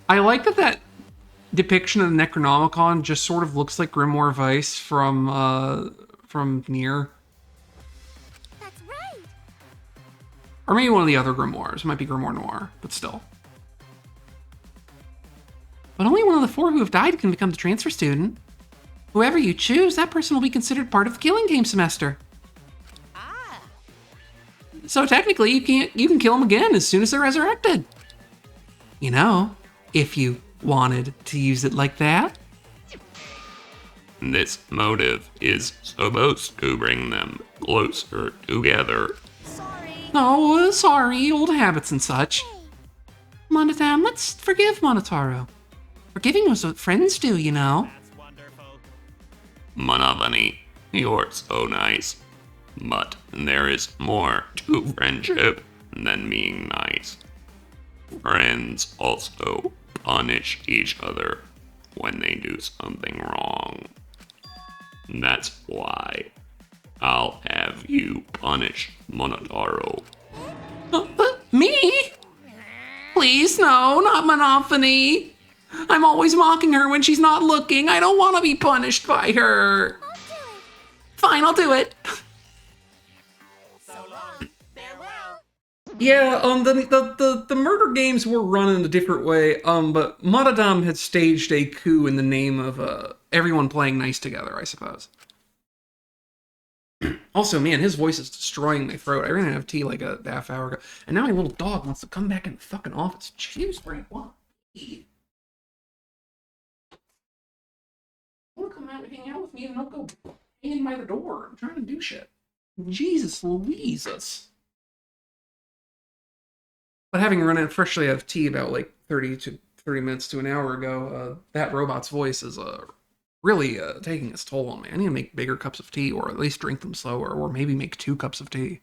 I like that depiction of the Necronomicon just sort of looks like Grimoire Weiss from Nier. That's right. Or maybe one of the other Grimoires. It might be Grimoire Noir, but still. But only one of the 4 who have died can become the transfer student. Whoever you choose, that person will be considered part of the killing game semester. ah, So technically, you can kill them again as soon as they're resurrected. You know, if you wanted to use it like that. This motive is supposed to bring them closer together. sorry. Oh, sorry, old habits and such. Monodam, let's forgive Monotaro. Forgiving was what friends do, you know. That's wonderful. Manavani, you're so nice. But there is more to friendship than being nice. Friends also punish each other when they do something wrong. That's why I'll have you punish Monotaro. Me? Please, no, not Monophony. I'm always mocking her when she's not looking. I don't want to be punished by her. I'll do it. Fine, I'll do it. So long. Farewell. Yeah, the murder games were run in a different way, but Monodam had staged a coup in the name of, everyone playing nice together, I suppose. Also, man, his voice is destroying my throat. I ran out of tea like a half hour ago, and now my little dog wants to come back in the fucking office. Jeez, where you want to eat? Want to come out and hang out with me and don't go hanging by the door. I'm trying to do shit. Jesus Louises. But having run out freshly out of tea about like 30 minutes to an hour ago, that robot's voice is really taking its toll on me. I need to make bigger cups of tea, or at least drink them slower, or maybe make 2 cups of tea.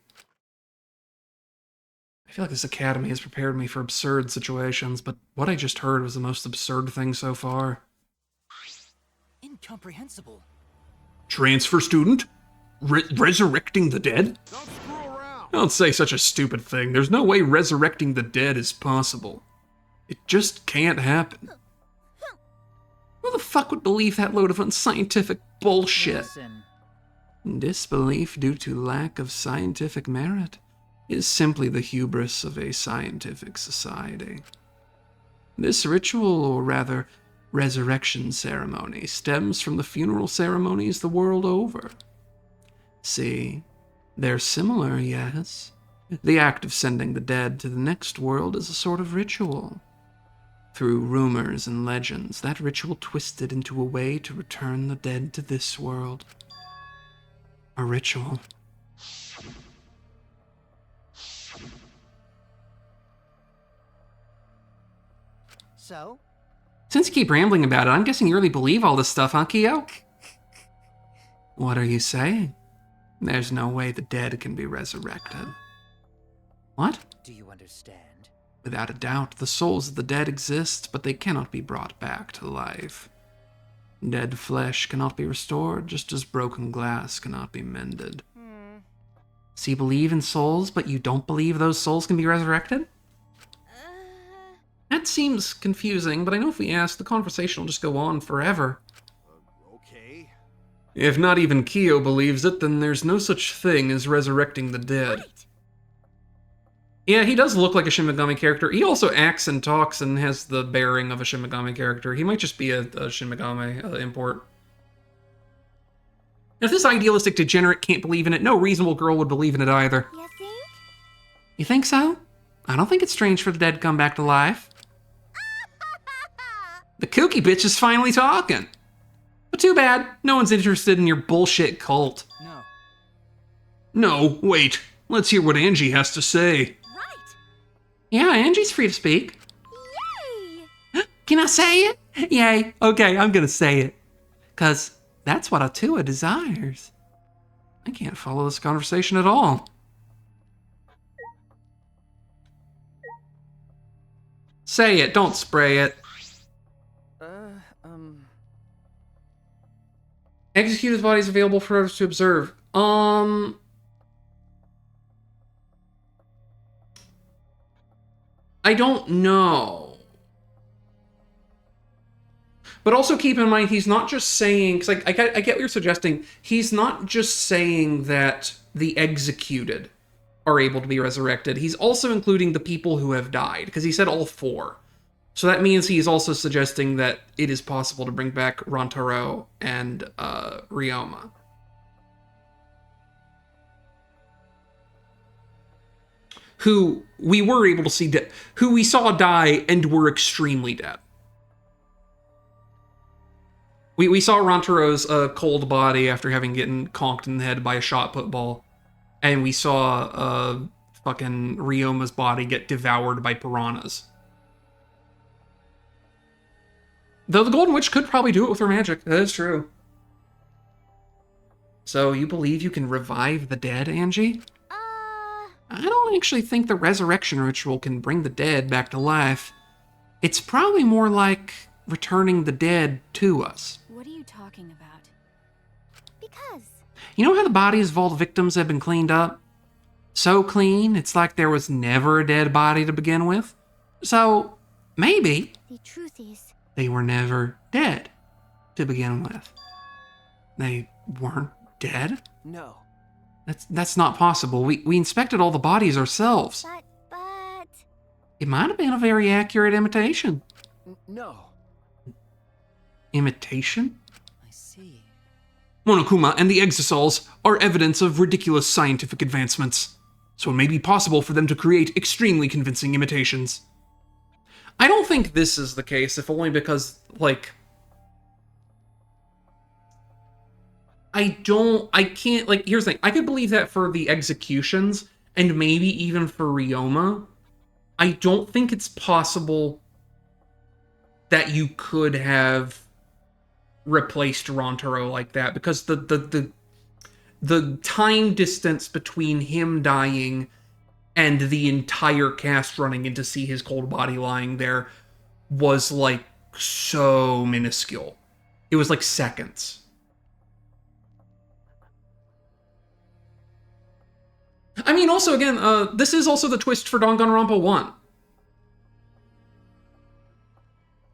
I feel like this academy has prepared me for absurd situations, but what I just heard was the most absurd thing so far. Incomprehensible. Transfer student? Resurrecting the dead? Don't say such a stupid thing. There's no way resurrecting the dead is possible. It just can't happen. Who the fuck would believe that load of unscientific bullshit? Listen. Disbelief due to lack of scientific merit is simply the hubris of a scientific society. This ritual, or rather, resurrection ceremony, stems from the funeral ceremonies the world over. See, they're similar, yes. The act of sending the dead to the next world is a sort of ritual. Through rumors and legends, that ritual twisted into a way to return the dead to this world. A ritual. So? Since you keep rambling about it, I'm guessing you really believe all this stuff, huh, Kyo? What are you saying? There's no way the dead can be resurrected. What? Do you understand? Without a doubt, the souls of the dead exist, but they cannot be brought back to life. Dead flesh cannot be restored, just as broken glass cannot be mended. So you believe in souls, but you don't believe those souls can be resurrected? That seems confusing, but I know if we ask, the conversation will just go on forever. Okay. If not even Kyo believes it, then there's no such thing as resurrecting the dead. Right. Yeah, he does look like a Shin Megami character. He also acts and talks and has the bearing of a Shin Megami character. He might just be a Shin Megami import. If this idealistic degenerate can't believe in it, no reasonable girl would believe in it either. You think? You think so? I don't think it's strange for the dead to come back to life. The kooky bitch is finally talking. But too bad, no one's interested in your bullshit cult. No. No, wait. Let's hear what Angie has to say. Right. Yeah, Angie's free to speak. Yay! Can I say it? Yay. Okay, I'm gonna say it. 'Cause that's what Atua desires. I can't follow this conversation at all. Say it, don't spray it. Executed bodies available for others to observe. I don't know. But also keep in mind, he's not just saying, because I get what you're suggesting, he's not just saying that the executed are able to be resurrected. He's also including the people who have died, because he said all four. So that means he's also suggesting that it is possible to bring back Rantaro and Ryoma. Who we were able to see who we saw die and were extremely dead. We saw Rantaro's cold body after having gotten conked in the head by a shot put ball. And we saw fucking Ryoma's body get devoured by piranhas. Though the Golden Witch could probably do it with her magic. That is true. So you believe you can revive the dead, Angie? I don't actually think the resurrection ritual can bring the dead back to life. It's probably more like returning the dead to us. What are you talking about? Because. You know how the bodies of all the victims have been cleaned up? So clean, it's like there was never a dead body to begin with. So, maybe The truth is. they were never dead to begin with. They weren't dead? No. That's not possible. We inspected all the bodies ourselves. But. It might have been a very accurate imitation. No. Imitation? I see. Monokuma and the Exosols are evidence of ridiculous scientific advancements, so it may be possible for them to create extremely convincing imitations. I don't think this is the case, if only because, like, here's the thing, I could believe that for the executions, and maybe even for Ryoma. I don't think it's possible that you could have replaced Rantaro like that, because the time distance between him dying and the entire cast running in to see his cold body lying there was, like, so minuscule. It was like seconds. I mean, also, again, this is also the twist for Danganronpa 1.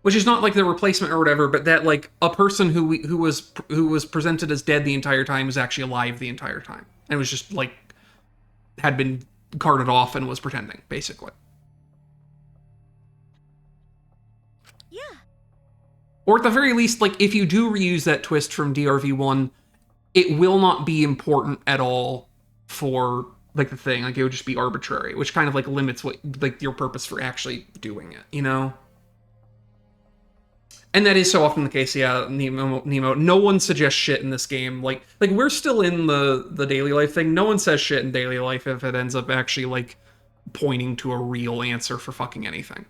Which is not like the replacement or whatever, but that, like, a person who was presented as dead the entire time was actually alive the entire time. And was just, like, had been carted off and was pretending, basically. Yeah. Or at the very least, like, if you do reuse that twist from DRV1, it will not be important at all for, like, the thing. Like, it would just be arbitrary, which kind of, like, limits what, like, your purpose for actually doing it, you know? And that is so often the case, yeah, Nemo. No one suggests shit in this game. Like we're still in the daily life thing. No one says shit in daily life if it ends up actually, like, pointing to a real answer for fucking anything.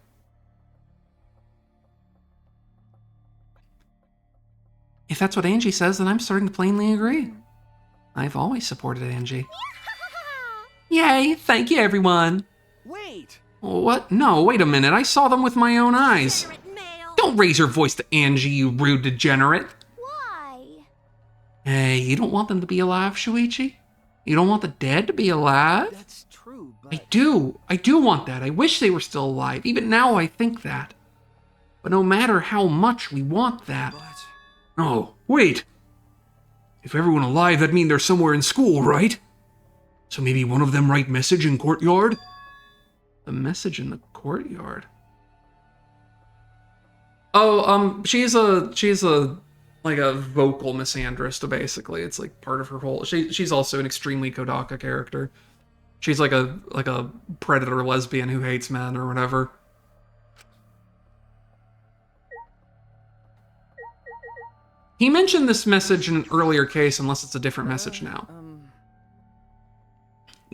If that's what Angie says, then I'm starting to plainly agree. I've always supported Angie. Yay, thank you, everyone. Wait! What? No, wait a minute. I saw them with my own eyes. Degenerate male. Don't raise your voice to Angie, you rude degenerate. Why? Hey, you don't want them to be alive, Shuichi? You don't want the dead to be alive? That's true, but... I do. I do want that. I wish they were still alive. Even now I think that. But no matter how much we want that... Oh, wait. If everyone alive, that'd mean they're somewhere in school, right? So maybe one of them write message in courtyard? The message in the courtyard? Oh, she's a like a vocal misandrist, basically. It's like part of her whole... She's also an extremely Kodaka character. She's like a predator lesbian who hates men or whatever. He mentioned this message in an earlier case, unless it's a different message now.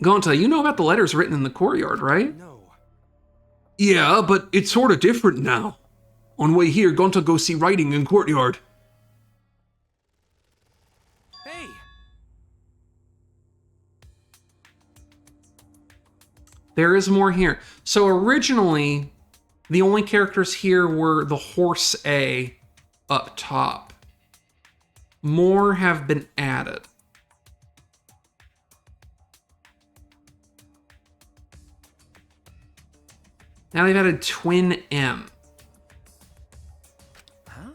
Gonta, you know about the letters written in the courtyard, right? No. Yeah, but it's sort of different now. On way here, Gonta go see writing in courtyard. Hey! There is more here. So originally, the only characters here were the horse A up top. More have been added. Now they've added Twin M. Huh?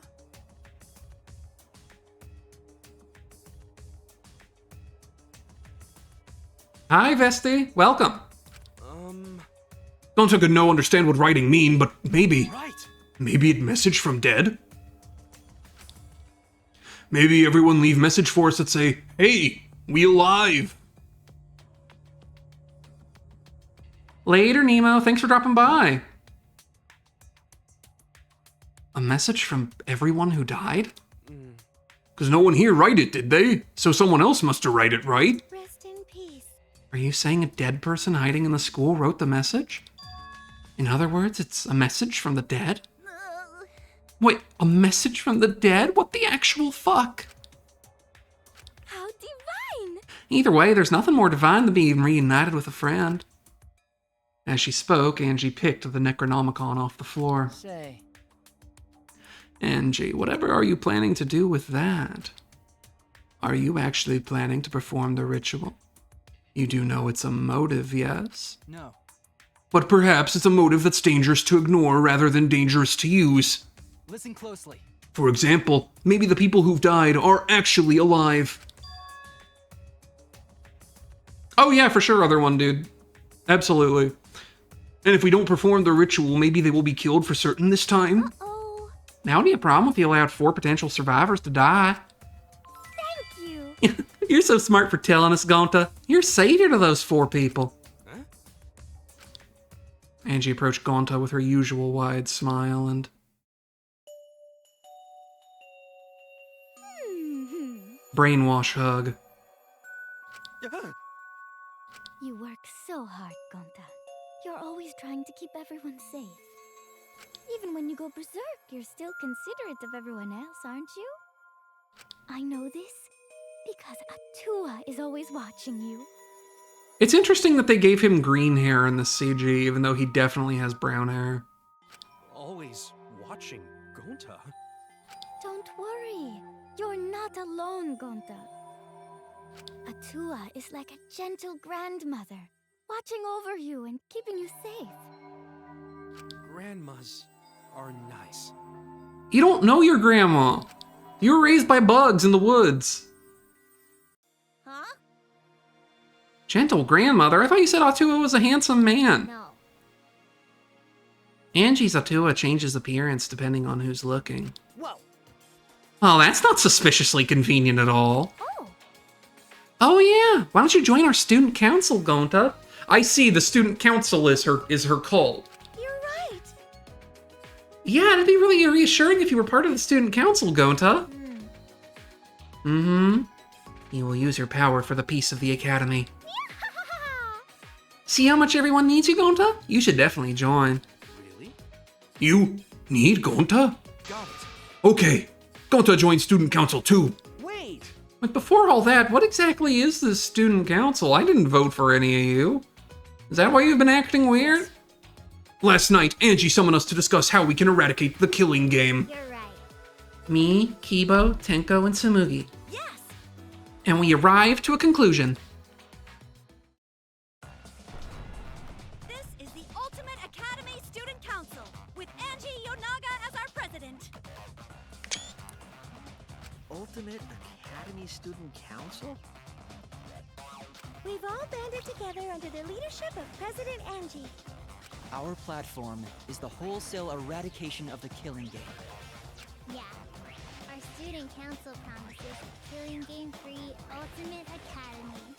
Hi, Vesti. Welcome. Don't take no understand what writing mean, but maybe... Right. Maybe it message from dead? Maybe everyone leave message for us that say, hey, we alive. Later, Nemo. Thanks for dropping by. A message from everyone who died? Because no one here write it, did they? So someone else must have write it, right? Rest in peace. Are you saying a dead person hiding in the school wrote the message? In other words, it's a message from the dead? Wait, a message from the dead? What the actual fuck? How divine! Either way, there's nothing more divine than being reunited with a friend. As she spoke, Angie picked the Necronomicon off the floor. Say, Angie, whatever are you planning to do with that? Are you actually planning to perform the ritual? You do know it's a motive, yes? no. But perhaps it's a motive that's dangerous to ignore rather than dangerous to use. Listen closely. For example, maybe the people who've died are actually alive. Oh yeah, for sure, other one, dude. Absolutely. And if we don't perform the ritual, maybe they will be killed for certain this time. Uh-oh. Now, do you have a problem if you allowed 4 potential survivors to die? Thank you. You're so smart for telling us, Gonta. You're savior to those 4 people. Huh? Angie approached Gonta with her usual wide smile and... brainwash hug. You work so hard, Gonta. You're always trying to keep everyone safe. Even when you go berserk, you're still considerate of everyone else, aren't you? I know this because Atua is always watching you. It's interesting that they gave him green hair in the CG, even though he definitely has brown hair. Always watching Gonta. Don't worry. You're not alone, Gonta. Atua is like a gentle grandmother, watching over you and keeping you safe. Grandmas are nice. You don't know your grandma. You were raised by bugs in the woods. Huh? Gentle grandmother? I thought you said Atua was a handsome man. No. Angie's Atua changes appearance depending on who's looking. Whoa. Oh, that's not suspiciously convenient at all. Oh. Oh yeah, why don't you join our student council, Gonta? I see, the student council is her cult. You're right. Yeah, it'd be really reassuring if you were part of the student council, Gonta. Mm-hmm. You will use your power for the peace of the academy. See how much everyone needs you, Gonta? You should definitely join. Really? You need Gonta? Got it. Okay, Gonta joins student council too. Wait! But before all that, what exactly is this student council? I didn't vote for any of you. Is that why you've been acting weird? Last night, Angie summoned us to discuss how we can eradicate the killing game. You're right. Me, Kibo, Tenko, and Tsumugi. Yes! And we arrived to a conclusion. This is the Ultimate Academy Student Council, with Angie Yonaga as our president. Ultimate Academy Student Council? We've all banded together under the leadership of President Angie. Our platform is the wholesale eradication of the killing game. Yeah. Our student council promises a killing game-free Ultimate Academy.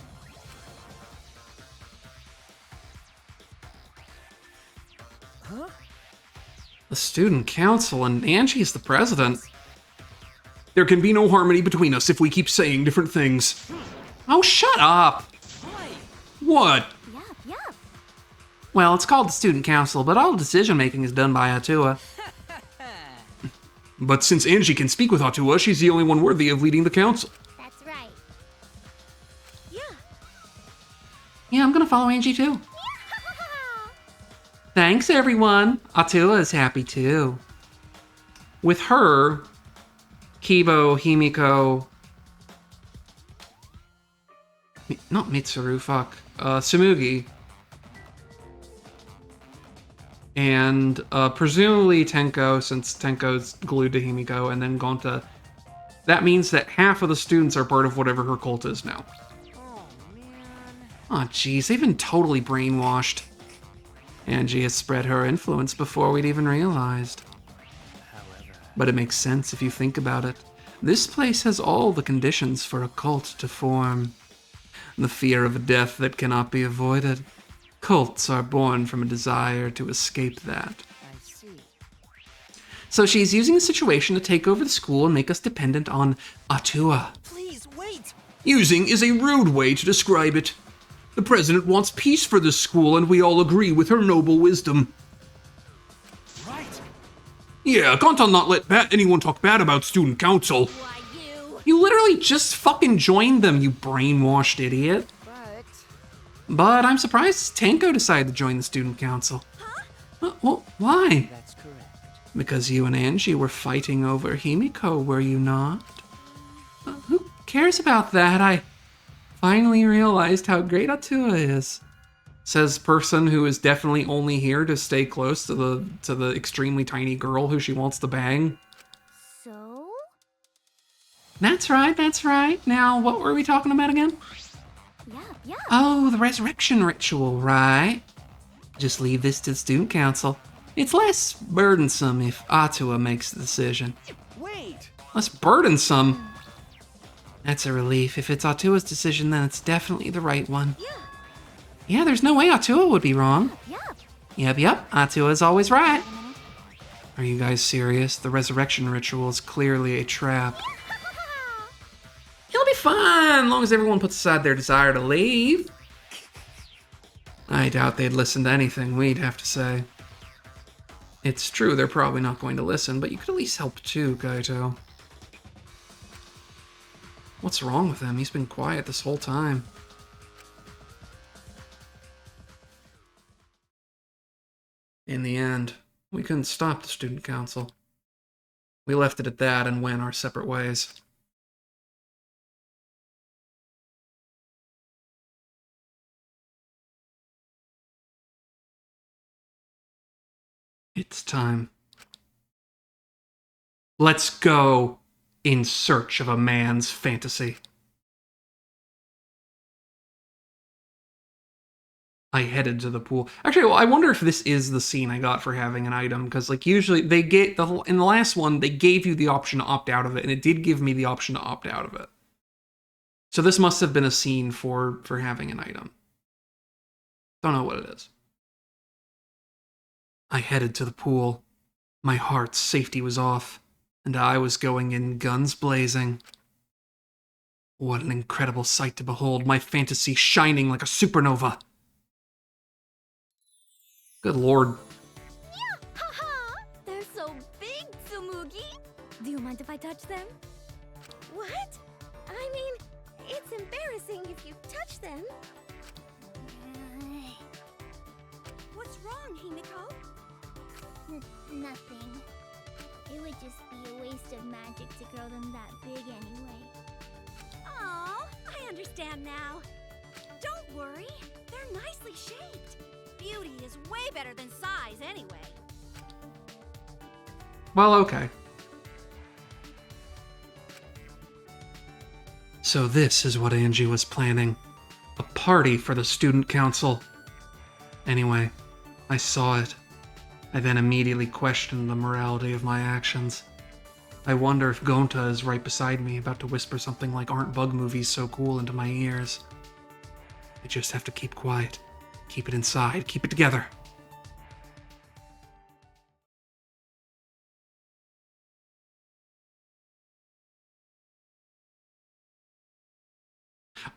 Huh? The student council and Angie's the president. There can be no harmony between us if we keep saying different things. Oh, shut up! Why? What? Yup. Well, it's called the student council, but all decision-making is done by Atua. But since Angie can speak with Atua, she's the only one worthy of leading the council. That's right. Yeah, I'm gonna follow Angie too. Thanks, everyone. Atua is happy too. With her, Kibo, Himiko... Not Mitsuru, fuck. Tsumugi. And presumably Tenko, since Tenko's glued to Himiko, and then Gonta. That means that half of the students are part of whatever her cult is now. Oh, man. Oh, jeez, they've been totally brainwashed. Angie has spread her influence before we'd even realized. But it makes sense if you think about it. This place has all the conditions for a cult to form. The fear of a death that cannot be avoided. Cults are born from a desire to escape that. I see. So she's using the situation to take over the school and make us dependent on Atua. Please, wait! Using is a rude way to describe it. The president wants peace for this school, and we all agree with her noble wisdom. Right! Yeah, can't not let anyone talk bad about student council. Why, you? You literally just fucking joined them, you brainwashed idiot. But I'm surprised Tenko decided to join the student council. Huh? Well, why? That's correct. Because you and Angie were fighting over Himiko, were you not? Who cares about that? I finally realized how great Atua is. Says person who is definitely only here to stay close to the extremely tiny girl who she wants to bang. So? That's right. Now, what were we talking about again? Yeah. Oh, the resurrection ritual, right? Just leave this to the student council. It's less burdensome if Atua makes the decision. Wait! Less burdensome? That's a relief. If it's Atua's decision, then it's definitely the right one. Yeah, there's no way Atua would be wrong. Yep, Atua is always right. Are you guys serious? The resurrection ritual is clearly a trap. It'll be fine, as long as everyone puts aside their desire to leave. I doubt they'd listen to anything we'd have to say. It's true, they're probably not going to listen, but you could at least help too, Kaito. What's wrong with him? He's been quiet this whole time. In the end, we couldn't stop the student council. We left it at that and went our separate ways. It's time. Let's go in search of a man's fantasy. I headed to the pool. Actually, well, I wonder if this is the scene I got for having an item, because like usually they get in the last one they gave you the option to opt out of it, and it did give me the option to opt out of it. So this must have been a scene for having an item. Don't know what it is. I headed to the pool. My heart's safety was off, and I was going in guns blazing. What an incredible sight to behold, my fantasy shining like a supernova. Good lord. They're so big, Tsumugi! Do you mind if I touch them? What? I mean, it's embarrassing if you touch them. Nothing. It would just be a waste of magic to grow them that big anyway. Aw, I understand now. Don't worry, they're nicely shaped. Beauty is way better than size anyway. Well, okay. So this is what Angie was planning. A party for the student council. Anyway, I saw it. I then immediately questioned the morality of my actions. I wonder if Gonta is right beside me, about to whisper something like "Aren't bug movies so cool?" into my ears. I just have to keep quiet. Keep it inside. Keep it together.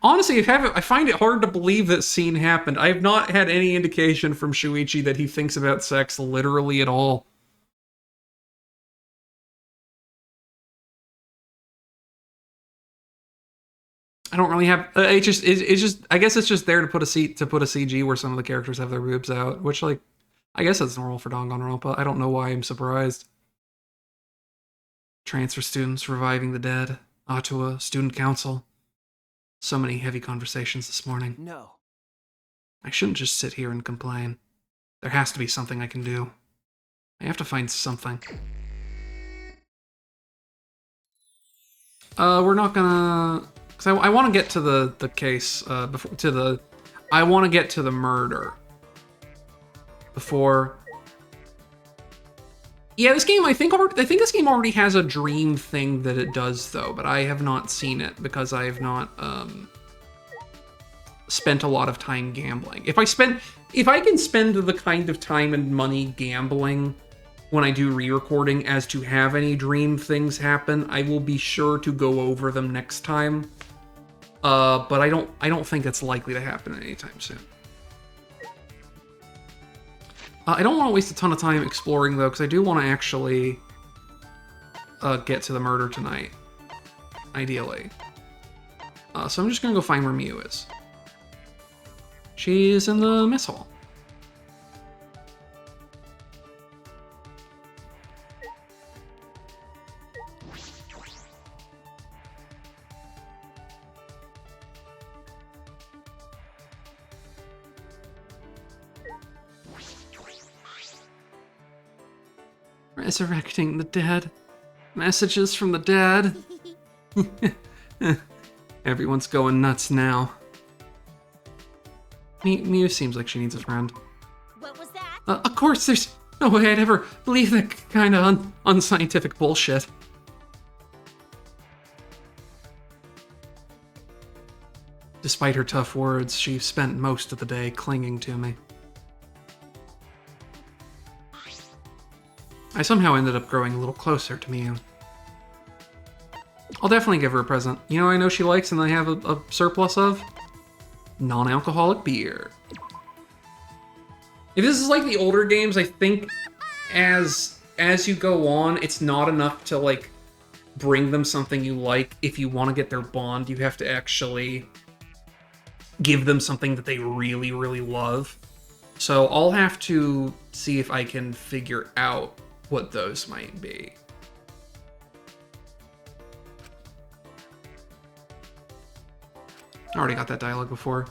Honestly, I find it hard to believe that scene happened. I have not had any indication from Shuichi that he thinks about sex literally at all. I don't really have. It's just. I guess it's just there to put a CG where some of the characters have their boobs out, which, like, I guess that's normal for Danganronpa. I don't know why I'm surprised. Transfer students reviving the dead. Atua, student council. So many heavy conversations this morning. No. I shouldn't just sit here and complain. There has to be something I can do. I have to find something. We're not gonna... Because I want to get to the case, I want to get to the murder. Before... Yeah, this game, I think this game already has a dream thing that it does, though, but I have not seen it because I have not, spent a lot of time gambling. If I can spend the kind of time and money gambling when I do re-recording as to have any dream things happen, I will be sure to go over them next time. But I don't think it's likely to happen anytime soon. I don't want to waste a ton of time exploring, though, because I do want to actually get to the murder tonight, ideally. So I'm just going to go find where Miu is. She's in the mess hall. Resurrecting the dead. Messages from the dead. Everyone's going nuts now. Miu seems like she needs a friend. What was that? Of course, there's no way I'd ever believe that kind of unscientific bullshit. Despite her tough words, she spent most of the day clinging to me. I somehow ended up growing a little closer to Miu. I'll definitely give her a present. You know I know she likes and I have a surplus of? Non-alcoholic beer. If this is like the older games, I think as you go on, it's not enough to, like, bring them something you like. If you want to get their bond, you have to actually give them something that they really, really love. So I'll have to see if I can figure out what those might be. I already got that dialogue before.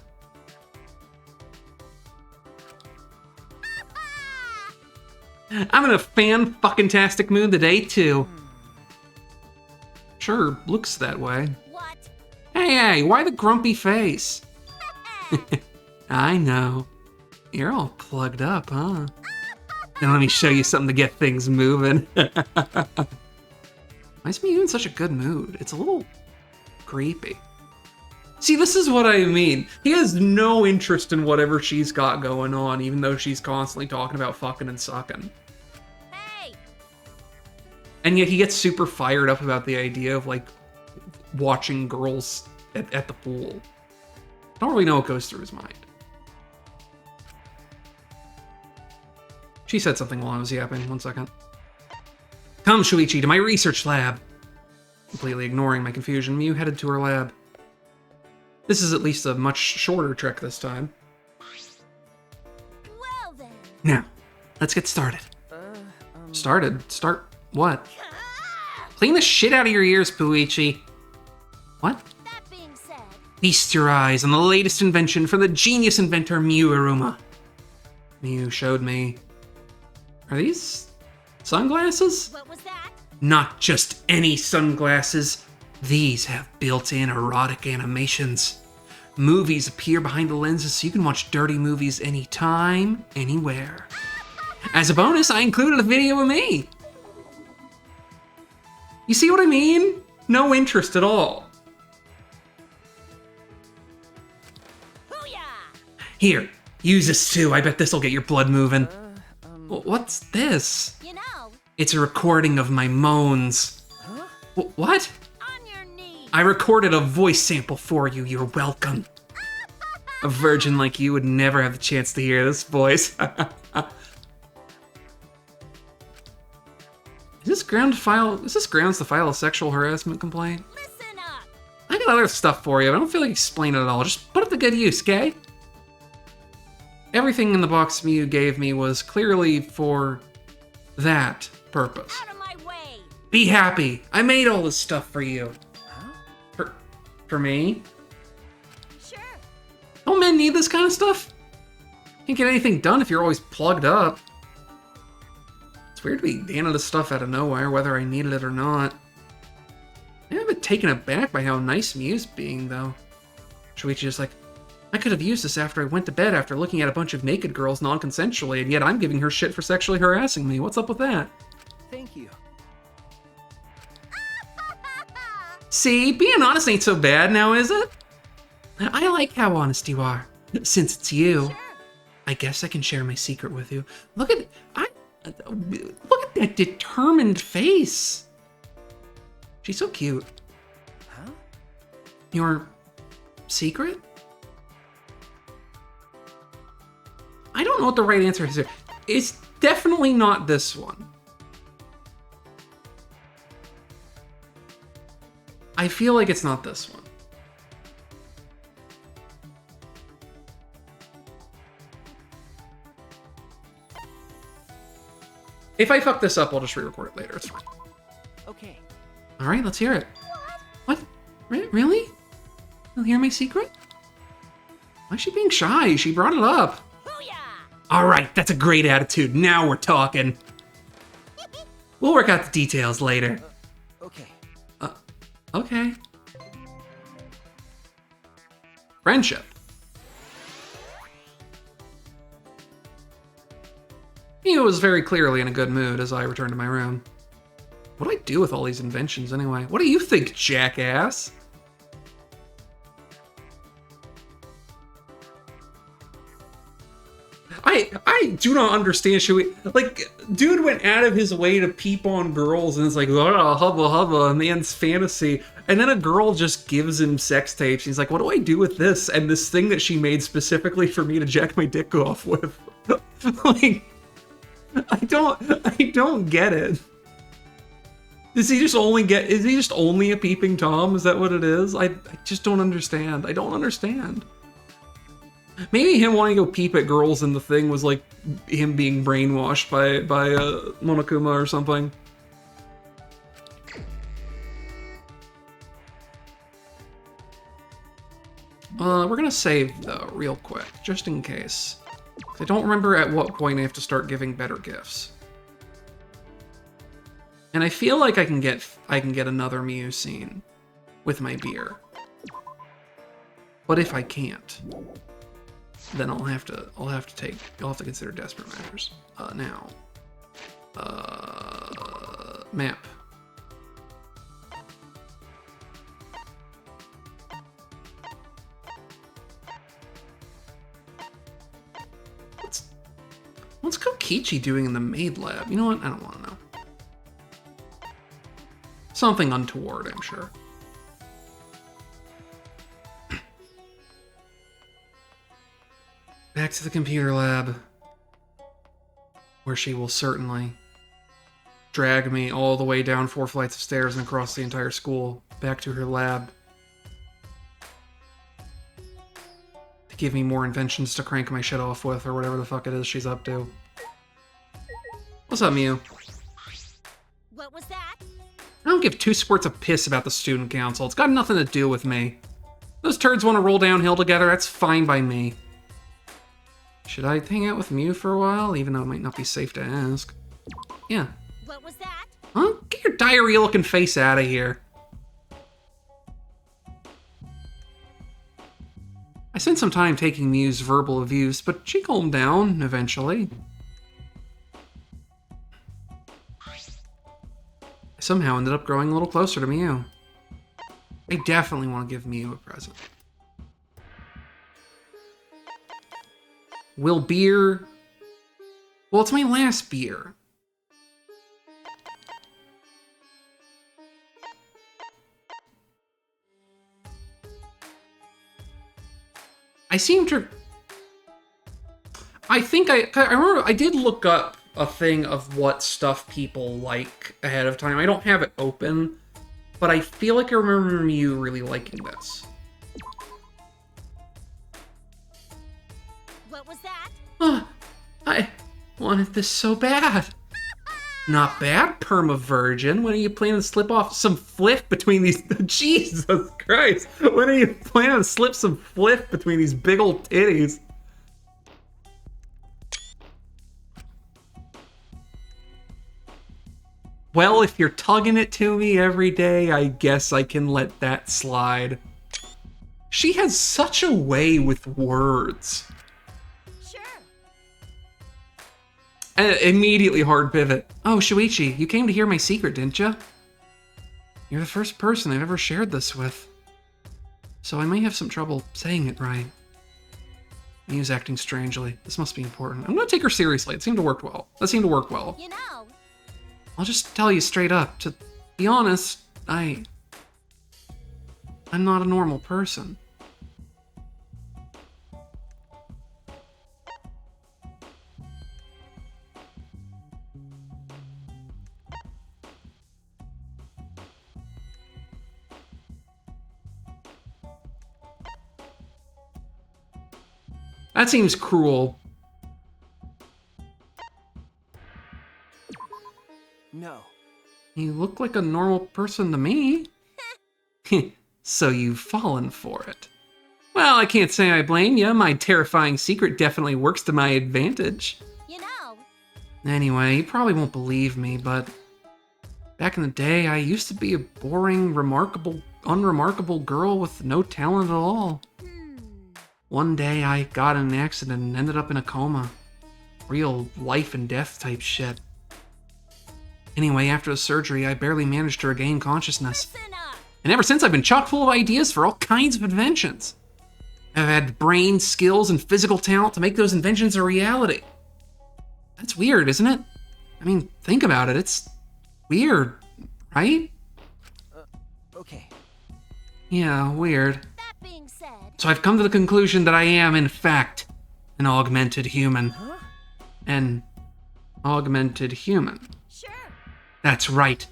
I'm in a fan-fucking-tastic mood today, too. Sure, looks that way. What? Hey, why the grumpy face? I know. You're all plugged up, huh? Now let me show you something to get things moving. Why is Miu in such a good mood? It's a little creepy. See, this is what I mean. He has no interest in whatever she's got going on, even though she's constantly talking about fucking and sucking. Hey! And yet he gets super fired up about the idea of, like, watching girls at the pool. I don't really know what goes through his mind. She said something while I was yapping. 1 second. Come, Shuichi, to my research lab. Completely ignoring my confusion, Miu headed to her lab. This is at least a much shorter trek this time. Well then. Now, let's get started. Started? Start what? Clean the shit out of your ears, Puichi. What? That being said, Feast your eyes on the latest invention from the genius inventor Miu Iruma. Miu showed me. Are these sunglasses? what was that? Not just any sunglasses. These have built-in erotic animations. Movies appear behind the lenses so you can watch dirty movies anytime, anywhere. As a bonus, I included a video of me. You see what I mean? No interest at all. Booyah! Here, use this too. I bet this'll get your blood moving. What's this? You know, It's a recording of my moans. What? on your knees. I recorded a voice sample for you. You're welcome. A virgin like you would never have the chance to hear this voice. Is this grounds to file a sexual harassment complaint? Listen up. I got other stuff for you. I don't feel like explaining it all. Just put it to good use, okay? Everything in the box Miu gave me was clearly for that purpose. Out of my way. Be happy. I made all this stuff for you. For me? Sure. Don't men need this kind of stuff? Can't get anything done if you're always plugged up. It's weird to be handed this stuff out of nowhere, whether I needed it or not. I'm a bit taken aback by how nice Miu's being, though. Shuichi just like, I could have used this after I went to bed after looking at a bunch of naked girls non-consensually, and yet I'm giving her shit for sexually harassing me. What's up with that? Thank you. See, being honest ain't so bad now, is it? I like how honest you are. Since it's you, Sure. I guess I can share my secret with you. Look at that determined face. She's so cute. Huh? Your secret? I don't know what the right answer is here. It's definitely not this one. I feel like it's not this one. If I fuck this up, I'll just re-record it later. It's fine. Okay. All right, let's hear it. What? Really? You'll hear my secret? Why is she being shy? She brought it up. Booyah! All right, that's a great attitude. Now we're talking. We'll work out the details later. Okay. Okay. Friendship. He was very clearly in a good mood as I returned to my room. What do I do with all these inventions anyway? What do you think, jackass? I do not understand Shui. Like, dude went out of his way to peep on girls and it's like, oh, hubba hubba, a man's fantasy. And then a girl just gives him sex tapes. He's like, what do I do with this? And this thing that she made specifically for me to jack my dick off with. Like, I don't get it. Is he just only a peeping Tom? Is that what it is? I just don't understand. I don't understand. Maybe him wanting to go peep at girls in the thing was like him being brainwashed by Monokuma or something. We're gonna save though, real quick, just in case. I don't remember at what point I have to start giving better gifts. And I feel like I can get another Miu scene with my beer. But if I can't, then I'll have to consider desperate measures. Now. Map. What's Kokichi doing in the maid lab? You know what? I don't want to know. Something untoward, I'm sure. Back to the computer lab, where she will certainly drag me all the way down 4 flights of stairs and across the entire school, back to her lab, to give me more inventions to crank my shit off with, or whatever the fuck it is she's up to. What's up, Miu? What was that? I don't give two squirts of piss about the student council. It's got nothing to do with me. Those turds want to roll downhill together, that's fine by me. Should I hang out with Mew for a while, even though it might not be safe to ask? Yeah. What was that? Huh? Get your diarrhea-looking face out of here. I spent some time taking Mew's verbal abuse, but she calmed down eventually. I somehow ended up growing a little closer to Mew. I definitely want to give Mew a present. Will beer... Well, it's my last beer. I seem to... I think I remember I did look up a thing of what stuff people like ahead of time. I don't have it open, but I feel like I remember you really liking this. What was that? I wanted this so bad. Not bad, perma-virgin. When are you planning to slip off some fliff between these... Jesus Christ. When are you planning to slip some fliff between these big old titties? Well, if you're tugging it to me every day, I guess I can let that slide. She has such a way with words. Immediately hard pivot. Oh, Shuichi, you came to hear my secret, didn't you? You're the first person I've ever shared this with. So I may have some trouble saying it right. Mew's acting strangely. This must be important. I'm gonna take her seriously. It seemed to work well. That seemed to work well. You know. I'll just tell you straight up. To be honest, I'm not a normal person. That seems cruel. No. You look like a normal person to me. So you've fallen for it. Well, I can't say I blame you. My terrifying secret definitely works to my advantage. You know. Anyway, you probably won't believe me, but back in the day, I used to be a boring, unremarkable girl with no talent at all. One day, I got in an accident and ended up in a coma. Real life and death type shit. Anyway, after the surgery, I barely managed to regain consciousness. And ever since, I've been chock full of ideas for all kinds of inventions. I've had brain, skills, and physical talent to make those inventions a reality. That's weird, isn't it? I mean, think about it. It's weird, right? Okay. Yeah, weird. That being said... So I've come to the conclusion that I am, in fact, an augmented human. Huh? An augmented human. Sure. That's right.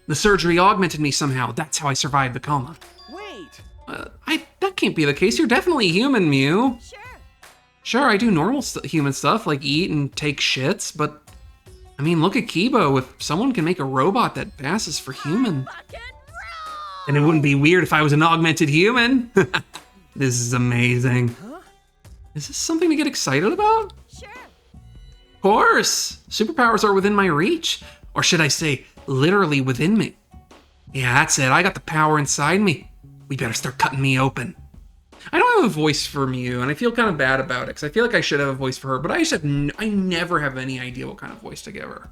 The surgery augmented me somehow. That's how I survived the coma. Wait! That can't be the case. You're definitely human, Mew. Sure. Sure, I do normal human stuff, like eat and take shits, but... I mean, look at Kibo. If someone can make a robot that passes for human... then it wouldn't be weird if I was an augmented human. This is amazing. Huh? Is this something to get excited about? Sure. Of course! Superpowers are within my reach. Or should I say, literally within me. Yeah, that's it. I got the power inside me. We better start cutting me open. I don't have a voice for Mew, and I feel kind of bad about it, because I feel like I should have a voice for her, but I never have any idea what kind of voice to give her.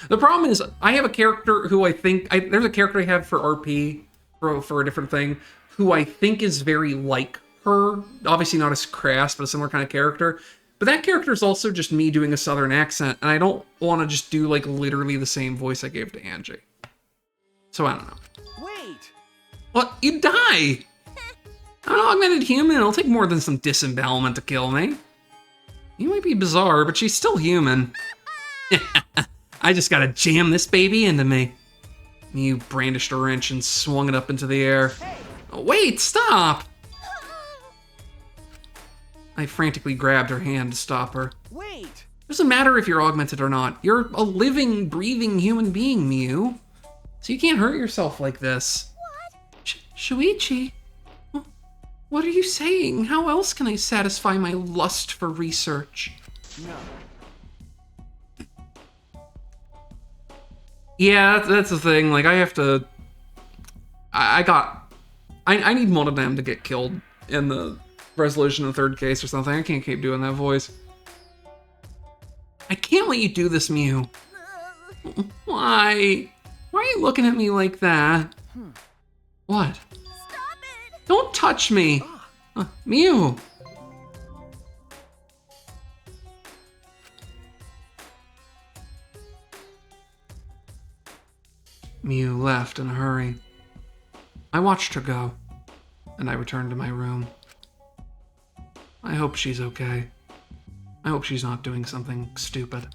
The problem is, I have a character who I think... there's a character I have for RP, for a different thing, who I think is very like her. Obviously not as crass, but a similar kind of character. But that character is also just me doing a southern accent, and I don't want to just do, like, literally the same voice I gave to Angie. So I don't know. Wait! What? You die! I'm an augmented human. It'll take more than some disembowelment to kill me. You might be bizarre, but she's still human. I just gotta jam this baby into me. You brandished a wrench and swung it up into the air. Oh, wait, stop! I frantically grabbed her hand to stop her. Wait! Doesn't matter if you're augmented or not. You're a living, breathing human being, Mew. So you can't hurt yourself like this. Shuichi? What are you saying? How else can I satisfy my lust for research? No. Yeah, that's the thing. Like, I have to... I need one of them to get killed in the resolution of the third case or something. I can't keep doing that voice. I can't let you do this, Mew. Why? Why are you looking at me like that? What? Stop it! Don't touch me! Mew! Mew left in a hurry. I watched her go, and I returned to my room. I hope she's okay. I hope she's not doing something stupid.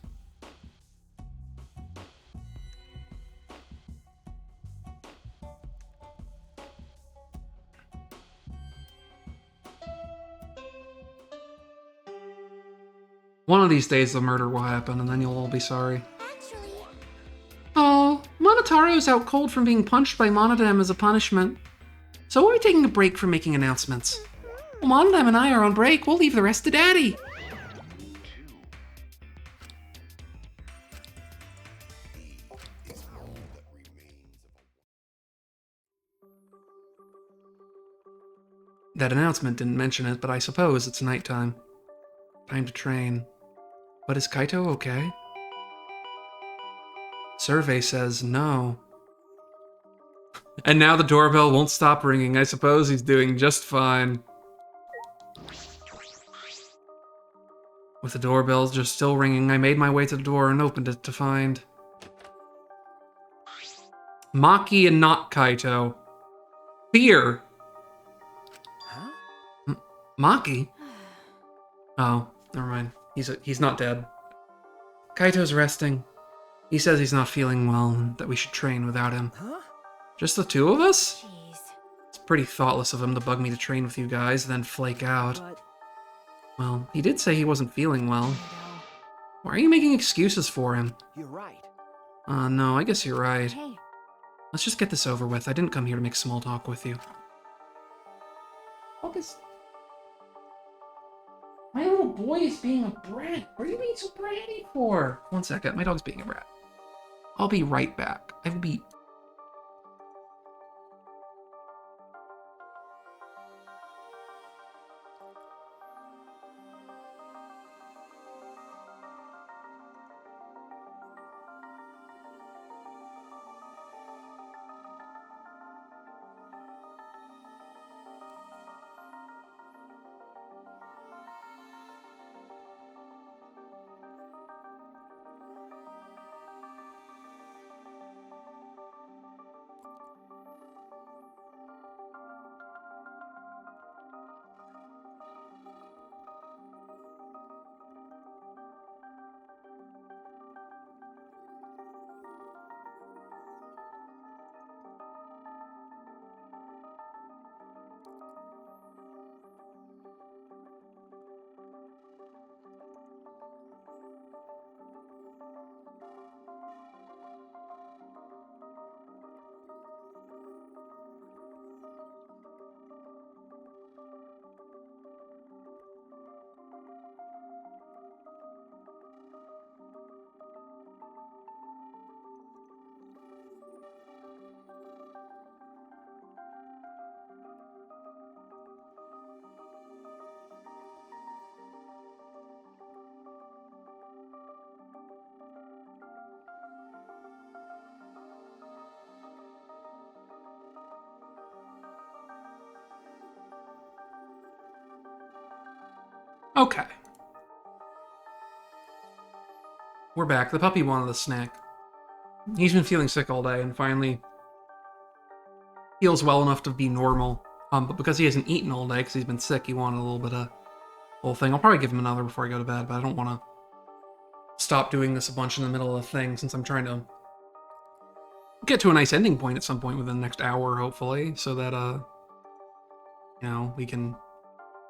One of these days the murder will happen, and then you'll all be sorry. Actually, Oh, Monotaro's out cold from being punched by Monodam as a punishment. So we're taking a break from making announcements. Well, Monodam and I are on break. We'll leave the rest to Daddy. That announcement didn't mention it, but I suppose it's nighttime. Time to train. But is Kaito okay? Survey says no. And now the doorbell won't stop ringing. I suppose he's doing just fine. With the doorbell just still ringing, I made my way to the door and opened it to find... Maki and not Kaito. Fear! Huh? Maki? Oh, never mind. He's not dead. Kaito's resting. He says he's not feeling well and that we should train without him. Huh? Just the two of us? jeez. It's pretty thoughtless of him to bug me to train with you guys, then flake out. But Well, he did say he wasn't feeling well. I know. Why are you making excuses for him? you're right. No, I guess you're right. Hey, Let's just get this over with. I didn't come here to make small talk with you. Focus. My little boy is being a brat. What are you being so bratty for? One second, my dog's being a brat. I'll be right back. I will be... Okay. We're back. The puppy wanted a snack. He's been feeling sick all day and finally feels well enough to be normal. But because he hasn't eaten all day because he's been sick, he wanted a little bit of whole thing. I'll probably give him another before I go to bed, but I don't want to stop doing this a bunch in the middle of the thing since I'm trying to get to a nice ending point at some point within the next hour, hopefully, so that, you know, we can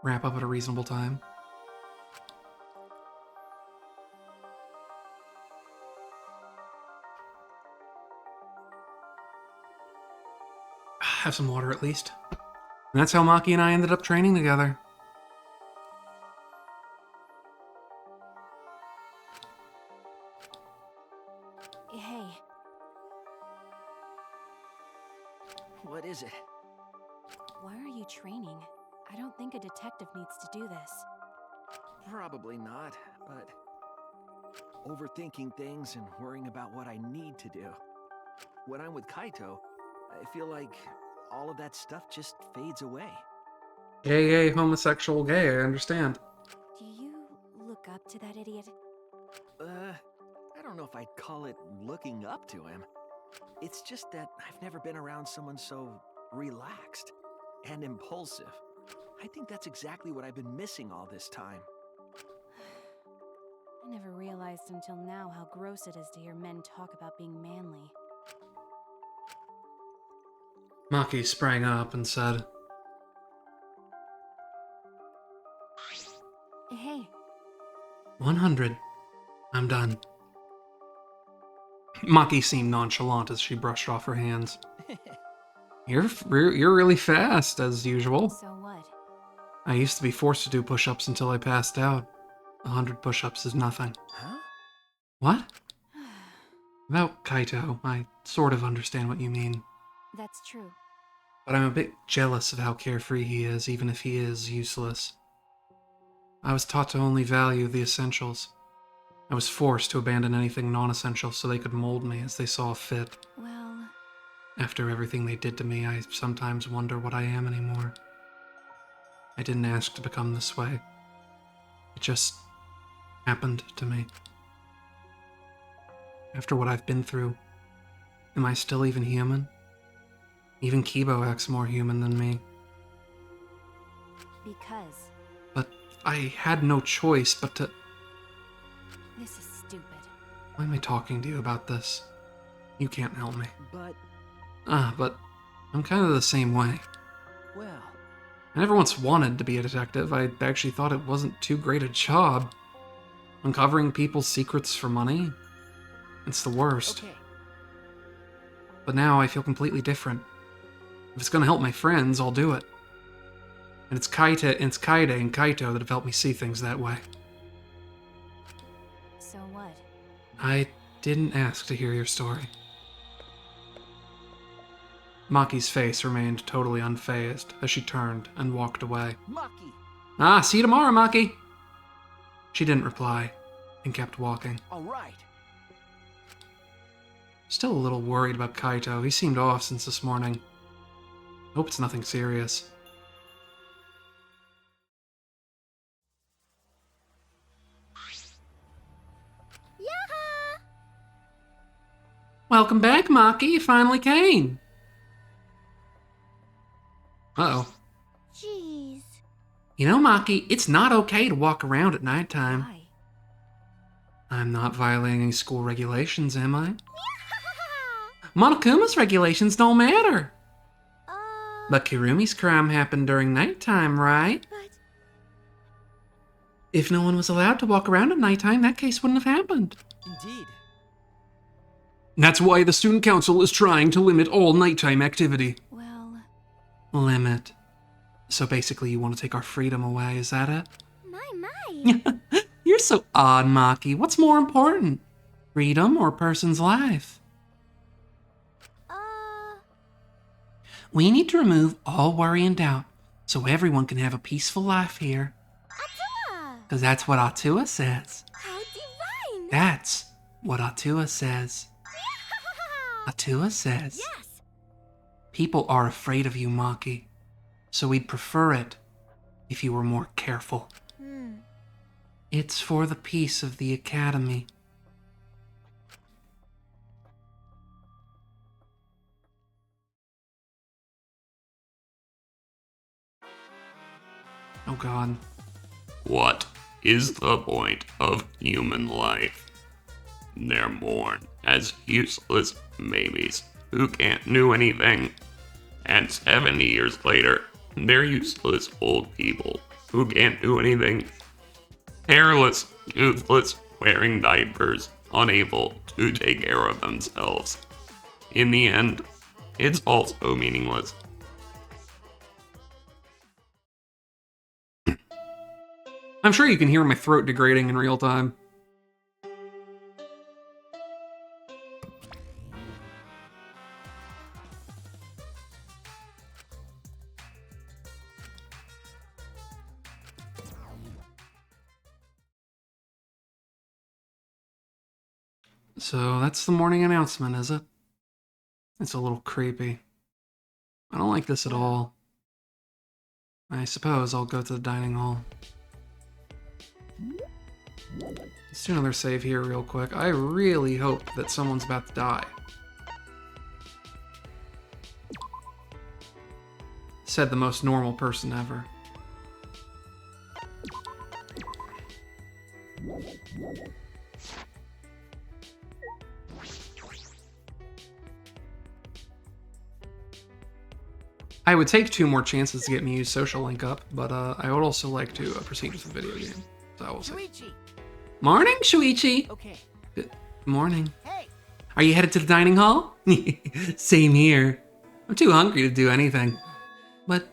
wrap up at a reasonable time. Have some water at least. And that's how Maki and I ended up training together. Hey. What is it? Why are you training? I don't think a detective needs to do this. Probably not, but overthinking things and worrying about what I need to do. When I'm with Kaito, I feel like all of that stuff just fades away. Gay, homosexual, gay, I understand. Do you look up to that idiot? I don't know if I'd call it looking up to him. It's just that I've never been around someone so relaxed and impulsive. I think that's exactly what I've been missing all this time. I never realized until now how gross it is to hear men talk about being manly. Maki sprang up and said, Hey. 100. I'm done. Maki seemed nonchalant as she brushed off her hands. You're really fast, as usual. So what? I used to be forced to do push-ups until I passed out. 100 push-ups is nothing. Huh? What? About Kaito, I sort of understand what you mean. That's true. But I'm a bit jealous of how carefree he is, even if he is useless. I was taught to only value the essentials. I was forced to abandon anything non-essential so they could mold me as they saw fit. Well... After everything they did to me, I sometimes wonder what I am anymore. I didn't ask to become this way. It just happened to me. After what I've been through, am I still even human? Even Kibo acts more human than me. Because... But I had no choice but to... This is stupid. Why am I talking to you about this? You can't help me. But... But I'm kind of the same way. Well... I never once wanted to be a detective. I actually thought it wasn't too great a job. Uncovering people's secrets for money? It's the worst. Okay. But now I feel completely different. If it's gonna help my friends, I'll do it. And it's Kaede and Kaito that have helped me see things that way. So what? I didn't ask to hear your story. Maki's face remained totally unfazed as she turned and walked away. Maki! See you tomorrow, Maki! She didn't reply and kept walking. Alright. Still a little worried about Kaito. He seemed off since this morning. Hope it's nothing serious. Yaha! Welcome back, Maki. You finally came. Uh-oh. Jeez. You know, Maki, it's not okay to walk around at nighttime. Why? I'm not violating any school regulations, am I? Monokuma's regulations don't matter. But Kirumi's crime happened during nighttime, right? But... If no one was allowed to walk around at nighttime, that case wouldn't have happened. Indeed. That's why the student council is trying to limit all nighttime activity. Well... Limit. So basically you want to take our freedom away, is that it? My. You're so odd, Maki. What's more important? Freedom or a person's life? We need to remove all worry and doubt so everyone can have a peaceful life here. Atua! Because that's what Atua says. How divine! That's what Atua says. Atua says, Yes! People are afraid of you, Maki. So we'd prefer it if you were more careful. It's for the peace of the Academy. Oh God. What is the point of human life? They're born as useless babies who can't do anything. And 70 years later, they're useless old people who can't do anything. Hairless, toothless, wearing diapers, unable to take care of themselves. In the end, it's also meaningless. I'm sure you can hear my throat degrading in real time. So that's the morning announcement, is it? It's a little creepy. I don't like this at all. I suppose I'll go to the dining hall. Let's do another save here real quick. I really hope that someone's about to die. Said the most normal person ever. I would take 2 more chances to get Miyu's social link up, but I would also like to proceed with the video game. So I will say. Morning, Shuichi! Okay. Good morning. Hey! Are you headed to the dining hall? Same here. I'm too hungry to do anything. But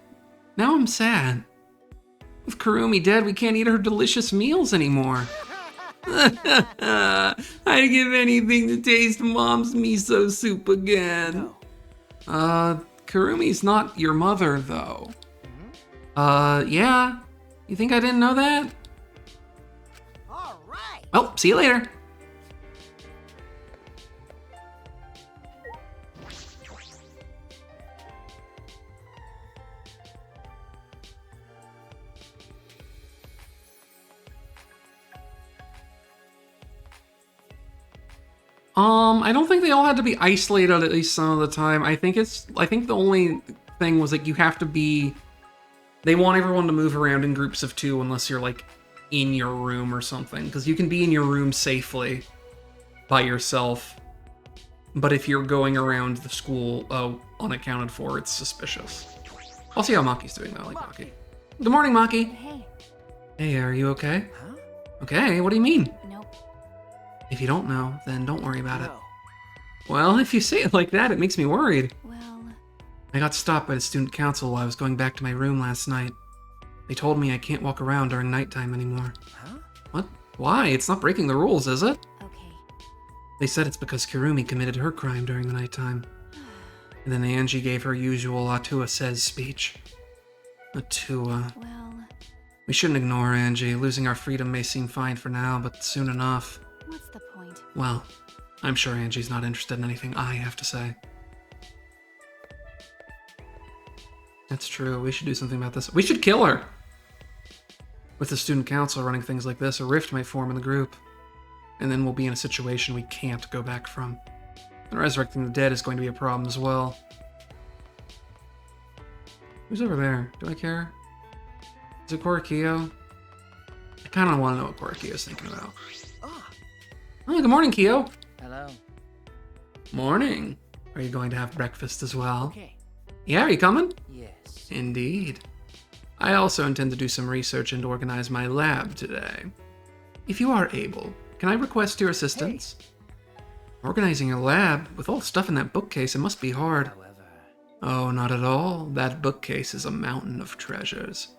now I'm sad. With Kurumi dead, we can't eat her delicious meals anymore. I'd give anything to taste Mom's miso soup again. Kurumi's not your mother, though. Yeah? You think I didn't know that? All right. Well, see you later. I don't think they all had to be isolated at least some of the time. I think the only thing was like you have to be, they want everyone to move around in groups of 2 unless you're like in your room or something, because you can be in your room safely by yourself, but if you're going around the school unaccounted for, it's suspicious. I'll see how Maki's doing though. I like Maki. Good morning, Maki. Hey. Hey, are you okay? Huh? Okay, what do you mean? Nope. If you don't know, then don't worry about it. Well, if you say it like that, it makes me worried. Well... I got stopped by the student council while I was going back to my room last night. They told me I can't walk around during nighttime anymore. Huh? What? Why? It's not breaking the rules, is it? Okay. They said it's because Kurumi committed her crime during the nighttime. And then Angie gave her usual Atua says speech. Atua. Well... We shouldn't ignore Angie. Losing our freedom may seem fine for now, but soon enough... What's the point? Well, I'm sure Angie's not interested in anything I have to say. That's true. We should do something about this. We should kill her! With the student council running things like this, a rift might form in the group. And then we'll be in a situation we can't go back from. And resurrecting the dead is going to be a problem as well. Who's over there? Do I care? Is it Korakiyo? I kind of want to know what Korakiyo's thinking about. Oh, good morning, Kyo. Hello. Morning. Are you going to have breakfast as well? Okay. Yeah, are you coming? Yes. Indeed. I also intend to do some research and organize my lab today. If you are able, can I request your assistance? Hey. Organizing your lab? With all the stuff in that bookcase, it must be hard. However... Oh, not at all. That bookcase is a mountain of treasures.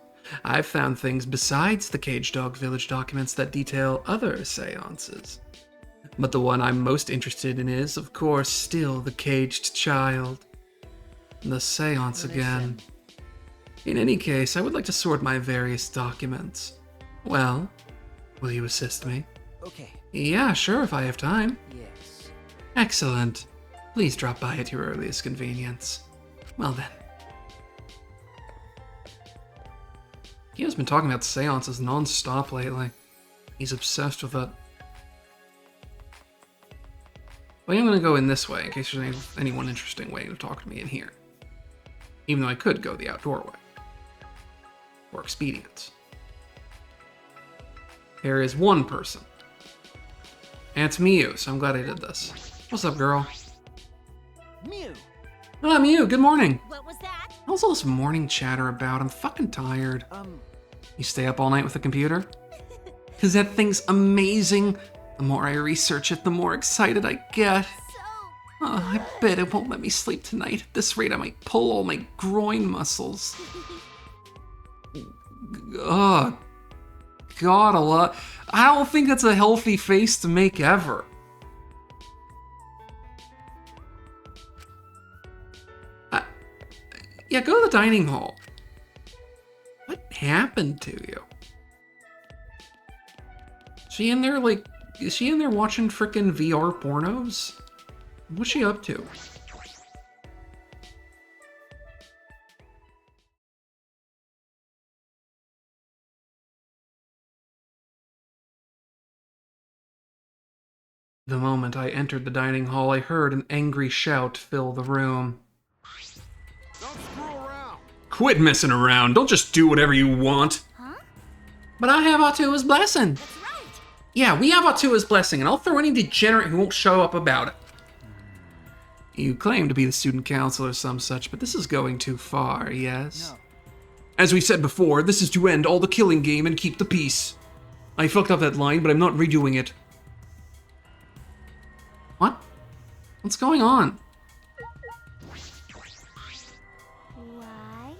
I've found things besides the Cage Dog Village documents that detail other seances. But the one I'm most interested in is, of course, still the caged child. The seance again. In any case, I would like to sort my various documents. Well, will you assist me? Okay. Yeah, sure, if I have time. Yes. Excellent. Please drop by at your earliest convenience. Well then. Kyo's been talking about seances non-stop lately. He's obsessed with it. But I'm going to go in this way in case there's anyone interesting waiting to talk to me in here. Even though I could go the outdoor way. For expedience. There is one person. And it's Miyu, so I'm glad I did this. What's up, girl? Miyu! Ah, Miyu, good morning. What was that? What's all this morning chatter about? I'm fucking tired. You stay up all night with the computer? Because that thing's amazing. The more I research it, the more excited I get. I bet it won't let me sleep tonight. At this rate, I might pull all my groin muscles. Ugh. god, I don't think that's a healthy face to make ever. Yeah, go to the dining hall. What happened to you? Is she in there watching frickin' VR pornos? What's she up to? The moment I entered the dining hall, I heard an angry shout fill the room. Don't screw around. Quit messing around. Don't just do whatever you want. Huh? But I have Atua's blessing. That's right. Yeah, we have Atua's blessing, and I'll throw any degenerate who won't show up about it. You claim to be the student council or some such, but this is going too far, yes? No. As we said before, this is to end all the killing game and keep the peace. I fucked up that line, but I'm not redoing it. What? What's going on? Why?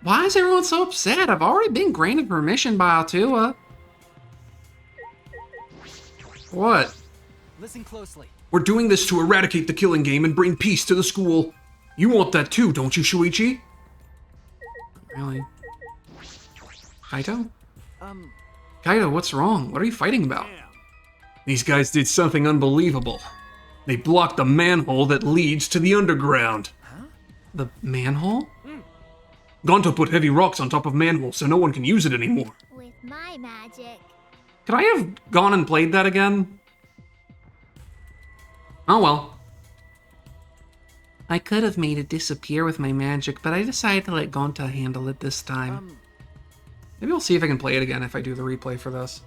Why is everyone so upset? I've already been granted permission by Atua. What? Listen closely. We're doing this to eradicate the killing game and bring peace to the school. You want that too, don't you, Shuichi? Really? Kaito? Kaito, what's wrong? What are you fighting about? These guys did something unbelievable. They blocked the manhole that leads to the underground. Huh? The manhole? Gonto put heavy rocks on top of manhole so no one can use it anymore. With my magic. Could I have gone and played that again? Oh well. I could have made it disappear with my magic, but I decided to let Gonta handle it this time. Maybe I'll see if I can play it again if I do the replay for this.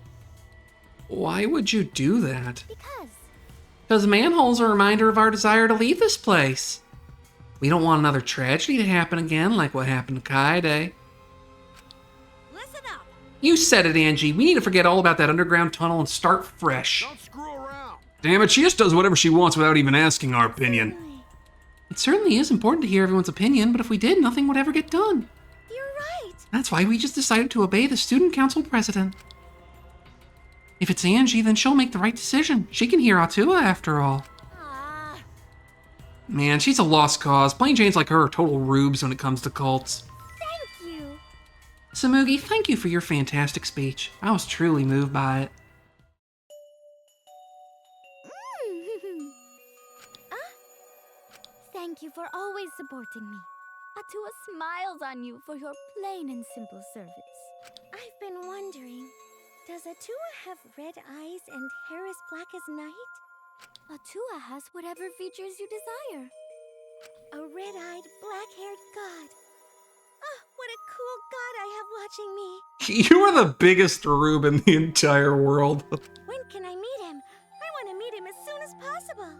Why would you do that? Because manholes are a reminder of our desire to leave this place. We don't want another tragedy to happen again like what happened to Kaede. Listen up. You said it, Angie. We need to forget all about that underground tunnel and start fresh. Don't screw around. Damn it, she just does whatever she wants without even asking our opinion. It certainly is important to hear everyone's opinion, but if we did, nothing would ever get done. You're right. That's why we just decided to obey the student council president. If it's Angie, then she'll make the right decision. She can hear Atua after all. Ah, Man, she's a lost cause. Plain Janes like her are total rubes when it comes to cults. Thank you. Samugi, thank you for your fantastic speech. I was truly moved by it. Thank you for always supporting me. Atua smiles on you for your plain and simple service. I've been wondering, does Atua have red eyes and hair as black as night? Atua has whatever features you desire. A red-eyed, black-haired god. Oh, what a cool god I have watching me. You are the biggest rube in the entire world. When can I meet him? I want to meet him as soon as possible.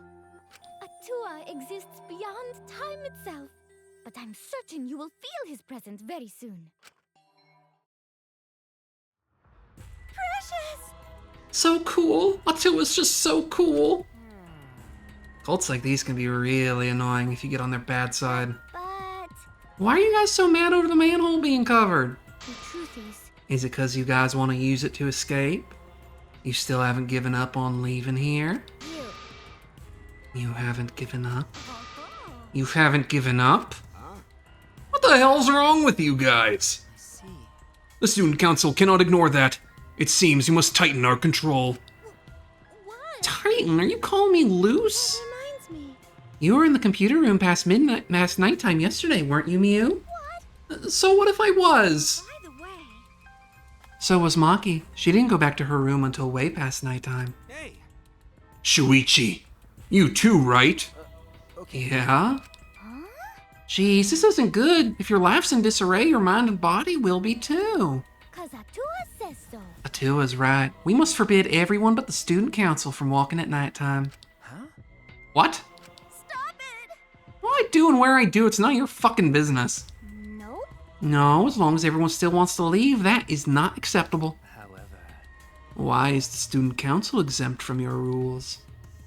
Atua exists beyond time itself, but I'm certain you will feel his presence very soon. Precious! So cool. Atua's just so cool. Cults like these can be really annoying if you get on their bad side. But Why are you guys so mad over the manhole being covered? the truth Is it because you guys want to use it to escape? You still haven't given up on leaving here? You haven't given up? You haven't given up? What the hell's wrong with you guys? The student council cannot ignore that. It seems you must tighten our control. What? Tighten? Are you calling me loose? Reminds me. You were in the computer room past nighttime yesterday, weren't you, Miu? What? So what if I was? By the way, So was Maki. She didn't go back to her room until way past nighttime. Hey. Shuichi, you too, right? Okay. Yeah? Jeez, this isn't good. If your life's in disarray, your mind and body will be too. 'Cause Atua says so. Atua's right. We must forbid everyone but the student council from walking at nighttime. Huh? What? stop it! What I do and where I do, it's none of your fucking business. Nope. No, as long as everyone still wants to leave, that is not acceptable. However. Why is the student council exempt from your rules?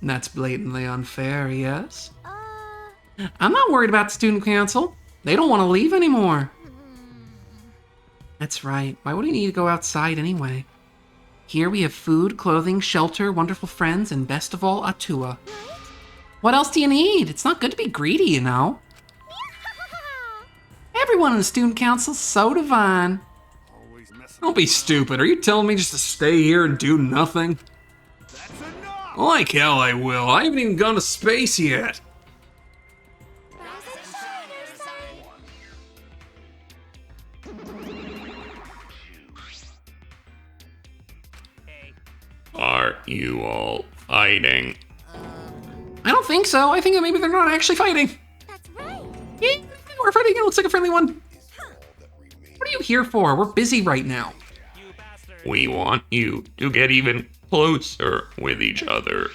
That's blatantly unfair, yes? I'm not worried about the student council. They don't want to leave anymore. That's right. Why would he need to go outside anyway? Here we have food, clothing, shelter, wonderful friends, and best of all, Atua. What else do you need? It's not good to be greedy, you know. Everyone in the student council's so divine. Don't be stupid. Are you telling me just to stay here and do nothing? Like hell I will. I haven't even gone to space yet. Are you all fighting? I don't think so. I think that maybe they're not actually fighting. That's right. Yeah, we're fighting. It looks like a friendly one. What are you here for? We're busy right now. We want you to get even closer with each other.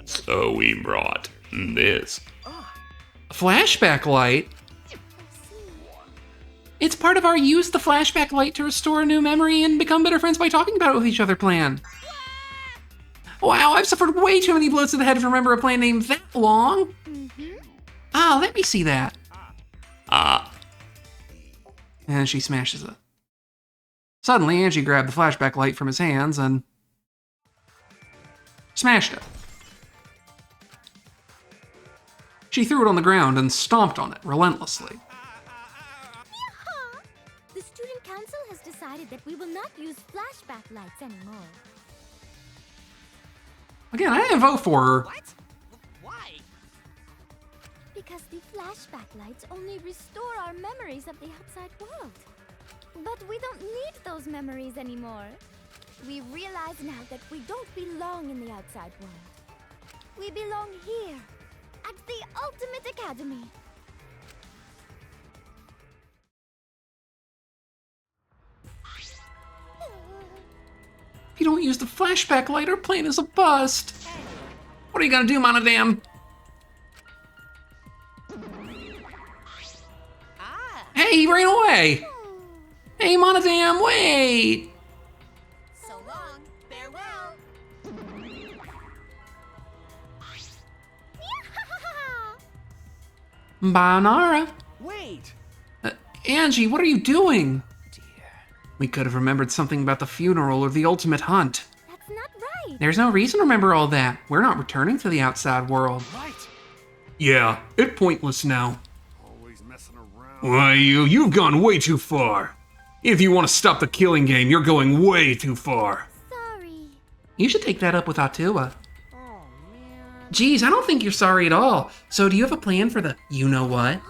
So we brought this. A flashback light? It's part of our use the flashback light to restore a new memory and become better friends by talking about it with each other plan. Wow, I've suffered way too many blows to the head to remember a plan named that long. Ah, let me see that. And she smashes it. Suddenly, Angie grabbed the flashback light from his hands and smashed it. She threw it on the ground and stomped on it relentlessly. The student council has decided that we will not use flashback lights anymore. Again, I didn't vote for her. What? Why? Because the flashback lights only restore our memories of the outside world. But we don't need those memories anymore. We realize now that we don't belong in the outside world. We belong here, at the Ultimate Academy. If you don't use the flashback light, our plan is a bust. What are you gonna do, Monodam? Hey, he ran away! Hey, Monodam, wait! So long. Farewell. Bye, Nara. Wait! Angie, what are you doing? We could have remembered something about the funeral or the ultimate hunt. That's not right. There's no reason to remember all that. We're not returning to the outside world. Right! Yeah, it's pointless now. Always messing around. Why, you've gone way too far. If you want to stop the killing game, you're going way too far. Sorry. You should take that up with Atua. Geez, I don't think you're sorry at all. So do you have a plan for the you-know-what?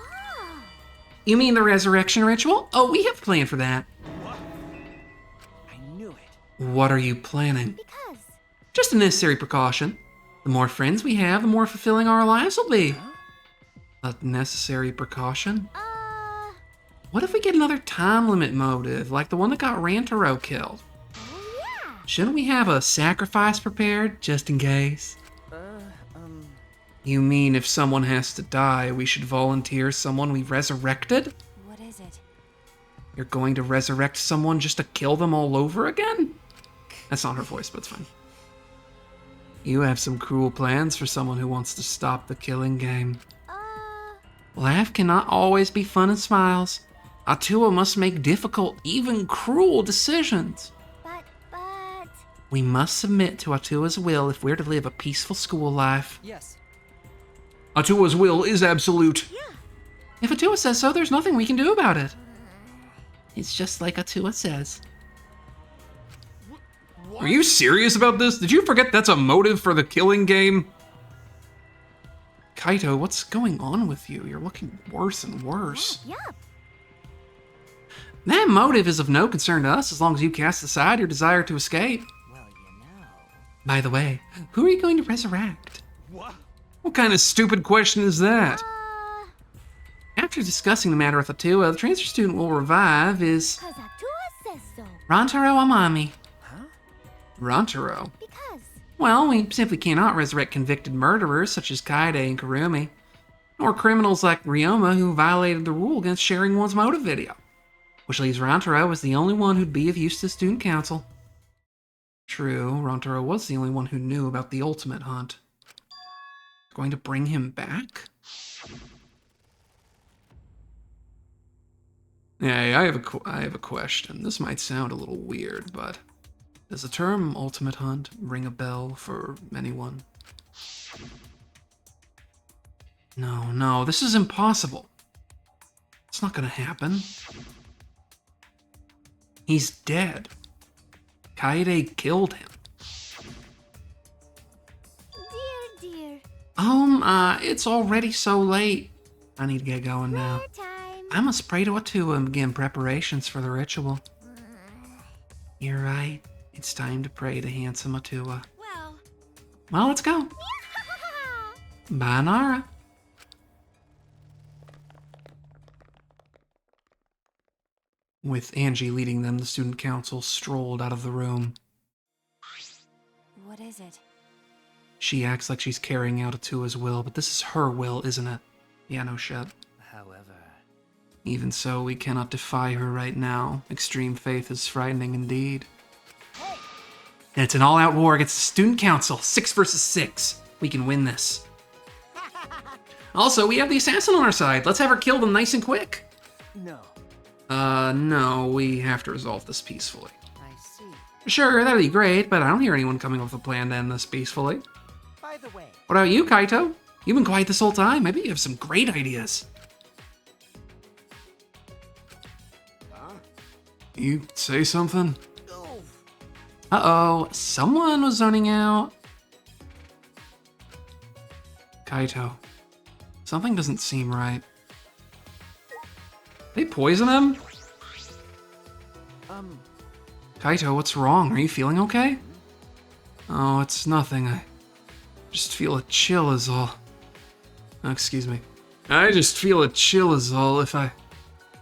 You mean the resurrection ritual? Oh, we have a plan for that. I knew it. What are you planning? Because. Just a necessary precaution. The more friends we have, the more fulfilling our lives will be. A necessary precaution? What if we get another time limit motive, like the one that got Rantaro killed? Oh, yeah. Shouldn't we have a sacrifice prepared, just in case? You mean if someone has to die, we should volunteer someone we resurrected? What is it? You're going to resurrect someone just to kill them all over again? That's not her voice, but it's fine. You have some cruel plans for someone who wants to stop the killing game. Life cannot always be fun and smiles. Atua must make difficult, even cruel decisions. But... We must submit to Atua's will if we're to live a peaceful school life. Yes. Atua's will is absolute. Yeah. If Atua says so, there's nothing we can do about it. It's just like Atua says. Are you serious about this? Did you forget that's a motive for the killing game? Kaito, what's going on with you? You're looking worse and worse. Yup. That motive is of no concern to us as long as you cast aside your desire to escape. Well, you know. By the way, who are you going to resurrect? What? What kind of stupid question is that? After discussing the matter with Atua, the transfer student will revive is... Because Atua says so. Rantaro Amami. Huh? Rantaro? Because. Well, we simply cannot resurrect convicted murderers such as Kaide and Kurumi, nor criminals like Ryoma who violated the rule against sharing one's motive video, which leaves Rantaro as the only one who'd be of use to the student council. True, Rantaro was the only one who knew about the ultimate hunt. Going to bring him back? Hey, I have a question. This might sound a little weird, but Does the term ultimate hunt ring a bell for anyone? No, this is impossible. It's not gonna happen. He's dead. Kaede killed him. Dear. It's already so late. I need to get going now. I must pray to Atua and begin preparations for the ritual. You're right. It's time to pray to handsome Atua. Well, let's go. Bye, Nara. With Angie leading them, the student council strolled out of the room. What is it? She acts like she's carrying out Atua's will, but this is her will, isn't it? Yeah, no shit. However... Even so, we cannot defy her right now. Extreme faith is frightening indeed. And it's an all-out war against the student council. 6 versus 6. We can win this. Also, we have the assassin on our side. Let's have her kill them nice and quick. No. No, we have to resolve this peacefully. I see. Sure, that'd be great, but I don't hear anyone coming up with a plan to end this peacefully. By the way... What about you, Kaito? You've been quiet this whole time. Maybe you have some great ideas. You say something? Uh-oh, someone was zoning out. Kaito, something doesn't seem right. They poison him? Kaito, what's wrong? Are you feeling okay? Oh, it's nothing. I just feel a chill is all. Oh, excuse me. I just feel a chill is all. If I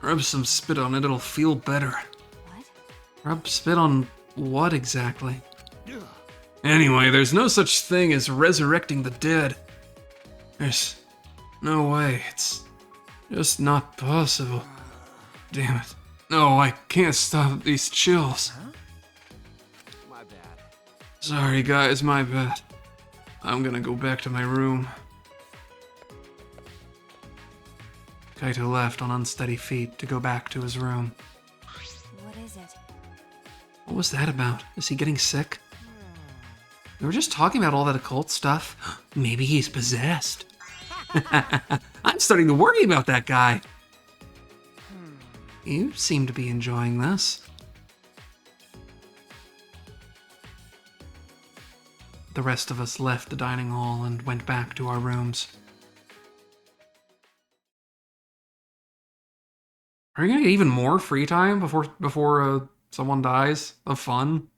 rub some spit on it, it'll feel better. What? Rub spit on what exactly? Anyway, there's no such thing as resurrecting the dead. There's no way. It's just not possible. Damn it. No, I can't stop these chills. My bad. Sorry, guys, my bad. I'm gonna go back to my room. Kaito left on unsteady feet to go back to his room. What is it? What was that about? Is he getting sick? We were just talking about all that occult stuff. Maybe he's possessed. I'm starting to worry about that guy. You seem to be enjoying this. The rest of us left the dining hall and went back to our rooms. Are you gonna get even more free time before someone dies of fun?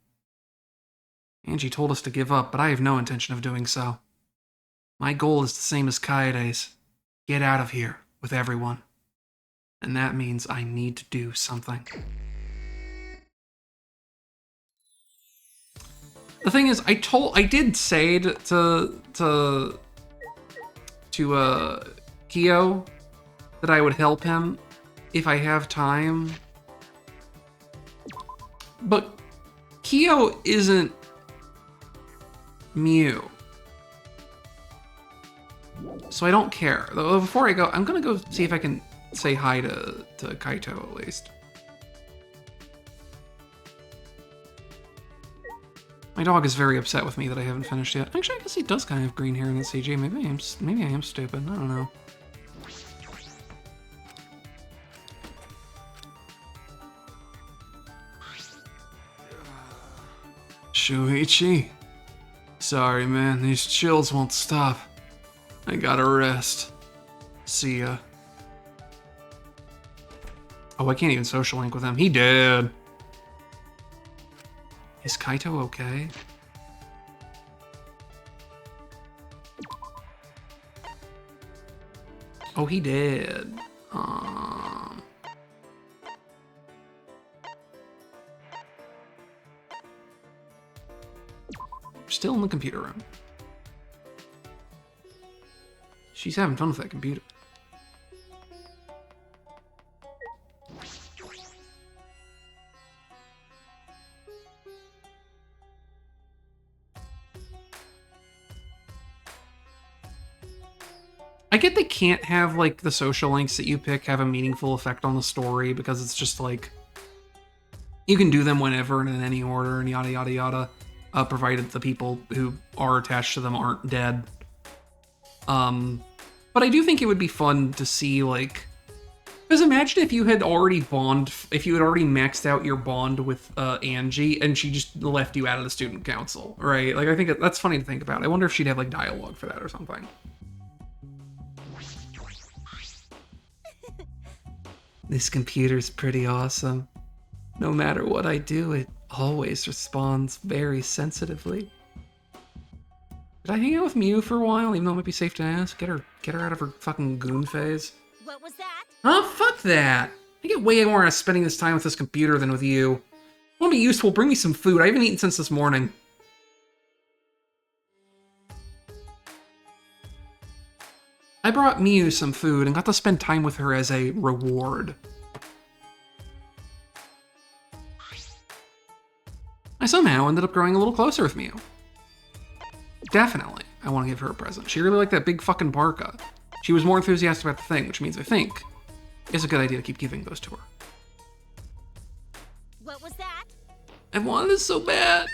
Angie told us to give up, but I have no intention of doing so. My goal is the same as Kaede's. Get out of here with everyone. And that means I need to do something. The thing is, I did say to Kyo that I would help him if I have time. But Kyo isn't Mew. So I don't care. Though before I go, I'm gonna go see if I can say hi to Kaito at least. My dog is very upset with me that I haven't finished yet. Actually, I guess he does kind of have green hair in the CG. Maybe I am stupid. I don't know. Shuichi. Sorry, man. These chills won't stop. I gotta rest. See ya. Oh, I can't even social link with him. He did. Is Kaito okay? Oh, he did. Still in the computer room. She's having fun with that computer. I get they can't have, like, the social links that you pick have a meaningful effect on the story because it's just, like, You can do them whenever and in any order and yada yada yada, provided the people who are attached to them aren't dead. But I do think it would be fun to see, like, because imagine if you had already maxed out your bond with Angie and she just left you out of the student council, right? Like, I think that's funny to think about. I wonder if she'd have, like, dialogue for that or something. This computer's pretty awesome. No matter what I do, it always responds very sensitively. Did I hang out with Mew for a while, even though it might be safe to ask? Get her out of her fucking goon phase. What was that? Oh, fuck that! I get way more out of spending this time with this computer than with you. Want to be useful, bring me some food. I haven't eaten since this morning. I brought Mew some food and got to spend time with her as a reward. I somehow ended up growing a little closer with Mew. Definitely, I want to give her a present. She really liked that big fucking parka. She was more enthusiastic about the thing, which means I think it's a good idea to keep giving those to her. What was that? I wanted it so bad.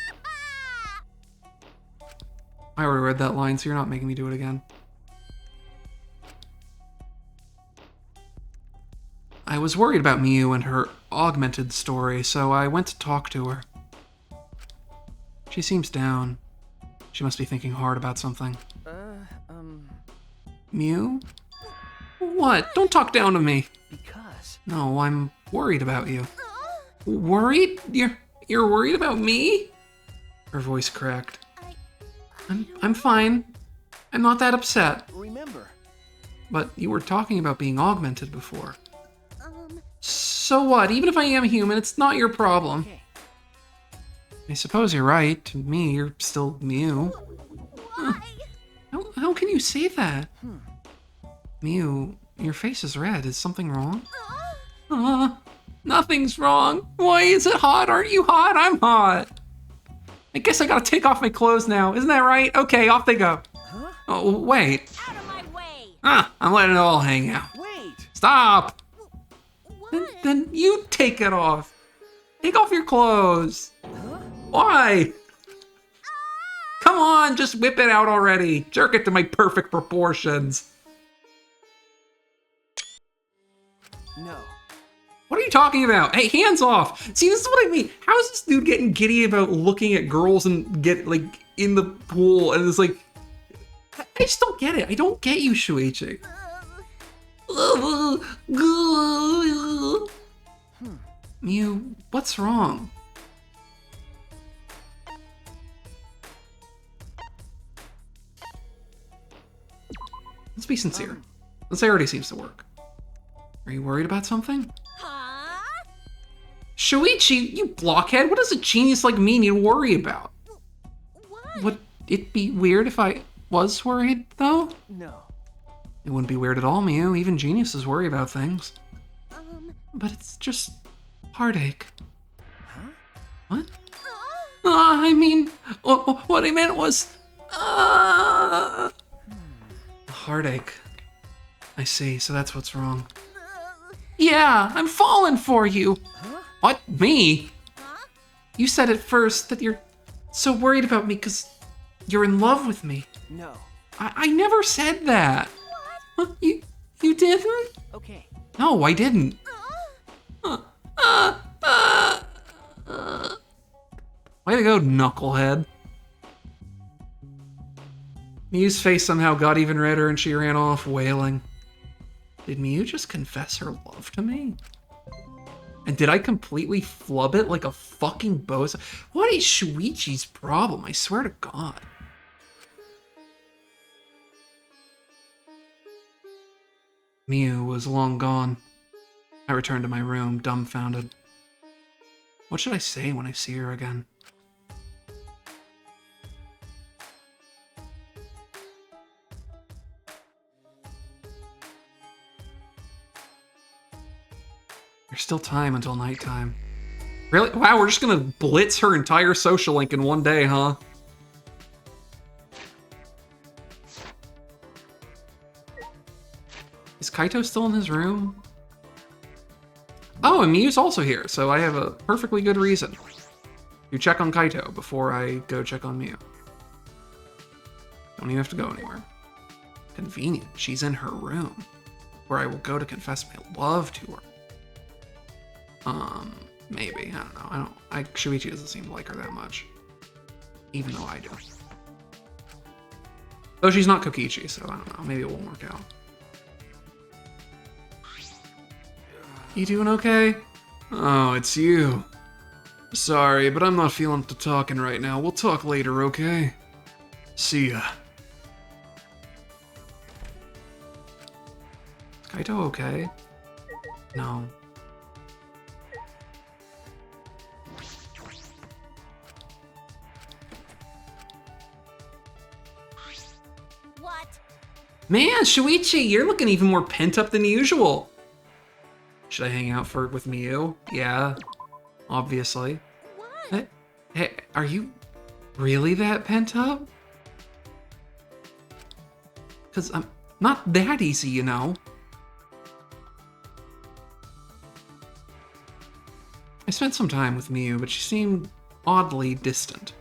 I already read that line, so you're not making me do it again. I was worried about Mew and her augmented story, so I went to talk to her. She seems down. She must be thinking hard about something. Mew? What? Don't talk down to me. Because... No, I'm worried about you. Worried? You're worried about me? Her voice cracked. I'm fine. I'm not that upset. Remember. But you were talking about being augmented before. So what? Even if I am human, it's not your problem. Okay. I suppose you're right. To me, you're still Mew. Why? How can you say that? Mew, your face is red. Is something wrong? Nothing's wrong. Why is it hot? Aren't you hot? I'm hot. I guess I gotta take off my clothes now. Isn't that right? Okay, off they go. Huh? Oh, wait. Out of my way! I'm letting it all hang out. Wait! Stop! What? Then you take it off. Take off your clothes. Why? Come on, just whip it out already. Jerk it to my perfect proportions. No. What are you talking about? Hey, hands off. See, this is what I mean. How is this dude getting giddy about looking at girls and get, like, in the pool? And it's like, I just don't get it. I don't get you, Shuichi. Mew, what's wrong? Let's be sincere. Sincerity seems to work. Are you worried about something? Huh? Shuichi, you blockhead, what does a genius like me need to worry about? What? Would it be weird if I was worried, though? No. It wouldn't be weird at all, Mew. Even geniuses worry about things. But it's just heartache. Huh? What? I mean, what I meant was... Heartache. I see, so that's what's wrong. Yeah, I'm falling for you. Huh? What? Me? Huh? You said at first that you're so worried about me because you're in love with me. No. I never said that. What? Huh? You didn't? Okay. No, I didn't. Way to go, knucklehead. Mew's face somehow got even redder and she ran off wailing. Did Mew just confess her love to me? And did I completely flub it like a fucking bozo? What is Shuichi's problem? I swear to God. Mew was long gone. I returned to my room, dumbfounded. What should I say when I see her again? There's still time until nighttime. Really? Wow, we're just gonna blitz her entire social link in one day, huh? Is Kaito still in his room? Oh, Oh, and Miyu's also here, so I have a perfectly good reason to check on Kaito before I go check on Miyu. Don't even have to go anywhere. Convenient. She's in her room, where I will go to confess my love to her. Maybe. I don't know. Shuichi doesn't seem to like her that much. Even though I do. Though she's not Kokichi, so I don't know. Maybe it won't work out. You doing okay? Oh, it's you. Sorry, but I'm not feeling up to talking right now. We'll talk later, okay? See ya. Is Kaito okay? No. What? Man, Shuichi, you're looking even more pent up than usual. Should I hang out with Miyu? Yeah, obviously. What? Hey, are you really that pent up? Because I'm not that easy, you know. I spent some time with Miyu, but she seemed oddly distant.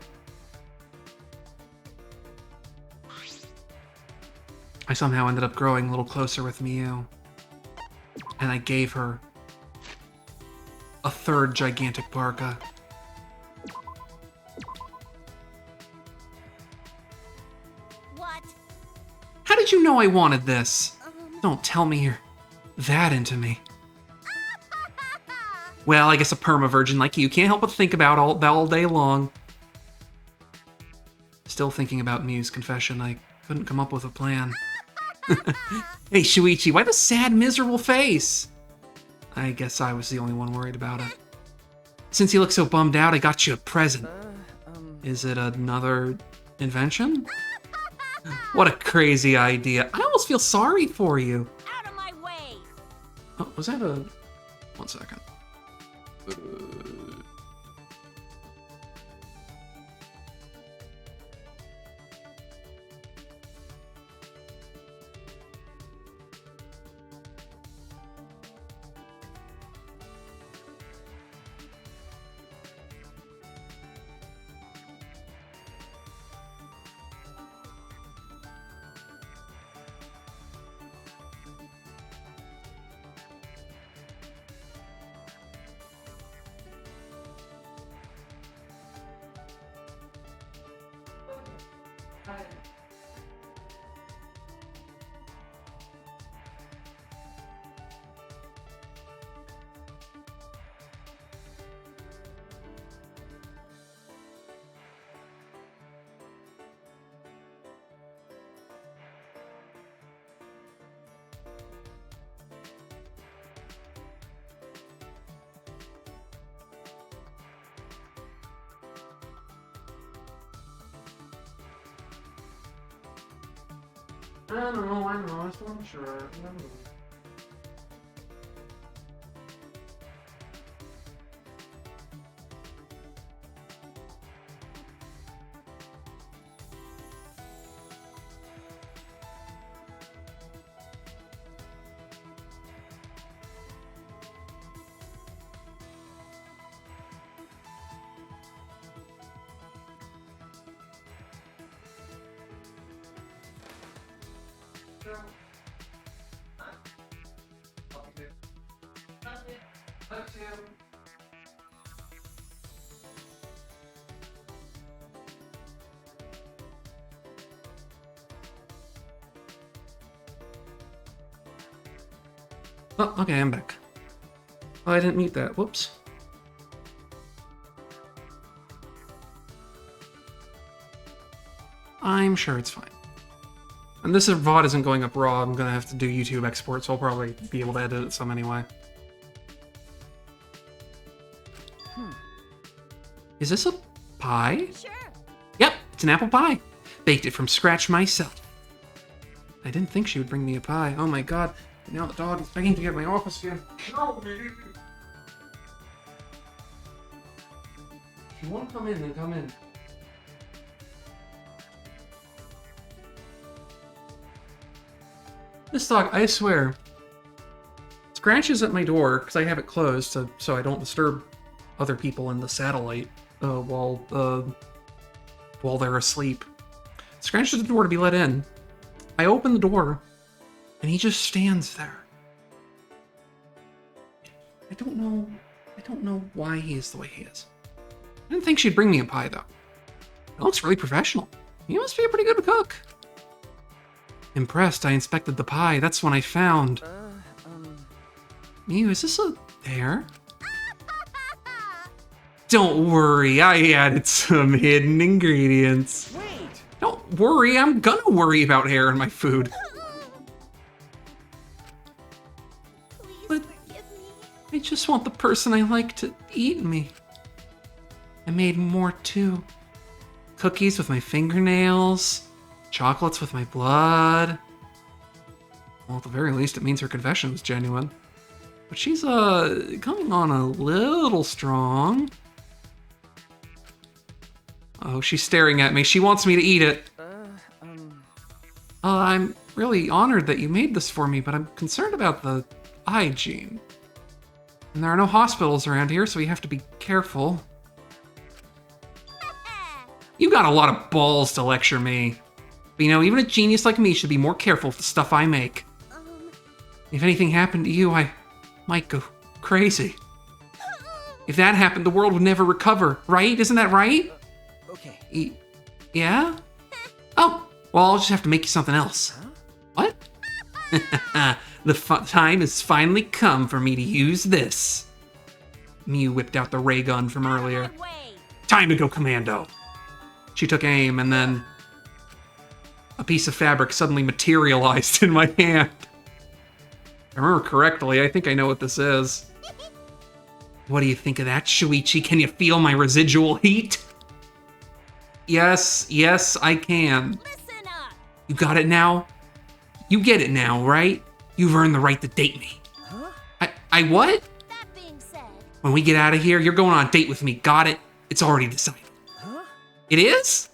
I somehow ended up growing a little closer with Miyu. And I gave her a third gigantic parka. What? How did you know I wanted this? Don't tell me you're that into me. Well, I guess a perma-virgin like you can't help but think about all day long. Still thinking about Miyu's confession, I couldn't come up with a plan. Hey, Shuichi, why the sad, miserable face? I guess I was the only one worried about it. Since you look so bummed out, I got you a present. Is it another invention? What a crazy idea. I almost feel sorry for you. Out of my way! Oh, was that a... 1 second. I know, I just wasn't sure. Oh, okay, I'm back. Oh, I didn't mute that. Whoops. I'm sure it's fine. And this VOD isn't going up raw. I'm gonna have to do YouTube export, so I'll probably be able to edit it some anyway. Is this a pie? Sure. Yep, it's an apple pie. Baked it from scratch myself. I didn't think she would bring me a pie. Oh my god. Now the dog is begging to get in my office again. No, baby. If you want to come in, then come in. This dog, I swear, it's scratches at my door because I have it closed so I don't disturb other people in the satellite while they're asleep. Scratches at the door to be let in. I open the door, and he just stands there. I don't know why he is the way he is. I didn't think she'd bring me a pie, though. It looks really professional. He must be a pretty good cook. Impressed, I inspected the pie. That's when I found... Mew, is this a bear? Don't worry, I added some hidden ingredients. Wait! Don't worry, I'm gonna worry about hair in my food. But I just want the person I like to eat me. I made more too. Cookies with my fingernails, chocolates with my blood. Well, at the very least, it means her confession was genuine. But she's, coming on a little strong. Oh, she's staring at me. She wants me to eat it. I'm really honored that you made this for me, but I'm concerned about the hygiene. And there are no hospitals around here, so we have to be careful. You got a lot of balls to lecture me. But you know, even a genius like me should be more careful with the stuff I make. If anything happened to you, I might go crazy. If that happened, the world would never recover, right? Isn't that right? Okay. Yeah? Oh, well, I'll just have to make you something else. Huh? What? The time has finally come for me to use this. Mew whipped out the ray gun from earlier. Time to go commando. She took aim, and then a piece of fabric suddenly materialized in my hand. If I remember correctly, I think I know what this is. What do you think of that, Shuichi? Can you feel my residual heat? Yes, I can. Listen up. You got it now? You get it now, right? You've earned the right to date me. Huh? I what? That being said, When we get out of here, you're going on a date with me. Got it? It's already decided. Huh? It is?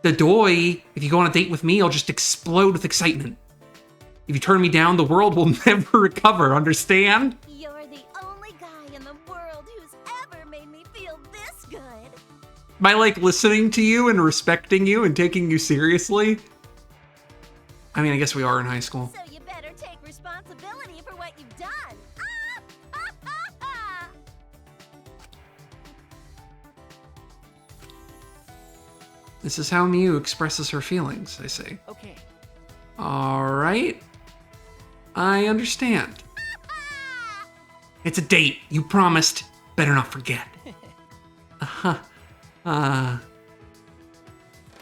The doy, if you go on a date with me, I'll just explode with excitement. If you turn me down, the world will never recover, understand? you're the only guy in the world who's ever made me feel this good. By, like, listening to you and respecting you and taking you seriously? I mean, I guess we are in high school. So you better take responsibility for what you've done. This is how Mew expresses her feelings, I say. Okay. Alright. I understand. It's a date. You promised. Better not forget.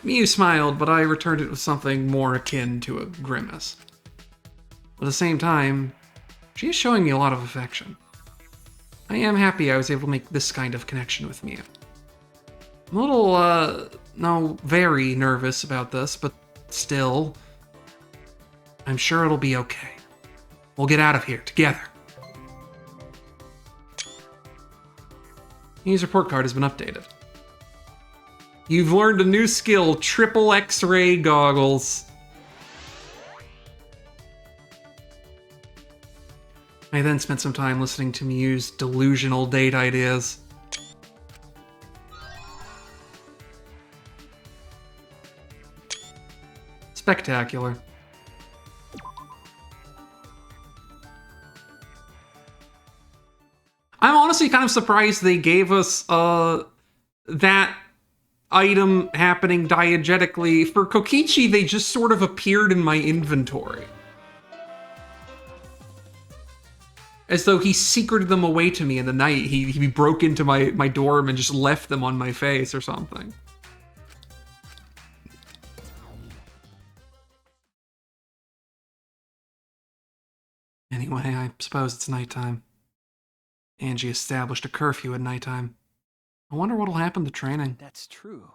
Mew smiled, but I returned it with something more akin to a grimace. At the same time, she is showing me a lot of affection. I am happy I was able to make this kind of connection with Mew. I'm a little, very nervous about this, but still, I'm sure it'll be okay. We'll get out of here together. Mew's report card has been updated. You've learned a new skill, triple X-ray goggles. I then spent some time listening to Mew's delusional date ideas. Spectacular. I'm honestly kind of surprised they gave us that item happening diegetically. For Kokichi, they just sort of appeared in my inventory. As though he secreted them away to me in the night. He broke into my dorm and just left them on my face or something. Anyway, I suppose it's nighttime. Angie established a curfew at nighttime. I wonder what'll happen to training. That's true.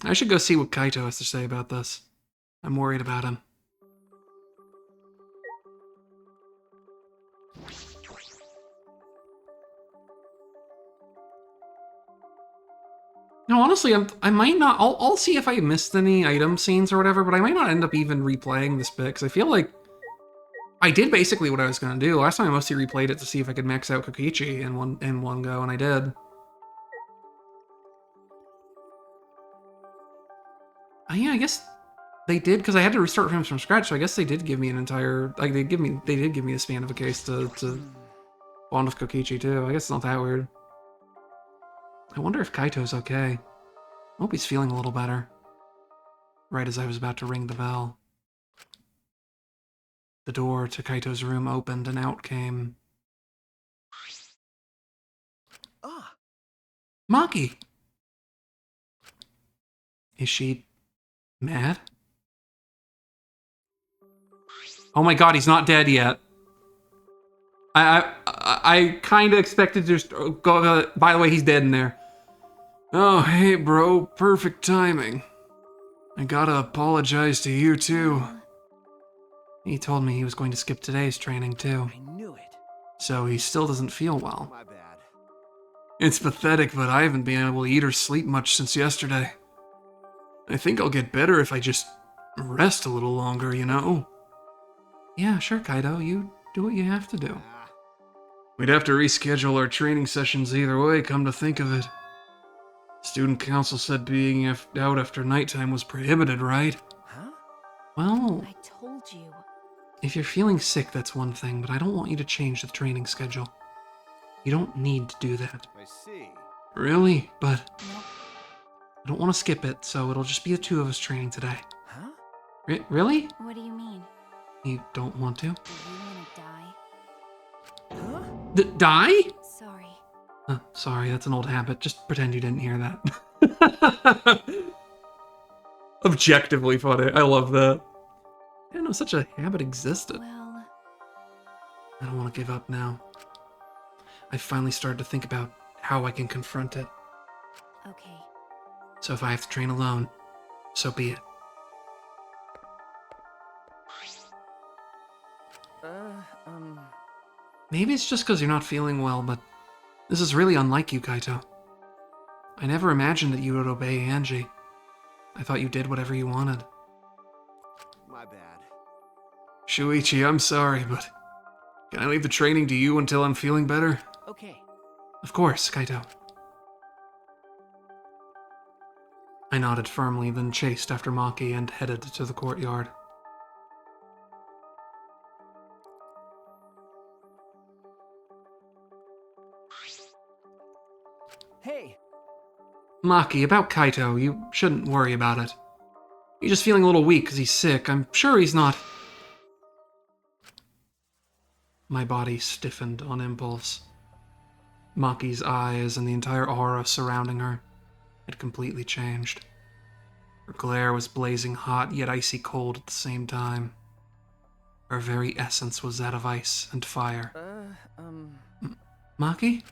I should go see what Kaito has to say about this. I'm worried about him. No, honestly, I might not. I'll see if I missed any item scenes or whatever, but I might not end up even replaying this bit because I feel like I did basically what I was going to do. Last time I mostly replayed it to see if I could max out Kokichi in one go, and I did. Yeah, I guess they did, because I had to restart him from scratch, so I guess they did give me an entire, like, they did give me a span of a case to bond with Kokichi, too. I guess it's not that weird. I wonder if Kaito's okay. I hope he's feeling a little better. Right as I was about to ring the bell, the door to Kaito's room opened and out came... Ah! Maki! Is she mad? Oh my god, he's not dead yet. I kind of expected to just go... by the way, he's dead in there. Oh, hey bro, perfect timing. I gotta apologize to you too. He told me he was going to skip today's training too. I knew it. So he still doesn't feel well. My bad. It's pathetic, but I haven't been able to eat or sleep much since yesterday. I think I'll get better if I just rest a little longer, you know? Yeah, sure, Kaito. You do what you have to do. We'd have to reschedule our training sessions either way, come to think of it. Student council said being out after nighttime was prohibited, right? Huh? Well, I told you. if you're feeling sick, that's one thing, but I don't want you to change the training schedule. You don't need to do that. I see. Really? But Nope. I don't want to skip it, so it'll just be the two of us training today. Huh? Really? What do you mean? You don't want to? Do you want to die? Huh? Die? Sorry. Sorry, that's an old habit. Just pretend you didn't hear that. Objectively funny. I love that. I didn't know such a habit existed. Well, I don't want to give up now. I finally started to think about how I can confront it. okay. So if I have to train alone, so be it. Maybe it's just because you're not feeling well, but this is really unlike you, Kaito. I never imagined that you would obey Angie. I thought you did whatever you wanted. My bad. Shuichi, I'm sorry, but can I leave the training to you until I'm feeling better? Okay. Of course, Kaito. I nodded firmly, then chased after Maki and headed to the courtyard. Hey! Maki, about Kaito, you shouldn't worry about it. He's just feeling a little weak because he's sick. I'm sure he's not... My body stiffened on impulse. Maki's eyes and the entire aura surrounding her had completely changed. Her glare was blazing hot, yet icy cold at the same time. Her very essence was that of ice and fire. Maki?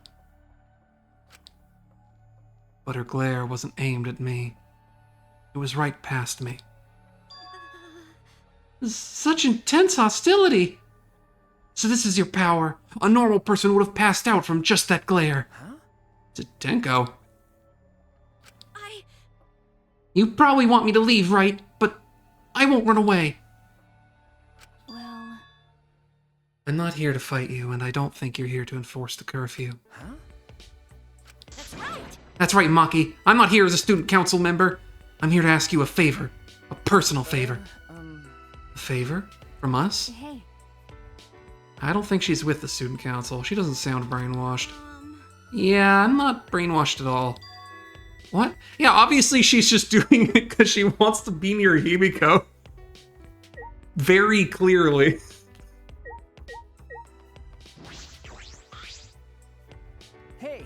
But her glare wasn't aimed at me. It was right past me. Such intense hostility! So this is your power. A normal person would have passed out from just that glare. Huh? Tenko. You probably want me to leave, right? But I won't run away. Well... I'm not here to fight you, and I don't think you're here to enforce the curfew. Huh? That's right. That's right, Maki. I'm not here as a student council member. I'm here to ask you a favor. A personal favor. A favor? From us? Hey. I don't think she's with the student council. She doesn't sound brainwashed. Yeah, I'm not brainwashed at all. What? Yeah, obviously she's just doing it because she wants to be near Himiko. Very clearly. Hey!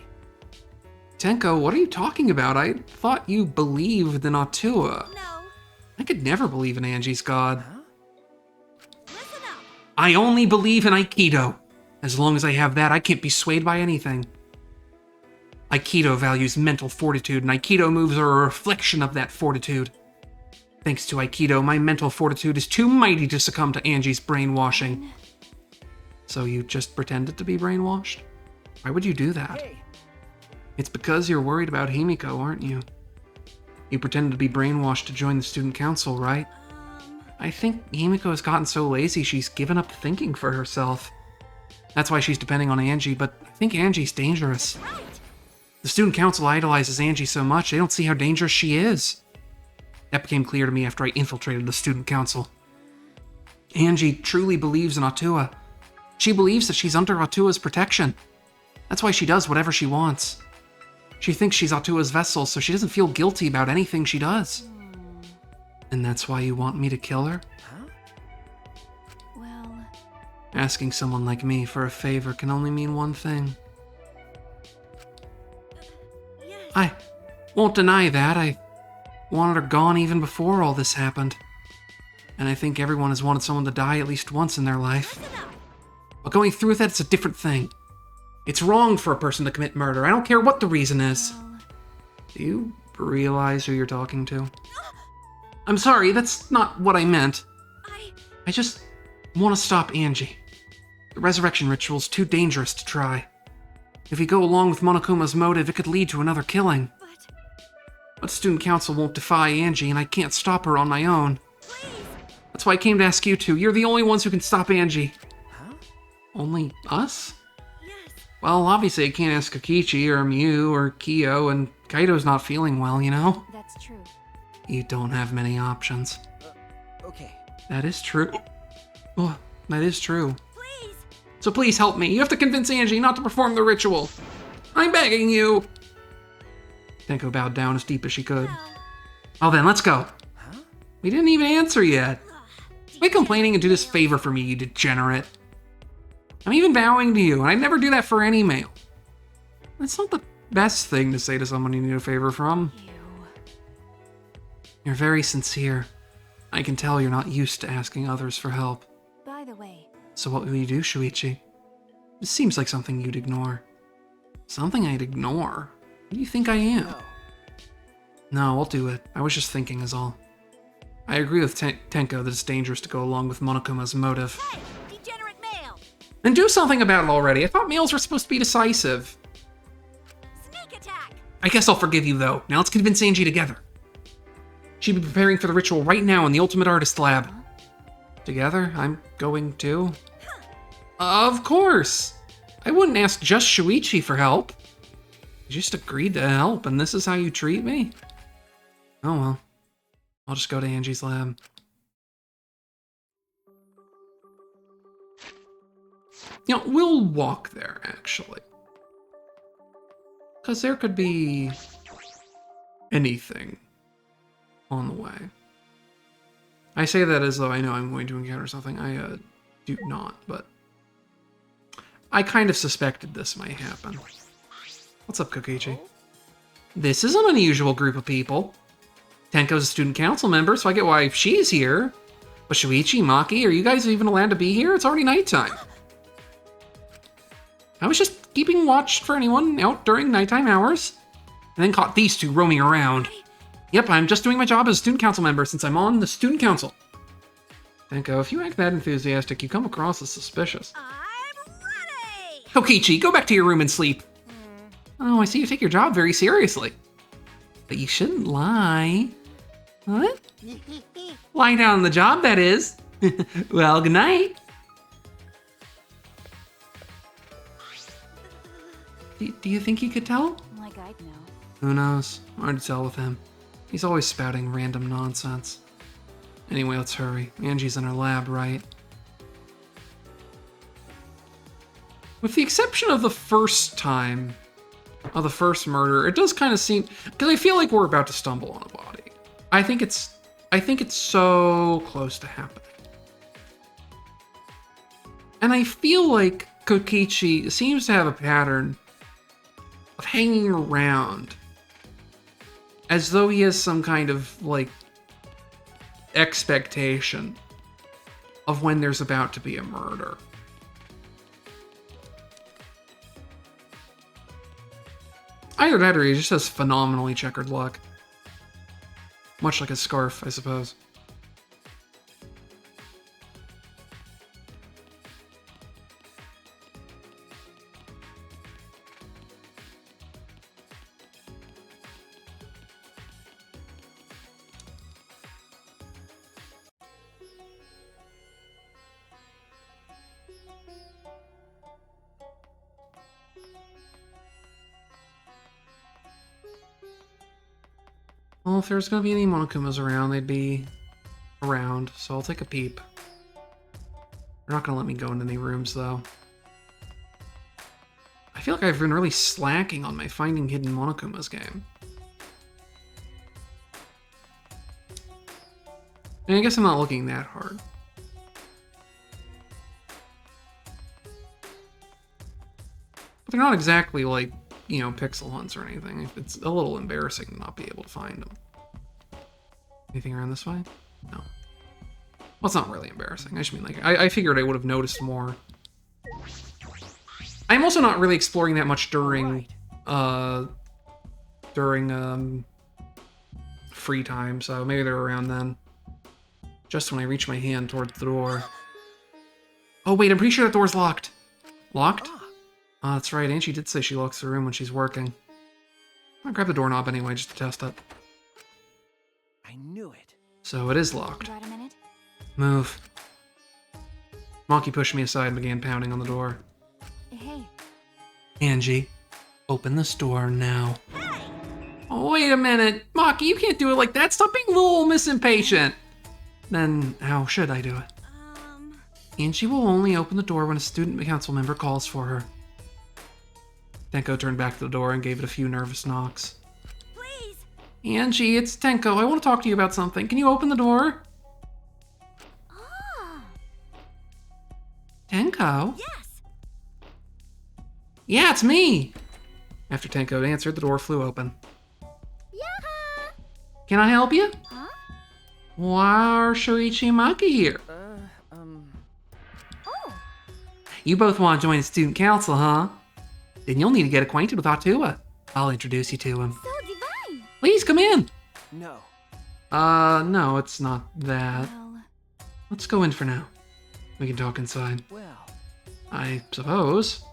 Tenko, what are you talking about? I thought you believed in Atua. No. I could never believe in Angie's god. Huh? Listen up. I only believe in Aikido. As long as I have that, I can't be swayed by anything. Aikido values mental fortitude, and Aikido moves are a reflection of that fortitude. Thanks to Aikido, my mental fortitude is too mighty to succumb to Angie's brainwashing. So you just pretended to be brainwashed? Why would you do that? Hey! It's because you're worried about Himiko, aren't you? You pretended to be brainwashed to join the student council, right? I think Himiko has gotten so lazy she's given up thinking for herself. That's why she's depending on Angie, but I think Angie's dangerous. The student council idolizes Angie so much, they don't see how dangerous she is. That became clear to me after I infiltrated the student council. Angie truly believes in Autua. She believes that she's under Autua's protection. That's why she does whatever she wants. She thinks she's Autua's vessel, so she doesn't feel guilty about anything she does. And that's why you want me to kill her? Huh? Well... Asking someone like me for a favor can only mean one thing. Yes. I won't deny that. I wanted her gone even before all this happened. And I think everyone has wanted someone to die at least once in their life. But going through with that, it's a different thing. It's wrong for a person to commit murder. I don't care what the reason is. Do you realize who you're talking to? I'm sorry, that's not what I meant. I just want to stop Angie. The resurrection ritual's too dangerous to try. If we go along with Monokuma's motive, it could lead to another killing. But student council won't defy Angie, and I can't stop her on my own. That's why I came to ask you two. You're the only ones who can stop Angie. Huh? Only us? Yes. Well, obviously I can't ask Kokichi or Miu or Kyo, and Kaito's not feeling well, you know? That's true. You don't have many options. Okay. That is true. Oh, that is true. Please. So please help me. You have to convince Angie not to perform the ritual. I'm begging you. Tenko bowed down as deep as she could. Oh, then let's go. Huh? We didn't even answer yet. Quit complaining and do this favor for me, you degenerate. I'm even bowing to you, and I'd never do that for any male. That's not the best thing to say to someone you need a favor from. You're very sincere. I can tell you're not used to asking others for help. By the way... So what will you do, Shuichi? This seems like something you'd ignore. Something I'd ignore? Who do you think I am? No, I'll do it. I was just thinking is all. I agree with Tenko that it's dangerous to go along with Monokuma's motive. Hey, degenerate male. Then do something about it already. I thought males were supposed to be decisive. Sneak attack. I guess I'll forgive you, though. Now let's convince Angie together. She'd be preparing for the ritual right now in the Ultimate Artist Lab. Together? I'm going too? Of course! I wouldn't ask just Shuichi for help. You just agreed to help, and this is how you treat me? Oh well. I'll just go to Angie's lab. You know, we'll walk there, actually. Because there could be anything on the way. I say that as though I know I'm going to encounter something. I do not, but I kind of suspected this might happen. What's up, Kokichi? This is an unusual group of people. Tenko's a student council member, so I get why she's here. But Shuichi, Maki, are you guys even allowed to be here? It's already nighttime. I was just keeping watch for anyone out during nighttime hours, and then caught these two roaming around. Yep, I'm just doing my job as a student council member since I'm on the student council. Tenko, if you act that enthusiastic, you come across as suspicious. I'm ready. Kokichi, go back to your room and sleep. Oh, I see you take your job very seriously. But you shouldn't lie. What? Lie down on the job, that is. Well, good night. Do you think he could tell? Like I'd know. Who knows? Hard to tell with him. He's always spouting random nonsense. Anyway, let's hurry. Angie's in her lab, right? With the exception of the first time, of the first murder, it does kind of seem, because I feel like we're about to stumble on a body. I think it's so close to happening. And I feel like Kokichi seems to have a pattern of hanging around as though he has some kind of, like, expectation of when there's about to be a murder. Either that or he just has phenomenally checkered luck. Much like a scarf, I suppose. if there's gonna be any Monokumas around, they'd be around, so I'll take a peep. They're not gonna let me go into any rooms, though. I feel like I've been really slacking on my Finding Hidden Monokumas game. And I guess I'm not looking that hard. But they're not exactly like, you know, pixel hunts or anything. It's a little embarrassing to not be able to find them. Anything around this way? No. Well, it's not really embarrassing. I just mean, like, I figured I would have noticed more. I'm also not really exploring that much during free time, so maybe they're around then. Just when I reach my hand towards the door. Oh wait, I'm pretty sure that door's locked. Locked? Oh, that's right, Angie did say she locks the room when she's working. I'm gonna grab the doorknob anyway, just to test it. I knew it. So it is locked. Got a minute? Move. Monkey pushed me aside and began pounding on the door. Hey. Angie, open this door now. Oh, wait a minute. Maki, you can't do it like that. Stop being a little Miss Impatient. Then how should I do it? Angie will only open the door when a student council member calls for her. Tenko turned back to the door and gave it a few nervous knocks. Please. Angie, it's Tenko. I want to talk to you about something. Can you open the door? Ah. Tenko? Yes. Yeah, it's me. After Tenko answered, the door flew open. Yeah. Can I help you? Huh? Why are Shoichi and Maki here? Oh. You both want to join the student council, huh? Then you'll need to get acquainted with Atua. I'll introduce you to him. So divine. Please come in. No. No, it's not that. Well, Let's go in for now. We can talk inside. Well. I suppose.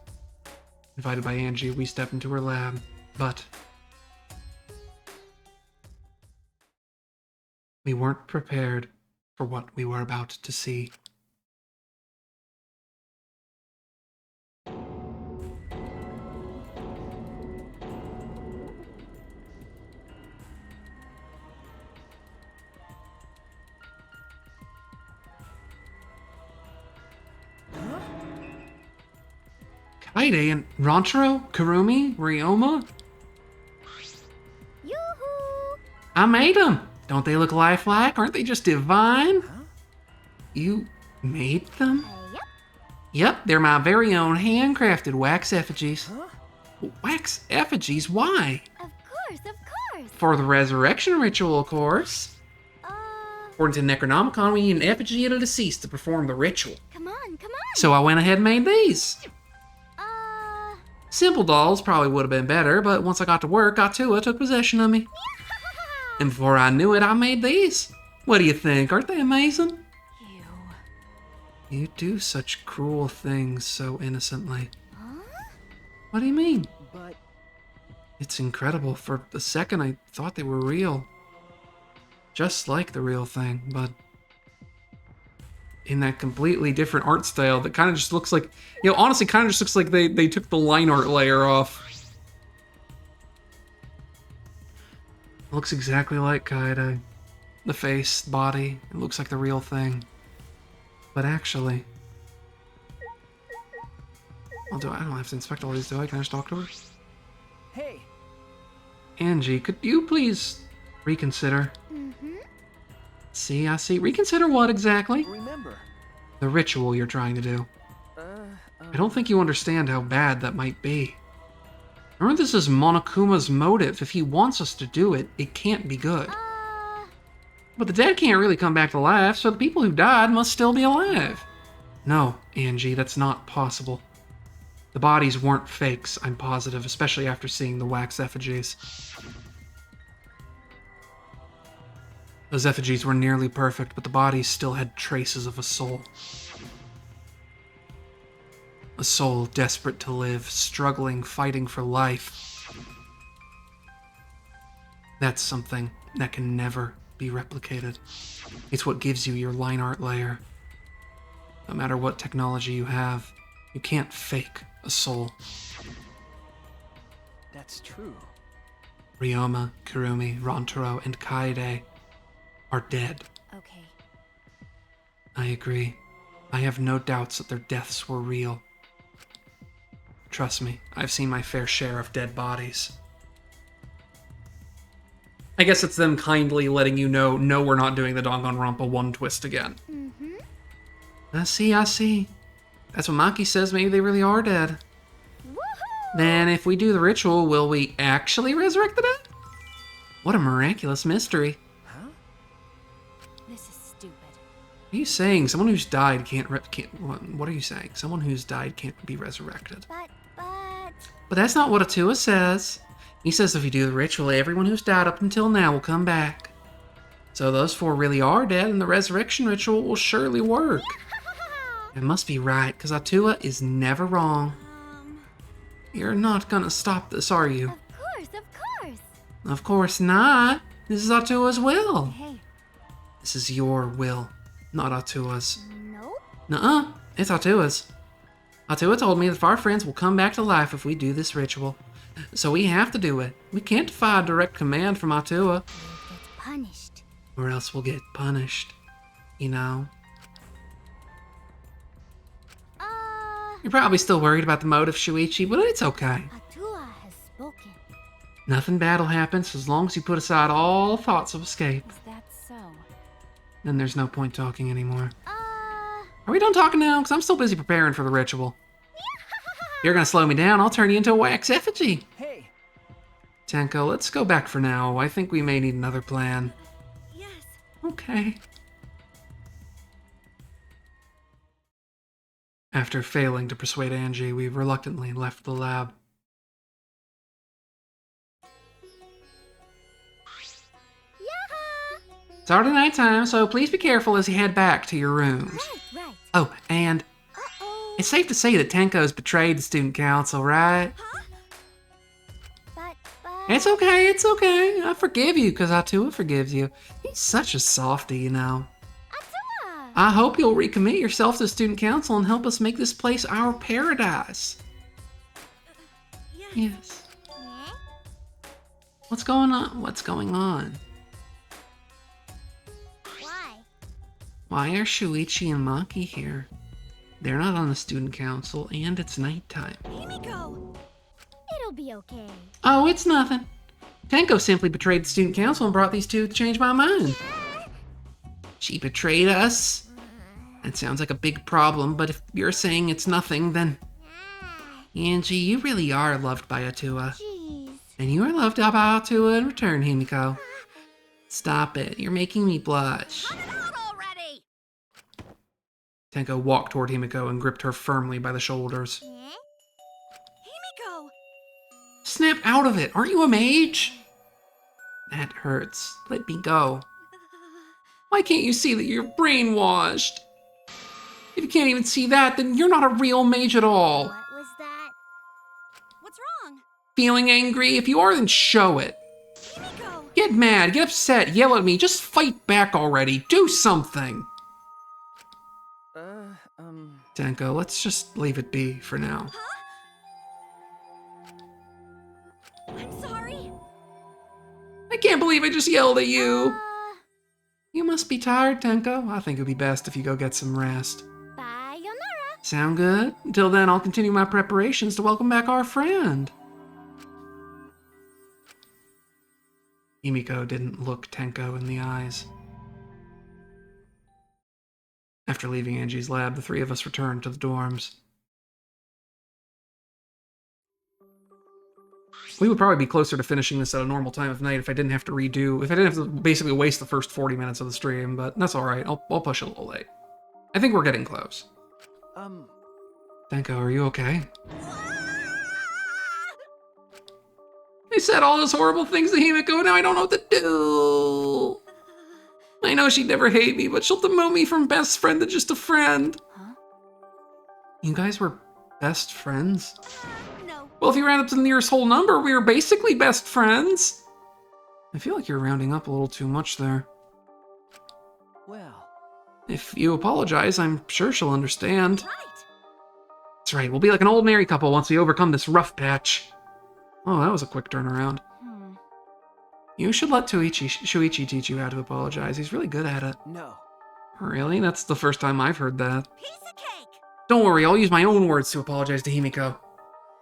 Invited by Angie, we step into her lab, but we weren't prepared for what we were about to see. Kaide and Ranchero, Kurumi, Ryoma? Yoo-hoo. I made them! Don't they look lifelike? Aren't they just divine? Huh? You made them? Yep. Yep, they're my very own handcrafted wax effigies. Huh? Wax effigies? Why? Of course. For the resurrection ritual, of course. According to Necronomicon, we need an effigy of the deceased to perform the ritual. Come on. So I went ahead and made these. Simple dolls probably would have been better, but once I got to work, Atua took possession of me. And before I knew it, I made these. What do you think? Aren't they amazing? You do such cruel things so innocently. Huh? What do you mean? But It's incredible. For a second, I thought they were real. Just like the real thing, but in that completely different art style that kind of just looks like, you know, honestly kind of just looks like they took the line art layer off. Looks exactly like Kaede. The face, body, it looks like the real thing. But actually, I don't have to inspect all these, do I? Can I just talk to her? hey, Angie, could you please reconsider? Mm-hmm. See, I see. Reconsider what exactly? remember. The ritual you're trying to do. I don't think you understand how bad that might be. Remember, this is Monokuma's motive. If he wants us to do it, it can't be good. But the dead can't really come back to life, so the people who died must still be alive. No, Angie, that's not possible. The bodies weren't fakes, I'm positive, especially after seeing the wax effigies. Those effigies were nearly perfect, but the bodies still had traces of a soul. A soul desperate to live, struggling, fighting for life. That's something that can never be replicated. It's what gives you your line art layer. No matter what technology you have, you can't fake a soul. That's true. Ryoma, Kurumi, Rantaro, and Kaede are dead. Okay. I agree. I have no doubts that their deaths were real. Trust me, I've seen my fair share of dead bodies. I guess it's them kindly letting you know, no, we're not doing the Danganronpa 1 twist again. Mm-hmm. I see. That's what Maki says, maybe they really are dead. Woohoo! Then if we do the ritual, will we actually resurrect the dead? What a miraculous mystery. Huh? This is stupid. What are you saying? Someone who's died can't what are you saying? Someone who's died can't be resurrected. But that's not what Atua says. He says if you do the ritual, everyone who's died up until now will come back. So those 4 really are dead, and the resurrection ritual will surely work. It must be right, because Atua is never wrong. You're not gonna stop this, are you? Of course. Of course not. This is Atua's will. Hey. This is your will, not Atua's. Nope. Nuh-uh, it's Atua's. Atua told me that our friends will come back to life if we do this ritual. So we have to do it. We can't defy direct command from Atua. We'll get punished. Or else we'll get punished. You know? You're probably still worried about the motive, Shuichi, but it's okay. Atua has spoken. Nothing bad will happen as long as you put aside all thoughts of escape. Is that so? Then there's no point talking anymore. Are we done talking now? Because I'm still busy preparing for the ritual. If you're gonna slow me down, I'll turn you into a wax effigy. Hey. Tenko, let's go back for now. I think we may need another plan. Yes. Okay. After failing to persuade Angie, we reluctantly left the lab. It's already nighttime, so please be careful as you head back to your rooms. Right. Oh, and it's safe to say that Tenko's betrayed the student council, right? But... It's okay. I forgive you because Atua forgives you. He's such a softie, you know. Atua! I hope you'll recommit yourself to the student council and help us make this place our paradise. Yes. What's going on? Why are Shuichi and Maki here? They're not on the student council, and it's nighttime. Himiko! It'll be okay. Oh, it's nothing. Tenko simply betrayed the student council and brought these two to change my mind. She betrayed us? That sounds like a big problem, but if you're saying it's nothing, then... Angie, you really are loved by Atua. Jeez. And you are loved by Atua in return, Himiko. Stop it. You're making me blush. Tenko walked toward Himiko and gripped her firmly by the shoulders. Himiko! Snap out of it! Aren't you a mage? That hurts. Let me go. Why can't you see that you're brainwashed? If you can't even see that, then you're not a real mage at all. What was that? What's wrong? Feeling angry? If you are, then show it. Himiko! Get mad, get upset, yell at me, just fight back already. Do something. Tenko, let's just leave it be for now. I'm sorry. I can't believe I just yelled at you. You must be tired, Tenko. I think it would be best if you go get some rest. Bye, Yonara. Sound good? Until then, I'll continue my preparations to welcome back our friend. Himiko didn't look Tenko in the eyes. After leaving Angie's lab, the 3 of us returned to the dorms. We would probably be closer to finishing this at a normal time of night if I didn't have to basically waste the first 40 minutes of the stream, but that's alright. I'll push it a little late. I think we're getting close. Tenko, are you okay? I said all those horrible things to Himiko, now I don't know what to do. I know she'd never hate me, but she'll demote me from best friend to just a friend. Huh? You guys were best friends? No. Well, if you round up to the nearest whole number, we were basically best friends. I feel like you're rounding up a little too much there. Well... If you apologize, I'm sure she'll understand. Right. That's right, we'll be like an old married couple once we overcome this rough patch. Oh, that was a quick turnaround. You should let Shuichi teach you how to apologize. He's really good at it. No. Really? That's the first time I've heard that. Piece of cake! Don't worry, I'll use my own words to apologize to Himiko.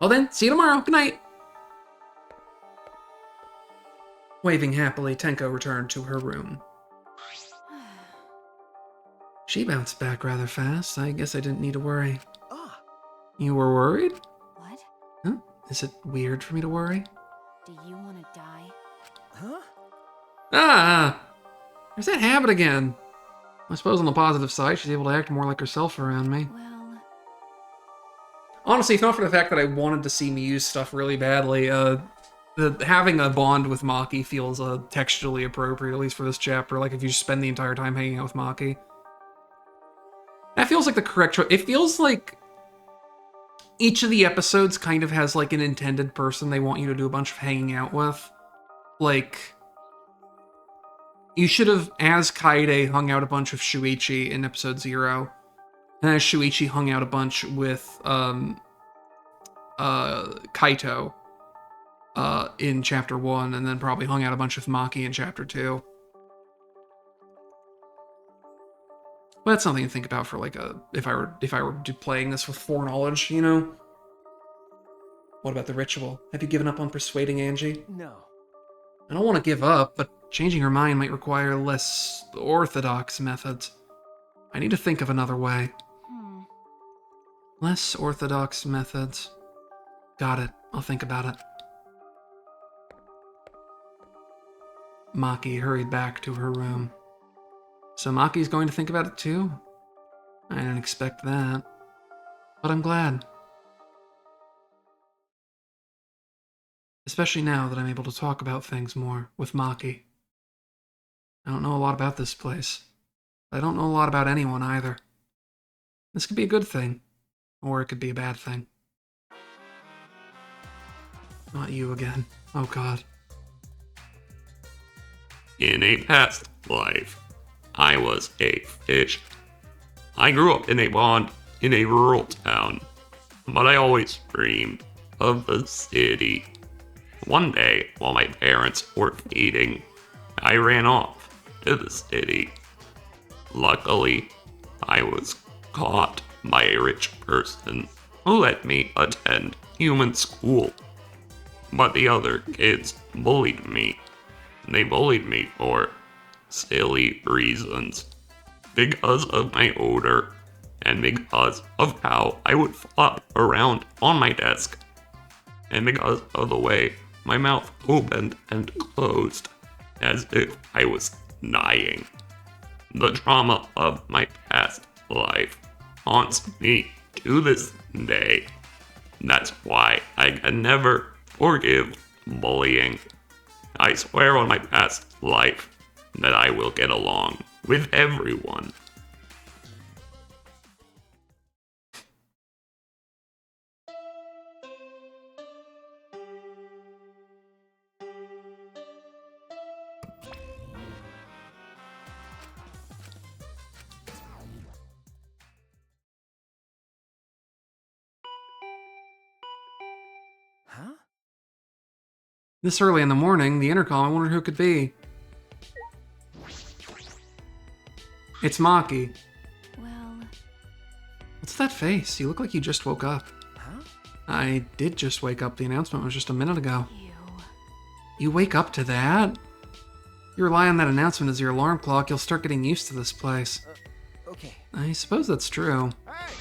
Well then, see you tomorrow. Good night. Waving happily, Tenko returned to her room. She bounced back rather fast. I guess I didn't need to worry. Ah. You were worried? What? Huh? Is it weird for me to worry? Do you want to die? Huh? Ah! There's that habit again. I suppose on the positive side, she's able to act more like herself around me. Well, Honestly, if not for the fact that I wanted to see Miyu's stuff really badly, having a bond with Maki feels textually appropriate, at least for this chapter. Like, if you spend the entire time hanging out with Maki. That feels like the correct choice. It feels like each of the episodes kind of has, like, an intended person they want you to do a bunch of hanging out with. Like, you should have, as Kaede, hung out a bunch with Shuichi in episode 0. And as Shuichi hung out a bunch with Kaito in chapter 1, and then probably hung out a bunch with Maki in chapter 2. But that's something to think about for like if I were playing this with foreknowledge, you know? What about the ritual? Have you given up on persuading Angie? No. I don't want to give up, but changing her mind might require less orthodox methods. I need to think of another way. Less orthodox methods. Got it. I'll think about it. Maki hurried back to her room. So Maki's going to think about it too? I didn't expect that. But I'm glad. Especially now that I'm able to talk about things more with Maki. I don't know a lot about this place. I don't know a lot about anyone either. This could be a good thing. Or it could be a bad thing. Not you again. Oh god. In a past life, I was a fish. I grew up in a pond in a rural town, but I always dreamed of the city. One day, while my parents were feeding, I ran off to the city. Luckily, I was caught by a rich person who let me attend human school. But the other kids bullied me. They bullied me for silly reasons. Because of my odor, and because of how I would flop around on my desk, and because of the way my mouth opened and closed, as if I was dying. The trauma of my past life haunts me to this day. That's why I can never forgive bullying. I swear on my past life that I will get along with everyone. Huh? This early in the morning, the intercom, I wondered who it could be. It's Maki. well, What's that face? You look like you just woke up. Huh? I did just wake up. The announcement was just a minute ago. you. You wake up to that? You rely on that announcement as your alarm clock, you'll start getting used to this place. Okay. I suppose that's true. Hey!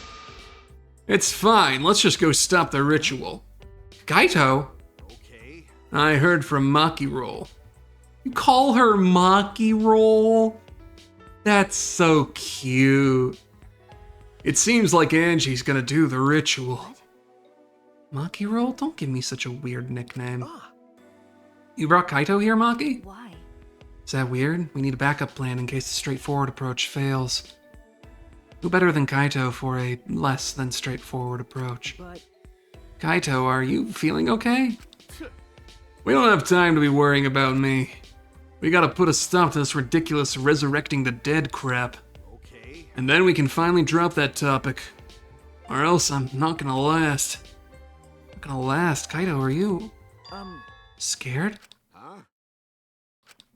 It's fine, let's just go stop the ritual. Kaito? Okay. I heard from Maki Roll. You call her Maki Roll? That's so cute. It seems like Angie's gonna do the ritual. Maki Roll? Don't give me such a weird nickname. Ah. You brought Kaito here, Maki? Why? Is that weird? We need a backup plan in case the straightforward approach fails. Who better than Kaito for a less than straightforward approach? But Kaito, are you feeling okay? We don't have time to be worrying about me. We gotta put a stop to this ridiculous resurrecting the dead crap. Okay. And then we can finally drop that topic. Or else I'm not gonna last. Not gonna last. Kaito, are you scared?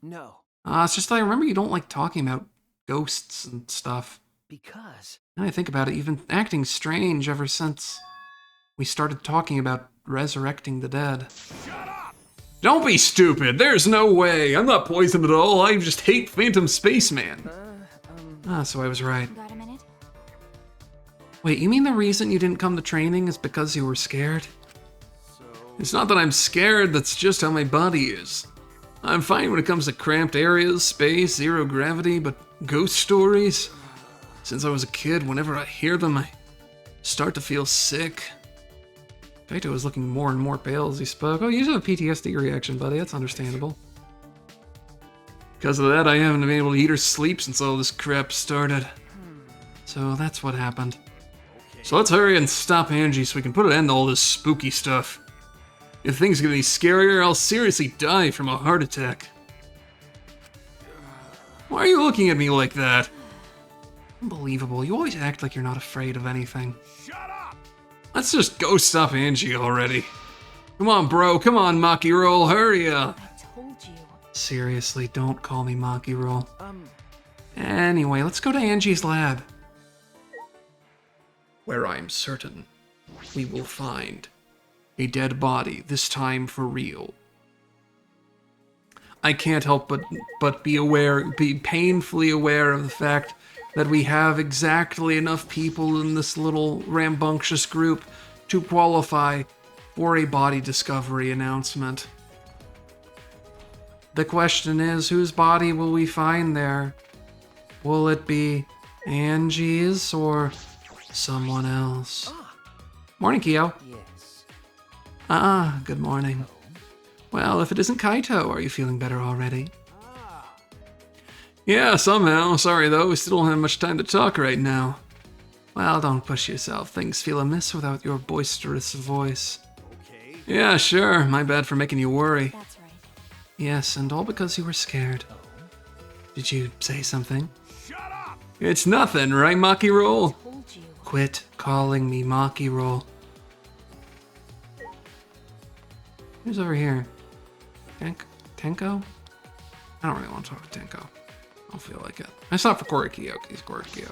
No, It's just that I remember you don't like talking about ghosts and stuff. because... Now I think about it, you've been acting strange ever since we started talking about resurrecting the dead. Shut up! Don't be stupid! There's no way! I'm not poisoned at all, I just hate Phantom Spaceman! So I was right. Got a minute? Wait, you mean the reason you didn't come to training is because you were scared? It's not that I'm scared, that's just how my body is. I'm fine when it comes to cramped areas, space, zero gravity, but ghost stories? Since I was a kid, whenever I hear them, I start to feel sick. Kaito was looking more and more pale as he spoke. Oh, you have a PTSD reaction, buddy. That's understandable. Because of that, I haven't been able to eat or sleep since all this crap started. So that's what happened. So let's hurry and stop Angie so we can put an end to all this spooky stuff. If things get any scarier, I'll seriously die from a heart attack. Why are you looking at me like that? Unbelievable. You always act like you're not afraid of anything. Shut up! Let's just go stop Angie already. Come on, bro. Come on, Maki Roll. Hurry up. I told you. Seriously, don't call me Maki Roll. Anyway, let's go to Angie's lab. Where I'm certain we will find a dead body, this time for real. I can't help but be painfully aware of the fact that we have exactly enough people in this little rambunctious group to qualify for a body discovery announcement. The question is, whose body will we find there? Will it be Angie's or someone else? Morning, Kyo. Yes. Good morning. Well, if it isn't Kaito, are you feeling better already? Yeah, somehow. Sorry though, we still don't have much time to talk right now. Well, don't push yourself. Things feel amiss without your boisterous voice. Okay. Yeah, sure. My bad for making you worry. That's right. Yes, and all because you were scared. Did you say something? Shut up! It's nothing, right, Maki Roll? Told you. Quit calling me Maki Roll. Who's over here? Tenko? I don't really want to talk to Tenko. I don't feel like it. I stopped for Korikyo, because he's Korikyo.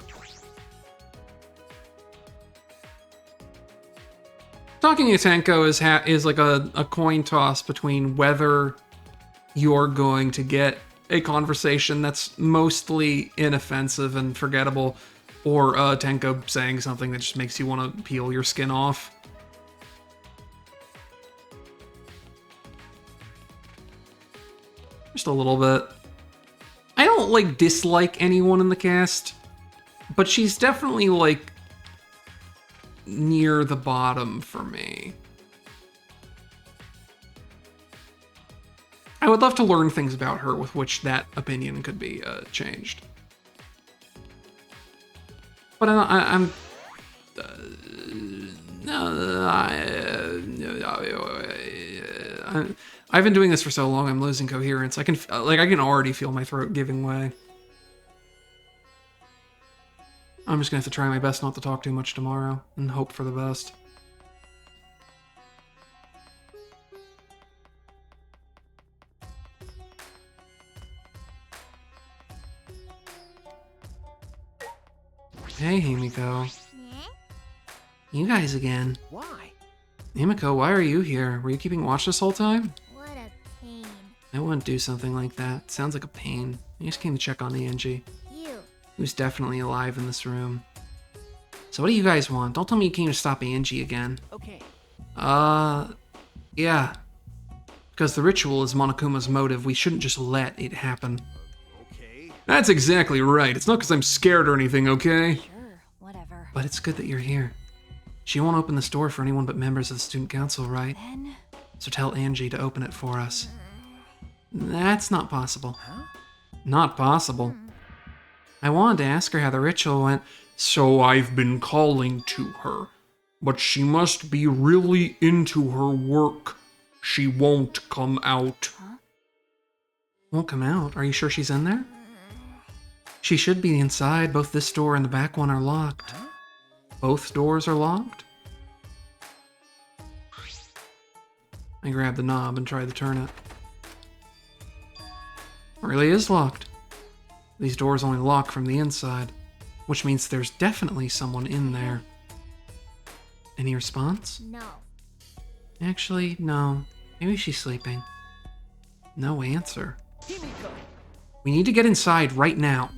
Talking to Tenko is like a coin toss between whether you're going to get a conversation that's mostly inoffensive and forgettable, or Tenko saying something that just makes you want to peel your skin off. Just a little bit. I don't, like, dislike anyone in the cast, but she's definitely, like, near the bottom for me. I would love to learn things about her with which that opinion could be changed. But I've been doing this for so long, I'm losing coherence. I can already feel my throat giving way. I'm just gonna have to try my best not to talk too much tomorrow and hope for the best. Hey, Himiko. You guys again. Why? Himiko, why are you here? Were you keeping watch this whole time? What a pain. I wouldn't do something like that. Sounds like a pain. I just came to check on Angie, You. who's definitely alive in this room. So what do you guys want? Don't tell me you came to stop Angie again. Okay. Yeah. Because the ritual is Monokuma's motive. We shouldn't just let it happen. Okay. That's exactly right. It's not because I'm scared or anything, okay? Sure, whatever. But it's good that you're here. She won't open this door for anyone but members of the student council, right? Then... So tell Angie to open it for us. That's not possible. Huh? Not possible. I wanted to ask her how the ritual went, so I've been calling to her. But she must be really into her work. She won't come out. Huh? Won't come out? Are you sure she's in there? She should be inside. Both this door and the back one are locked. Huh? Both doors are locked? I grabbed the knob and tried to turn it. Really is locked. These doors only lock from the inside, which means there's definitely someone in there. Any response? No. Actually, no. Maybe she's sleeping. No answer. Himiko! We need to get inside right now.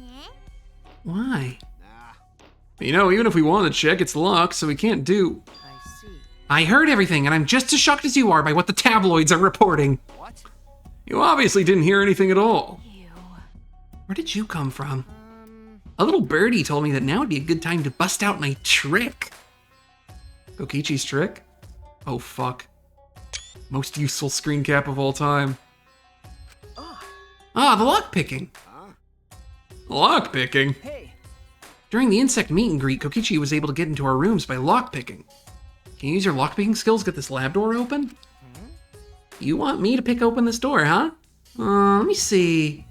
Why? Nah, You know, even if we want to check, it's locked, so we can't do. I see. I heard everything, and I'm just as shocked as you are by what the tabloids are reporting. What? You obviously didn't hear anything at all. Ew. Where did you come from? A little birdie told me that now would be a good time to bust out my trick. Kokichi's trick? Oh, fuck. Most useful screen cap of all time. Ah, the lockpicking. Lockpicking? Hey! During the insect meet and greet, Kokichi was able to get into our rooms by lockpicking. Can you use your lockpicking skills to get this lab door open? You want me to pick open this door, huh? Let me see.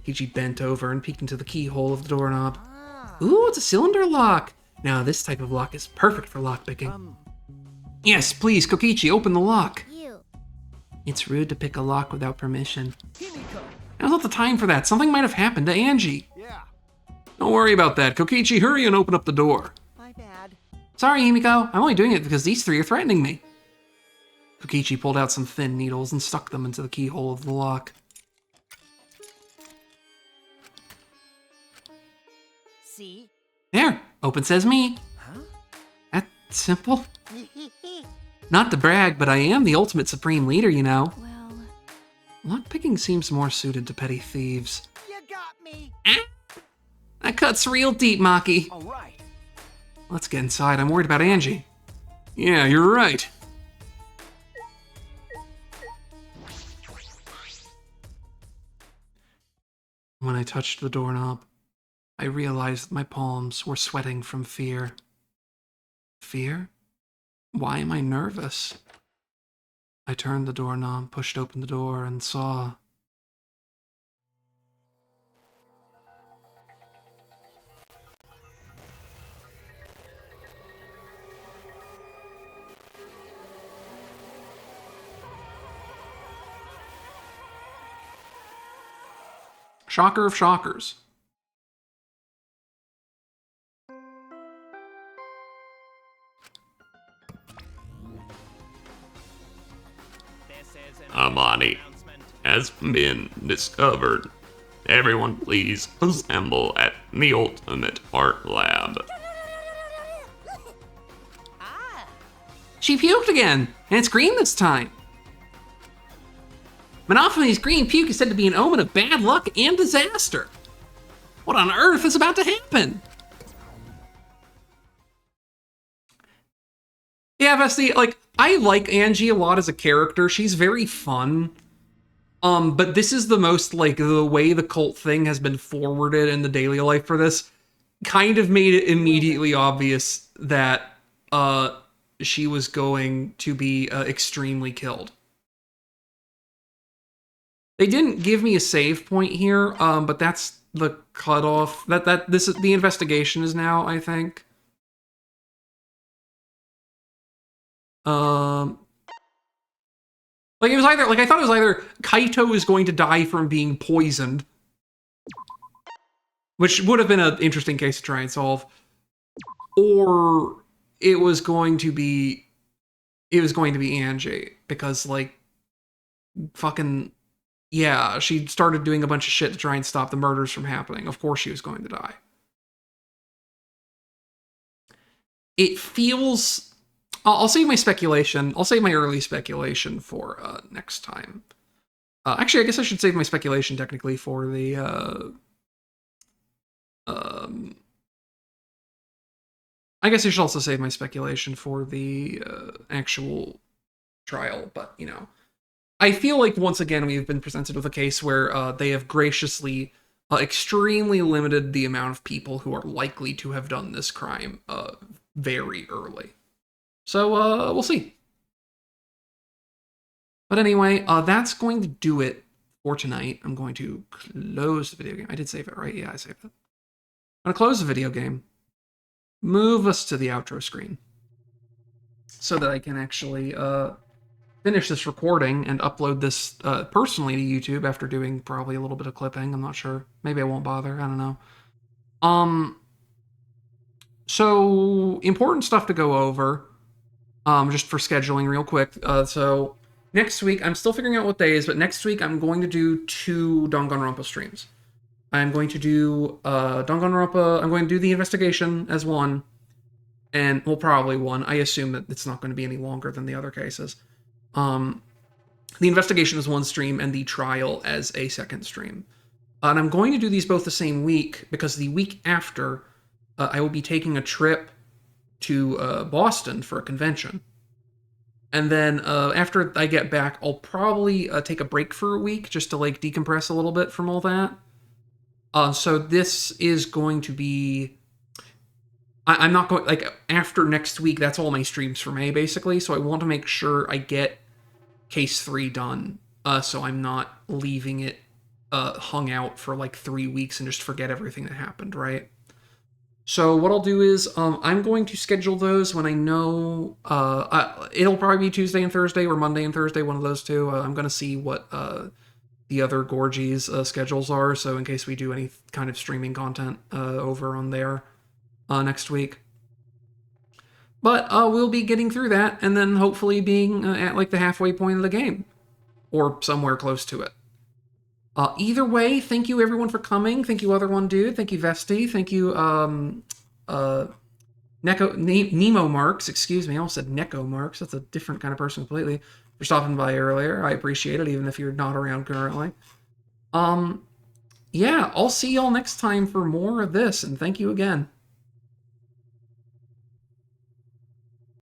Kokichi bent over and peeked into the keyhole of the doorknob. Ooh, it's a cylinder lock. Now this type of lock is perfect for lockpicking. Yes, please, Kokichi, open the lock. You. It's rude to pick a lock without permission. Himiko! Now's not the time for that. Something might have happened to Angie. Yeah. Don't worry about that. Kokichi, hurry and open up the door. My bad. Sorry, Himiko. I'm only doing it because these three are threatening me. Kokichi pulled out some thin needles and stuck them into the keyhole of the lock. See? There, open says me. Huh? That's simple. Not to brag, but I am the ultimate supreme leader, you know. Well, Lockpicking seems more suited to petty thieves. You got me! That cuts real deep, Maki. All right. Let's get inside. I'm worried about Angie. Yeah, you're right. When I touched the doorknob, I realized my palms were sweating from fear. Fear? Why am I nervous? I turned the doorknob, pushed open the door, and saw... Shocker of shockers. This is an Amani announcement. has been discovered. Everyone please assemble at the Ultimate Art Lab. She puked again, and it's green this time. Monophanie's green puke is said to be an omen of bad luck and disaster. What on earth is about to happen? Yeah, Vesti, like, I like Angie a lot as a character. She's very fun. But this is the most, like, the way the cult thing has been forwarded in the daily life for this kind of made it immediately obvious that, she was going to be, extremely killed. They didn't give me a save point here, but that's the cutoff. This is the investigation is now, I think. Like it was either, like I thought it was either Kaito is going to die from being poisoned, which would have been an interesting case to try and solve, or it was going to be Angie, because like fucking yeah, she started doing a bunch of shit to try and stop the murders from happening. Of course she was going to die. It feels... I'll save my speculation. I'll save my early speculation for next time. Actually, I guess I should save my speculation technically for the... I guess I should also save my speculation for the actual trial, but, you know. I feel like, once again, we've been presented with a case where they have graciously extremely limited the amount of people who are likely to have done this crime very early. So, we'll see. But anyway, that's going to do it for tonight. I'm going to close the video game. I did save it, right? Yeah, I saved it. I'm going to close the video game. Move us to the outro screen. So that I can actually, finish this recording and upload this personally to YouTube after doing probably a little bit of clipping. I'm not sure. Maybe I won't bother. I don't know. So important stuff to go over. Just for scheduling real quick. So next week, I'm still figuring out what days, but next week I'm going to do 2 Danganronpa streams. I'm going to do Danganronpa. I'm going to do the investigation as one, and well, probably one. I assume that it's not going to be any longer than the other cases. The investigation is one stream, and the trial as a second stream. And I'm going to do these both the same week because the week after, I will be taking a trip to Boston for a convention. And then after I get back, I'll probably take a break for a week just to like decompress a little bit from all that. So this is going to be... I'm not going... Like, after next week, that's all my streams for May, basically. So I want to make sure I get Case 3 done. So I'm not leaving it hung out for like 3 weeks and just forget everything that happened, right? So what I'll do is I'm going to schedule those when I know... it'll probably be Tuesday and Thursday or Monday and Thursday, one of those two. I'm going to see what... the other Gorgie's schedules are, so in case we do any kind of streaming content over on there next week. But we'll be getting through that, and then hopefully being at like the halfway point of the game. Or somewhere close to it. Either way, thank you everyone for coming. Thank you Other One Dude. Thank you Vesti. Thank you Nemo Marks. Excuse me, I almost said Neko Marks. That's a different kind of person completely. For stopping by earlier. I appreciate it, even if you're not around currently. Yeah, I'll see y'all next time for more of this, and thank you again.